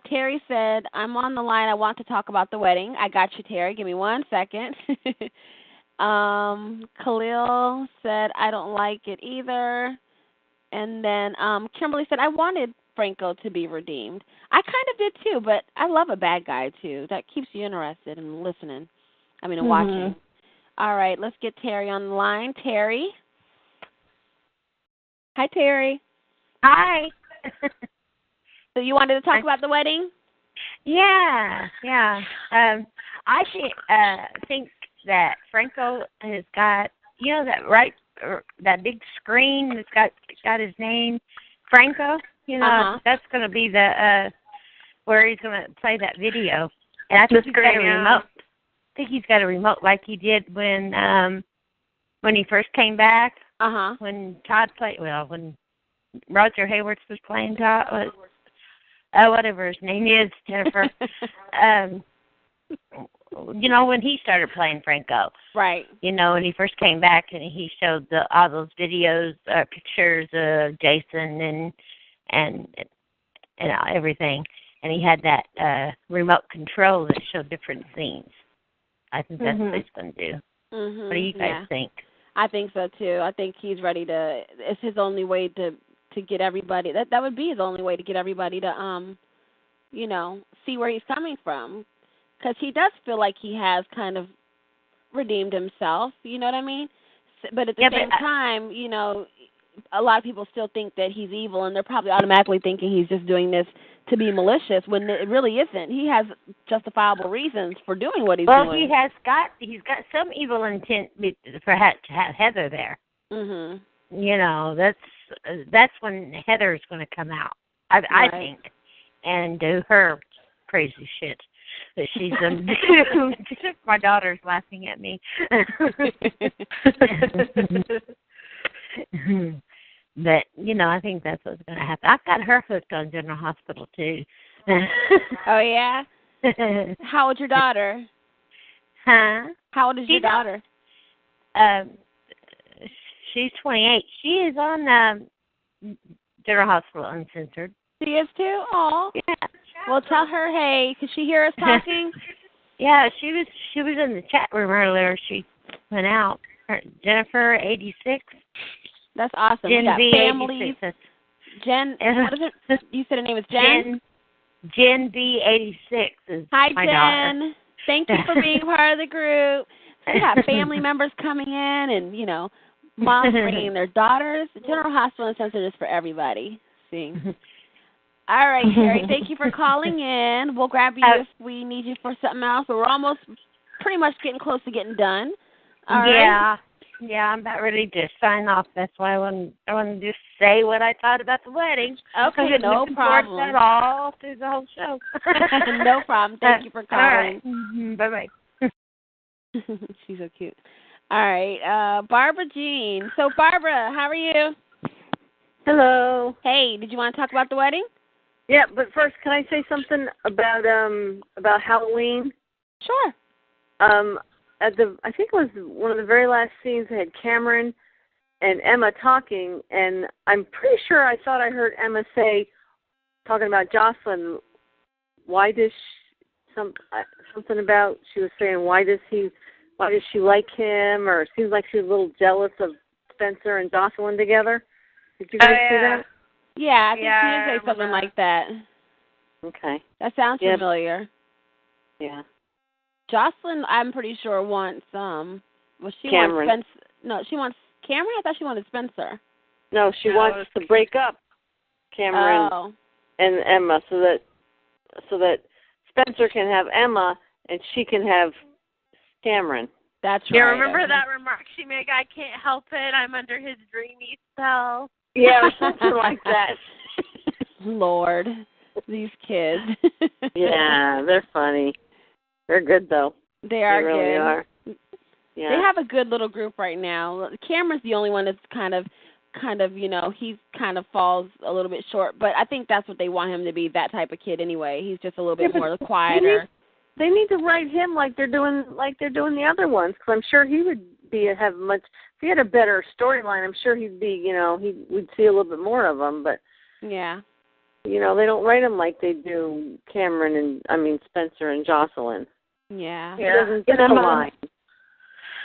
Terry said, I'm on the line. I want to talk about the wedding. I got you, Terry. Give me 1 second. Khalil said, I don't like it either. And then Kimberly said, I wanted Franco to be redeemed. I kind of did too, but I love a bad guy too. That keeps you interested in listening. And watching. All right, let's get Terry on the line. Terry? Hi, Terry. Hi. So you wanted to talk about the wedding? Yeah. I think that Franco has got, you know, that big screen that's got his name, Franco. You know, that's going to be the where he's going to play that video. And I think he's got a remote. I think he's got a remote like he did when he first came back. When Todd played, when Roger Hayworth was playing Todd. Whatever his name is, Jennifer. You know, when he started playing Franco. Right. You know, when he first came back and he showed all those videos, pictures of Jason and everything. And he had that remote control that showed different scenes. I think that's what he's going to do. What do you guys think? I think so, too. I think he's ready to – it's his only way to get everybody – that would be his only way to get everybody to, you know, see where he's coming from. Because he does feel like he has kind of redeemed himself, you know what I mean? But at the same time, you know, a lot of people still think that he's evil, and they're probably automatically thinking he's just doing this to be malicious when it really isn't. He has justifiable reasons for doing what he's doing. Well, he's got some evil intent for to have Heather there. You know, that's when Heather's going to come out, I think, and do her crazy shit that she's done. My daughter's laughing at me. But, you know, I think that's what's going to happen. I've got her hooked on General Hospital, too. Oh, yeah? How old's your daughter? Huh? How old is your daughter? She's 28. She is on General Hospital Uncensored. She is, too? Aw. Yeah. Well, tell her, hey, can she hear us talking? Yeah, she was in the chat room earlier. She went out. Jennifer 86. That's awesome. Jen we got V families. 86. Jen, what is it? You said her name is Jen? Jen V 86 is Hi, my Jen. daughter. Thank you for being part of the group. So we got family members coming in, and moms bringing their daughters. General Hospital Uncensored is for everybody. See. All right, Carrie. Thank you for calling in. We'll grab you if we need you for something else, but we're almost pretty much getting close to getting done. All right. Yeah, I'm about ready to sign off. That's why I wanted to just say what I thought about the wedding. Okay, no problem. That all through the whole show. No problem. Thank you for calling. All right. Bye-bye. She's so cute. All right, Barbara Jean. So, Barbara, how are you? Hello. Hey, did you want to talk about the wedding? Yeah, but first, can I say something about Halloween? Sure. I think it was one of the very last scenes, they had Cameron and Emma talking, and I'm pretty sure I thought I heard Emma say, talking about Jocelyn, why does something about, she was saying, why does she like him, or it seems like she's a little jealous of Spencer and Jocelyn together. Did you guys see that? Yeah, I think she did say something like that. Okay. That sounds familiar. Yeah. Jocelyn, I'm pretty sure wants she Cameron. wants Spencer. No, she wants Cameron. I thought she wanted Spencer. No, she wants to break up Cameron and Emma so that Spencer can have Emma and she can have Cameron. That's right. Yeah, remember that remark she made? I can't help it. I'm under his dreamy spell. Yeah, or something like that. Lord, these kids. Yeah, they're funny. They're good, though. They are good. They really are. Yeah. They have a good little group right now. Cameron's the only one that's kind of, he kind of falls a little bit short. But I think that's what they want him to be, that type of kid anyway. He's just a little bit more quieter. They need to write him like they're doing the other ones, because I'm sure he would have much. If he had a better storyline, I'm sure he'd be, we'd see a little bit more of him. But yeah. They don't write him like they do Spencer and Jocelyn. Yeah. He doesn't get the line.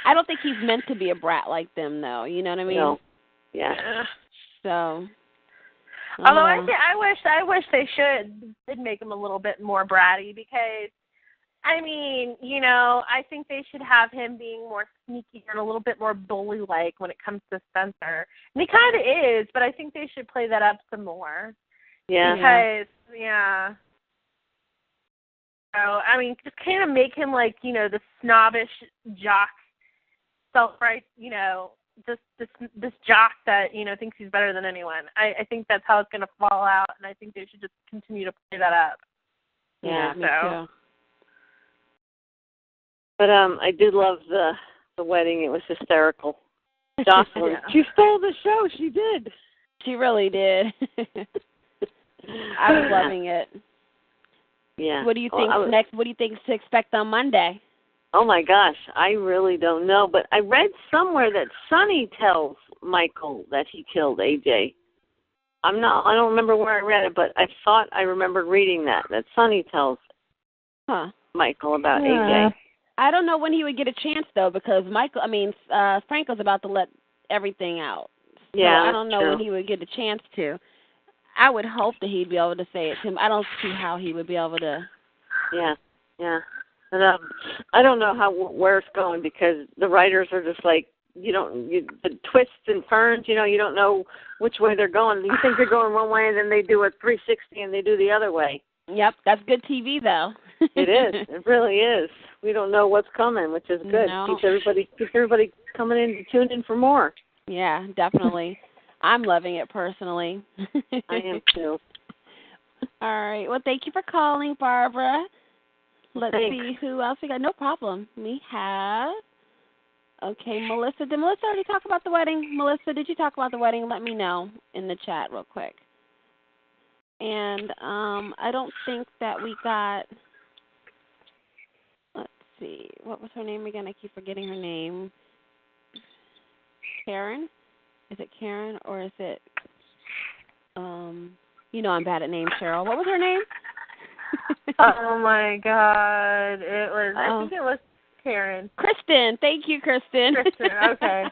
I don't think he's meant to be a brat like them, though. You know what I mean? No. Yeah. So. Although I wish they'd make him a little bit more bratty, because, I think they should have him being more sneaky and a little bit more bully-like when it comes to Spencer. And he kind of is, but I think they should play that up some more. Yeah. Because, So, just kind of make him like, the snobbish jock, self-right, this jock that, thinks he's better than anyone. I think that's how it's going to fall out, and I think they should just continue to play that up. Yeah, me too. But I did love the wedding. It was hysterical. Jocelyn, she stole the show. She did. She really did. I was loving it. Yeah. What do you think next? What do you think to expect on Monday? Oh my gosh, I really don't know. But I read somewhere that Sonny tells Michael that he killed AJ. I don't remember where I read it, but I thought I remembered reading that Sonny tells Michael about AJ. I don't know when he would get a chance though, because Franco's about to let everything out. So yeah, I don't know when he would get a chance to. I would hope that he'd be able to say it to him. I don't see how he would be able to. Yeah. But I don't know where it's going, because the writers are just like, the twists and turns, you don't know which way they're going. You think they're going one way, and then they do a 360 and they do the other way. Yep, that's good TV though. It is. It really is. We don't know what's coming, which is good. No. Keeps everybody coming in to tune in for more. Yeah, definitely. I'm loving it personally. I am too. All right. Well, thank you for calling, Barbara. Let's Thanks. see who else we got. No problem. We have. Okay, Melissa. Did Melissa already talk about the wedding? Melissa, did you talk about the wedding? Let me know in the chat real quick. And I don't think that we got. Let's see. What was her name again? I keep forgetting her name. Karen? Is it Karen or is it? I'm bad at names, Cheryl. What was her name? Oh my God! It was. I think it was Karen. Kristen, thank you, Kristen. Kristen, okay.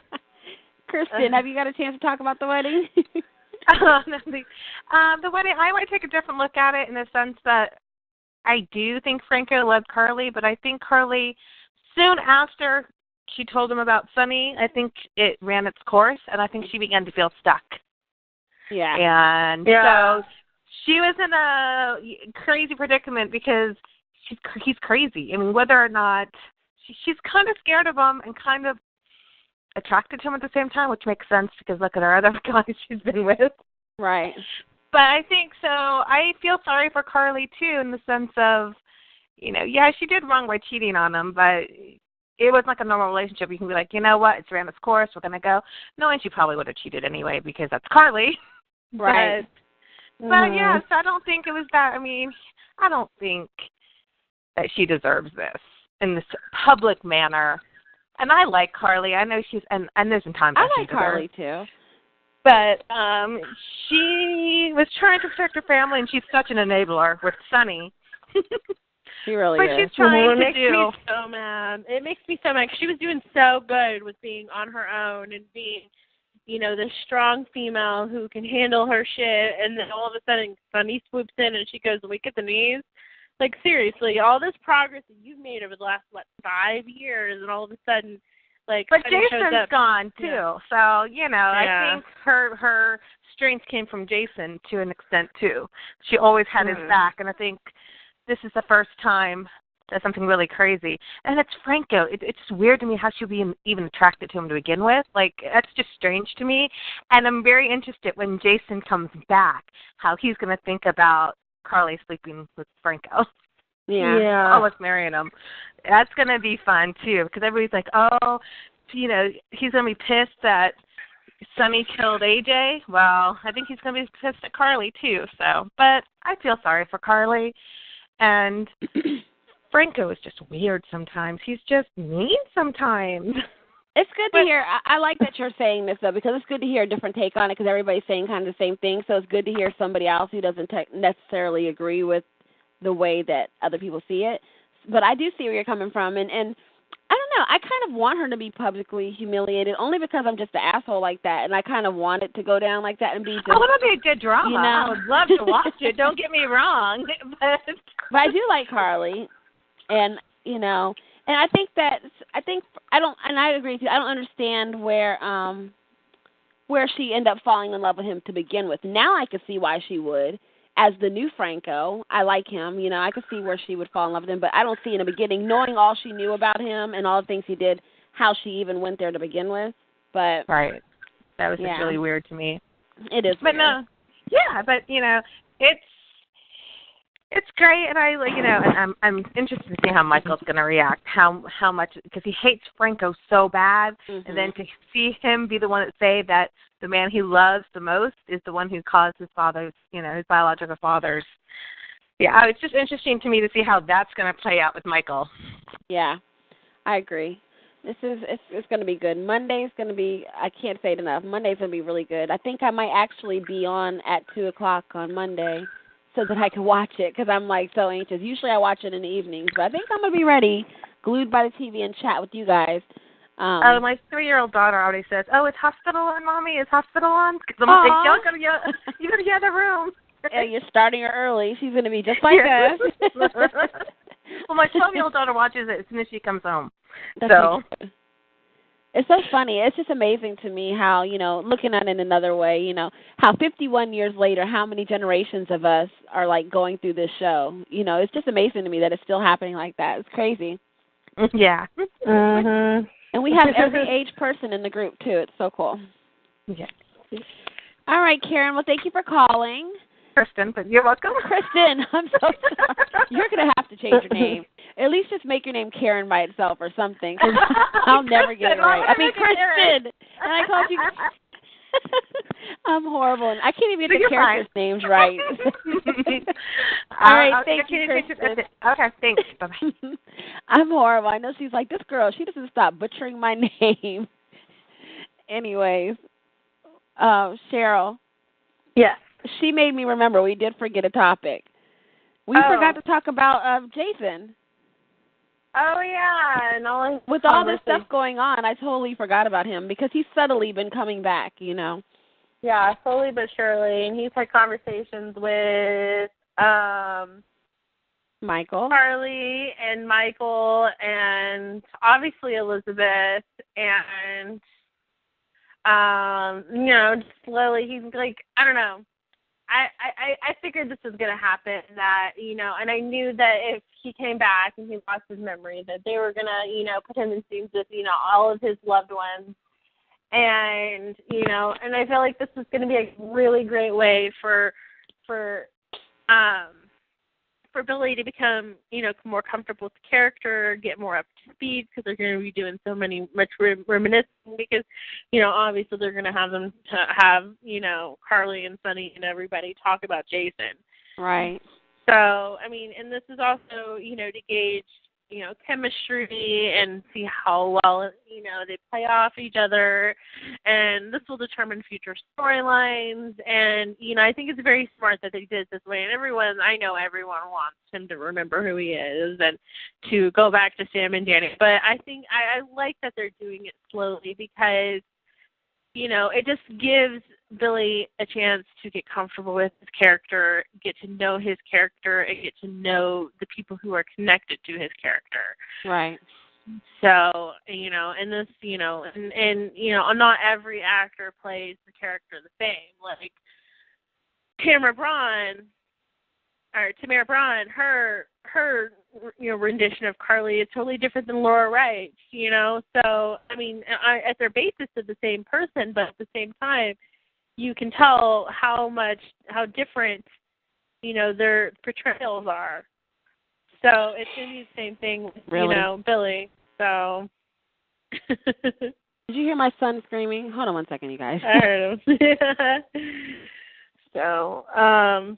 Kristen, have you got a chance to talk about the wedding? The wedding, I might take a different look at it in the sense that I do think Franco loved Carly, but I think Carly, soon after she told him about Sonny, I think it ran its course, and I think she began to feel stuck. Yeah. And so she was in a crazy predicament because he's crazy. I mean, whether or not she's kind of scared of him and kind of attracted to him at the same time, which makes sense because look at her other guys she's been with. Right. But I think so. I feel sorry for Carly, too, in the sense of, you know, yeah, she did wrong by cheating on him, but it was like a normal relationship. You can be like, you know what, it's ran its course, we're going to go. No, and she probably would have cheated anyway because that's Carly. Right. But yeah, so I don't think it was that. I mean, I don't think that she deserves this in this public manner. And I like Carly. I know she's, and there's some times I like Carly, too. But she was trying to protect her family, and she's such an enabler with Sonny. She really but is. She's trying to makes me so mad. It makes me so mad. She was doing so good with being on her own and being, you know, this strong female who can handle her shit, and then all of a sudden Sonny swoops in and she goes weak at the knees. Like, seriously, all this progress that you've made over the last, 5 years, and all of a sudden, like, but Sonny Jason's shows up. gone, too. Yeah. So, you know, Yeah. I think her strength came from Jason to an extent, too. She always had his back, and I think this is the first time that something really crazy. And it's Franco. It's just weird to me how she'd be even attracted to him to begin with. Like, that's just strange to me. And I'm very interested when Jason comes back, how he's going to think about Carly sleeping with Franco. Yeah. Oh, with marrying him. That's going to be fun, too, because everybody's like, oh, you know, he's going to be pissed that Sonny killed AJ. Well, I think he's going to be pissed at Carly, too. So, but I feel sorry for Carly. And Franco is just weird sometimes. He's just mean sometimes. It's good to hear. I like that you're saying this, though, because it's good to hear a different take on it because everybody's saying kind of the same thing. So it's good to hear somebody else who doesn't necessarily agree with the way that other people see it. But I do see where you're coming from. And I don't know. I kind of want her to be publicly humiliated only because I'm just an asshole like that. And I kind of want it to go down like that and be just. I want to be a good drama. You know? I would love to watch it. Don't get me wrong. But I do like Carly. And, you know. And I agree with you. I don't understand where she ended up falling in love with him to begin with. Now I can see why she would. As the new Franco, I like him. You know, I could see where she would fall in love with him, but I don't see in the beginning, knowing all she knew about him and all the things he did, how she even went there to begin with. But right, that was just really weird to me. It is, but weird. No, yeah, but you know, it's great, and I like, you know, and I'm interested to see how Michael's going to react, how much, because he hates Franco so bad, and then to see him be the one that say that the man he loves the most is the one who caused his father's, you know, his biological father's. Yeah, it's just interesting to me to see how that's going to play out with Michael. Yeah, I agree. It's going to be good. Monday's going to be, I can't say it enough, Monday's going to be really good. I think I might actually be on at 2 o'clock on Monday, so that I can watch it, because I'm, like, so anxious. Usually I watch it in the evenings, but I think I'm going to be ready, glued by the TV, and chat with you guys. My 3-year-old daughter already says, oh, is hospital on, Mommy? Is hospital on? Because I'm like, you go to the other room. Yeah, you're starting her early. She's going to be just like us. Well, my 12-year-old daughter watches it as soon as she comes home. That's so. It's so funny. It's just amazing to me how, you know, looking at it in another way, you know, how 51 years later, how many generations of us are, like, going through this show. You know, it's just amazing to me that it's still happening like that. It's crazy. Yeah. Mhm. And we have every age person in the group, too. It's so cool. Yeah. All right, Karen. Well, thank you for calling. Kristen, but you're welcome. Kristen, I'm so sorry. You're going to have to change your name. At least just make your name Karen by itself or something, because I'll never get it right. I mean, Kristen. And I called you. I'm horrible. I can't even get the characters' names right. All right, thank you, Kristen. Okay, thanks. Bye-bye. I'm horrible. I know she's like, this girl, she doesn't stop butchering my name. Anyways, CHERYL. Yes. She made me remember we did forget a topic. We forgot to talk about Jason. Oh, yeah. And all with all this stuff going on, I totally forgot about him because he's subtly been coming back, you know. Yeah, slowly but surely. And he's had conversations with Michael. Carly and Michael and obviously Elizabeth and, you know, just slowly he's like, I don't know. I figured this was going to happen, that, you know, and I knew that if he came back and he lost his memory, that they were going to, you know, put him in scenes with, you know, all of his loved ones. And, you know, and I feel like this is going to be a really great way for Billy to become, you know, more comfortable with the character, get more up to speed, because they're going to be doing much reminiscing, because, you know, obviously they're going to have them have, you know, Carly and Sonny and everybody talk about Jason. Right. So, I mean, and this is also, you know, to gauge, you know, chemistry and see how well, you know, they play off each other. And this will determine future storylines. And, you know, I think it's very smart that they did it this way. And I know everyone wants him to remember who he is and to go back to Sam and Danny. But I think I like that they're doing it slowly, because, you know, it just gives Billy a chance to get comfortable with his character, get to know his character, and get to know the people who are connected to his character. Right. So, you know, and this, you know, and you know, not every actor plays the character the same. Like Tamara Braun, her you know, rendition of Carly is totally different than Laura Wright's, you know. So, I mean, at their basis they're the same person, but at the same time, you can tell how different, you know, their portrayals are. So it's going to be the same thing with, really? You know, Billy. So. Did you hear my son screaming? Hold on one second, you guys. I heard him. So,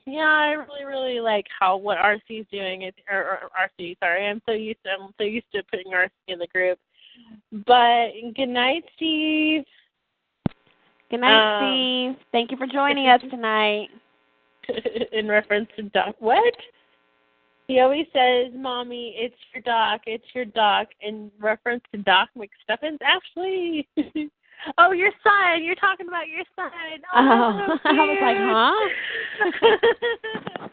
yeah, I really, really like what RC's doing. RC, sorry. I'm so used to putting RC in the group. But good night, Steve. Good night, Steve. Thank you for joining us tonight. In reference to Doc. What? He always says, Mommy, it's your Doc, in reference to Doc McStuffins. Ashley. Oh, your son. You're talking about your son. Oh, so I was like, huh?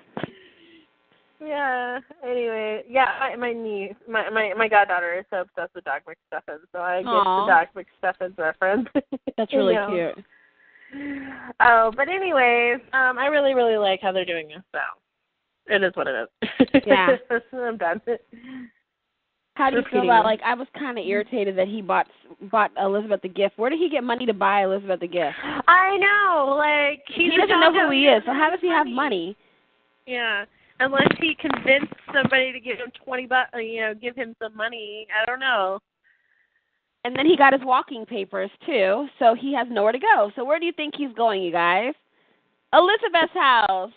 Yeah. Anyway, yeah, my niece, my goddaughter is so obsessed with Doc McStuffins, so I get the Doc McStuffins reference. That's really cute. Oh, but anyways, I really, really like how they're doing this, so it is what it is. Yeah. I'm done. How do you feel about, like, I was kind of irritated that he bought Elizabeth the gift. Where did he get money to buy Elizabeth the gift? I know, like, he doesn't know who he is, so how does he have money? Yeah, unless he convinced somebody to give him $20, you know, give him some money. I don't know. And then he got his walking papers, too, so he has nowhere to go. So where do you think he's going, you guys? Elizabeth's house.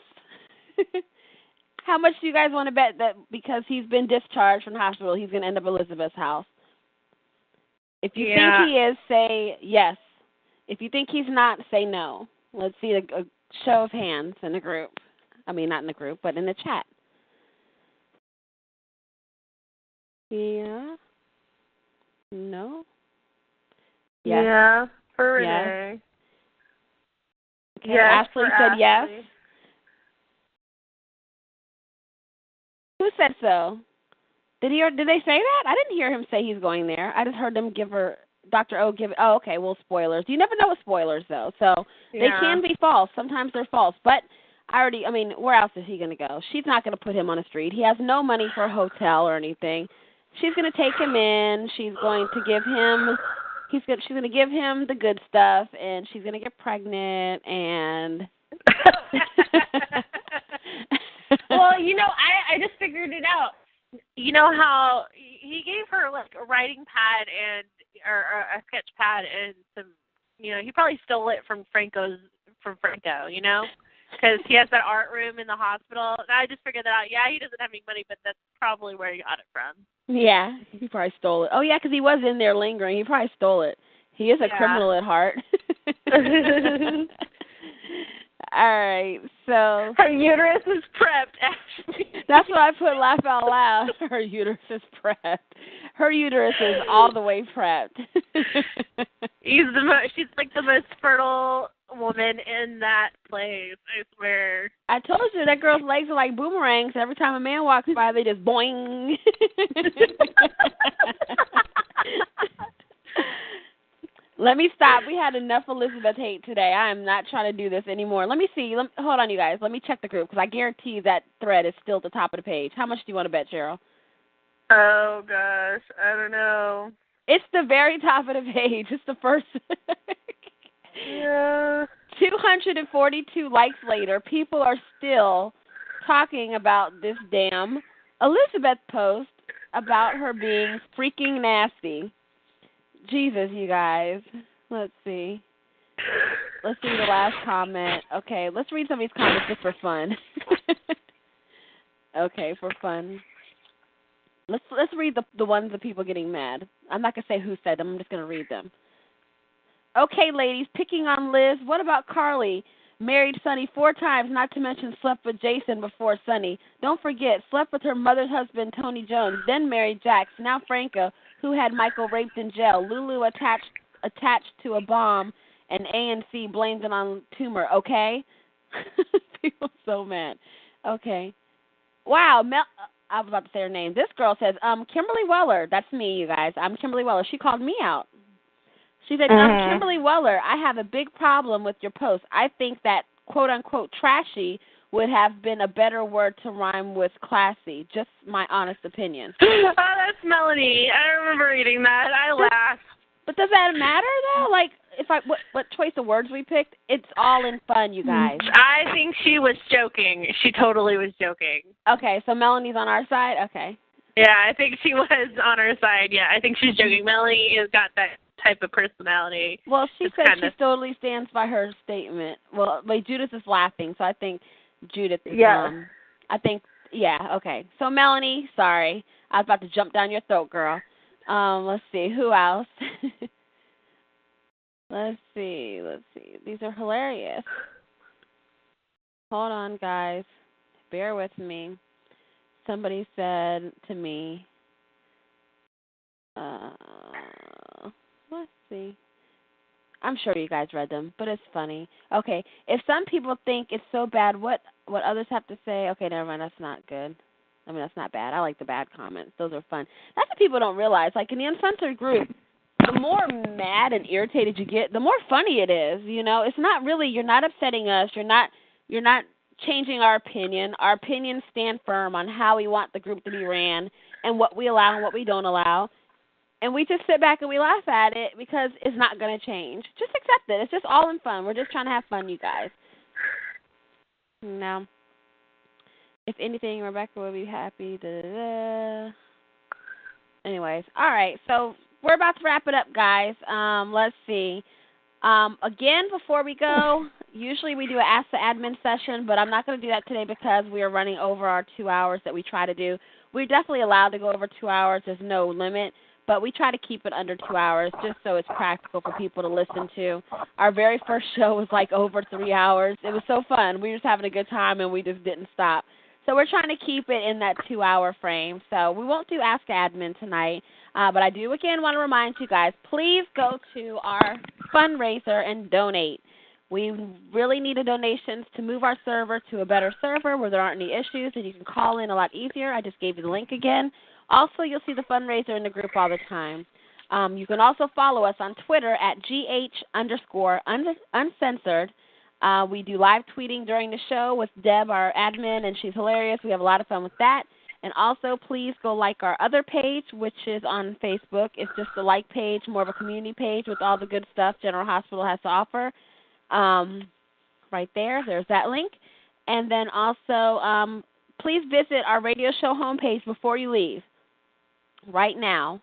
How much do you guys want to bet that because he's been discharged from the hospital, he's going to end up at Elizabeth's house? If you think he is, say yes. If you think he's not, say no. Let's see a show of hands in the group. I mean, not in the group, but in the chat. Yeah. No. Yes. Yeah, for Renee. Yes. Okay, Ashley said yes. Who said so? Did they say that? I didn't hear him say he's going there. I just heard them give her, Dr. O give it. Oh, okay, well, spoilers. You never know with spoilers, though. So they can be false. Sometimes they're false. But where else is he going to go? She's not going to put him on the street. He has no money for a hotel or anything. She's going to take him in. She's going to give him, she's going to give him the good stuff, and she's going to get pregnant, and... Well, you know, I just figured it out. You know how he gave her, like, a writing pad or a sketch pad and some, you know, he probably stole it from Franco, you know, because he has that art room in the hospital. And I just figured that out. Yeah, he doesn't have any money, but that's probably where he got it from. Yeah, he probably stole it. Oh, yeah, because he was in there lingering. He probably stole it. He is a criminal at heart. All right, so... Her uterus is prepped, Ashley. That's what I put laugh out loud. Her uterus is prepped. Her uterus is all the way prepped. She's like the most fertile woman in that place, I swear. I told you that girl's legs are like boomerangs. Every time a man walks by, they just boing. Let me stop. We had enough Elizabeth hate today. I am not trying to do this anymore. Let me see. Hold on, you guys. Let me check the group because I guarantee that thread is still at the top of the page. How much do you want to bet, Cheryl? Oh, gosh. I don't know. It's the very top of the page. It's the first. Yeah. 242 likes later, people are still talking about this damn Elizabeth post about her being freaking nasty. Jesus, you guys. Let's see. Let's see the last comment. Okay, let's read some of these comments just for fun. Okay, for fun. Let's read the ones of people getting mad. I'm not going to say who said them. I'm just going to read them. Okay, ladies, picking on Liz. What about Carly? Married Sonny 4 times, not to mention slept with Jason before Sonny. Don't forget, slept with her mother's husband, Tony Jones, then married Jax, now Franco, who had Michael raped in jail. Lulu attached to a bomb, and ANC blamed it on tumor, okay? People so mad. Okay. Wow, I was about to say her name. This girl says, Kimberly Weller. That's me, you guys. I'm Kimberly Weller. She called me out. She said, Kimberly Weller, I have a big problem with your post. I think that, quote-unquote, trashy would have been a better word to rhyme with classy. Just my honest opinion. Oh, that's Melanie. I remember reading that. I laughed. But does that matter, though? Like, what choice of words we picked? It's all in fun, you guys. I think she was joking. She totally was joking. Okay, so Melanie's on our side? Okay. Yeah, I think she was on our side. Yeah, I think she's joking. Melanie has got that type of personality. Well, she said she totally stands by her statement. Well, Judith is laughing, so I think Judith is, okay. So, Melanie, sorry. I was about to jump down your throat, girl. Let's see. Who else? Let's see. These are hilarious. Hold on, guys. Bear with me. Somebody said to me, let's see. I'm sure you guys read them, but it's funny. Okay, if some people think it's so bad, what others have to say? Okay, never mind. That's not good. I mean, that's not bad. I like the bad comments. Those are fun. That's what people don't realize. Like in the Uncensored group, the more mad and irritated you get, the more funny it is. You know, it's not really. You're not upsetting us. You're not changing our opinion. Our opinions stand firm on how we want the group to be ran and what we allow and what we don't allow. And we just sit back and we laugh at it because it's not going to change. Just accept it. It's just all in fun. We're just trying to have fun, you guys. Now, if anything, Rebecca would be happy. Anyways, all right. So we're about to wrap it up, guys. Let's see. Again, before we go, usually we do an Ask the Admin session, but I'm not going to do that today because we are running over our 2 hours that we try to do. We're definitely allowed to go over 2 hours. There's no limit. But we try to keep it under 2 hours just so it's practical for people to listen to. Our very first show was like over 3 hours. It was so fun. We were just having a good time, and we just didn't stop. So we're trying to keep it in that 2 hour frame. So we won't do Ask Admin tonight. But I do, again, want to remind you guys, please go to our fundraiser and donate. We really need donations to move our server to a better server where there aren't any issues, and you can call in a lot easier. I just gave you the link again. Also, you'll see the fundraiser in the group all the time. You can also follow us on Twitter at GH_uncensored. We do live tweeting during the show with Deb, our admin, and she's hilarious. We have a lot of fun with that. And also, please go like our other page, which is on Facebook. It's just a like page, more of a community page with all the good stuff General Hospital has to offer. Right there, there's that link. And then also, please visit our radio show homepage before you leave right now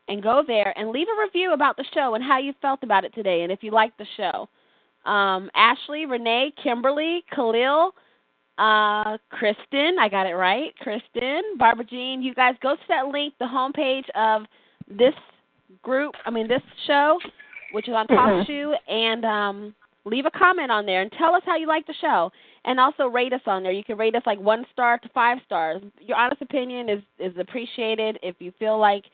and go there and leave a review about the show and how you felt about it today and if you liked the show. Ashley, Renee, Kimberly, Khalil, Kristen, I got it right, Kristen, Barbara Jean, you guys go to that link, the homepage of this group, this show, which is on TalkShoe, and leave a comment on there and tell us how you like the show. And also rate us on there. You can rate us like 1 star to 5 stars. Your honest opinion is appreciated. If you feel like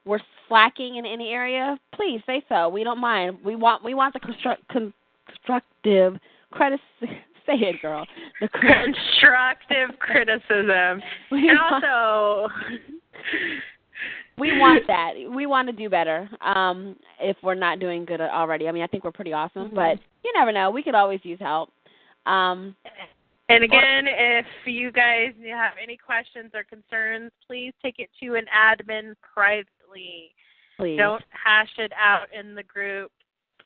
we're slacking in any area, please say so. We don't mind. We want the constructive criticism. Say it, girl. The constructive criticism. And also, we want that. We want to do better if we're not doing good already. I mean, I think we're pretty awesome, but you never know. We could always use help. And again, if you guys have any questions or concerns, please take it to an admin privately. Please. Don't hash it out in the group.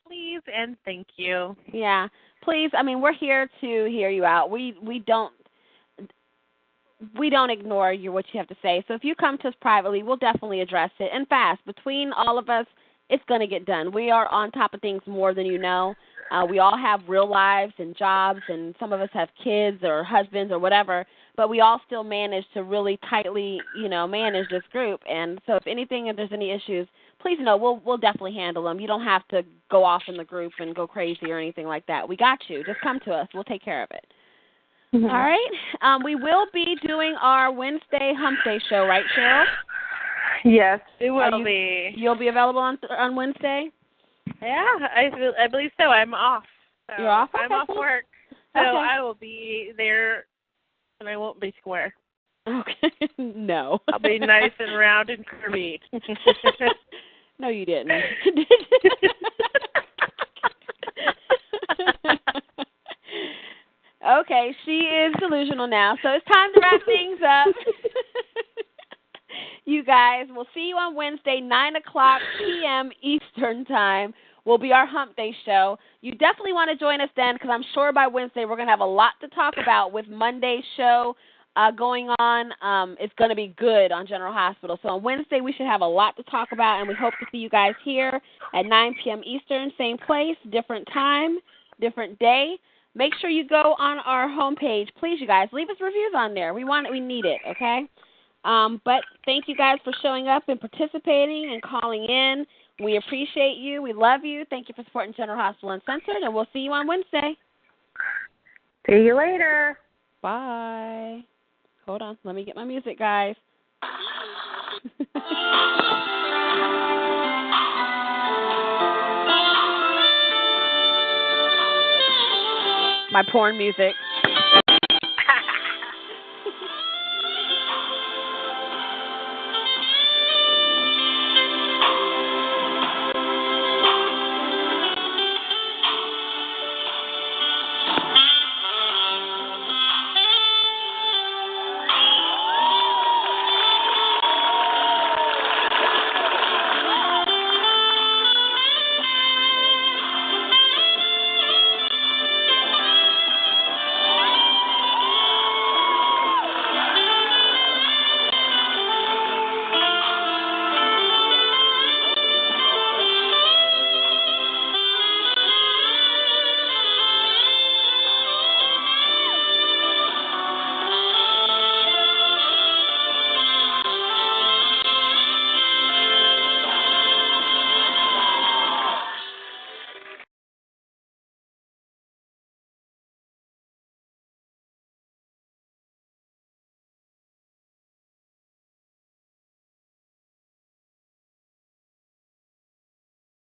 Please and thank you. Yeah, please. I mean, we're here to hear you out. We don't ignore what you have to say. So if you come to us privately, we'll definitely address it. And fast. Between all of us, it's going to get done. We are on top of things more than you know. We all have real lives and jobs, and some of us have kids or husbands or whatever, but we all still manage to really tightly, manage this group. And so if anything, if there's any issues, please know we'll definitely handle them. You don't have to go off in the group and go crazy or anything like that. We got you. Just come to us. We'll take care of it. Mm-hmm. All right. We will be doing our Wednesday Hump Day show, right, Cheryl? Yes, it will be. You'll be available on Wednesday? Yeah, I believe so. I'm off. So you're off? Okay. I'm off work. So I will be there, and I won't be square. Okay. No. I'll be nice and round and curvy. No, you didn't. Okay, she is delusional now, so it's time to wrap things up. You guys, we'll see you on Wednesday, 9 o'clock p.m. Eastern Time. Will be our Hump Day show. You definitely want to join us then, because I'm sure by Wednesday we're going to have a lot to talk about with Monday's show going on. It's going to be good on General Hospital. So on Wednesday we should have a lot to talk about, and we hope to see you guys here at 9 p.m. Eastern, same place, different time, different day. Make sure you go on our homepage. Please, you guys, leave us reviews on there. We want it. We need it, okay? But thank you guys for showing up and participating and calling in. We appreciate you. We love you. Thank you for supporting General Hospital Uncensored, and we'll see you on Wednesday. See you later. Bye. Hold on. Let me get my music, guys. My porn music.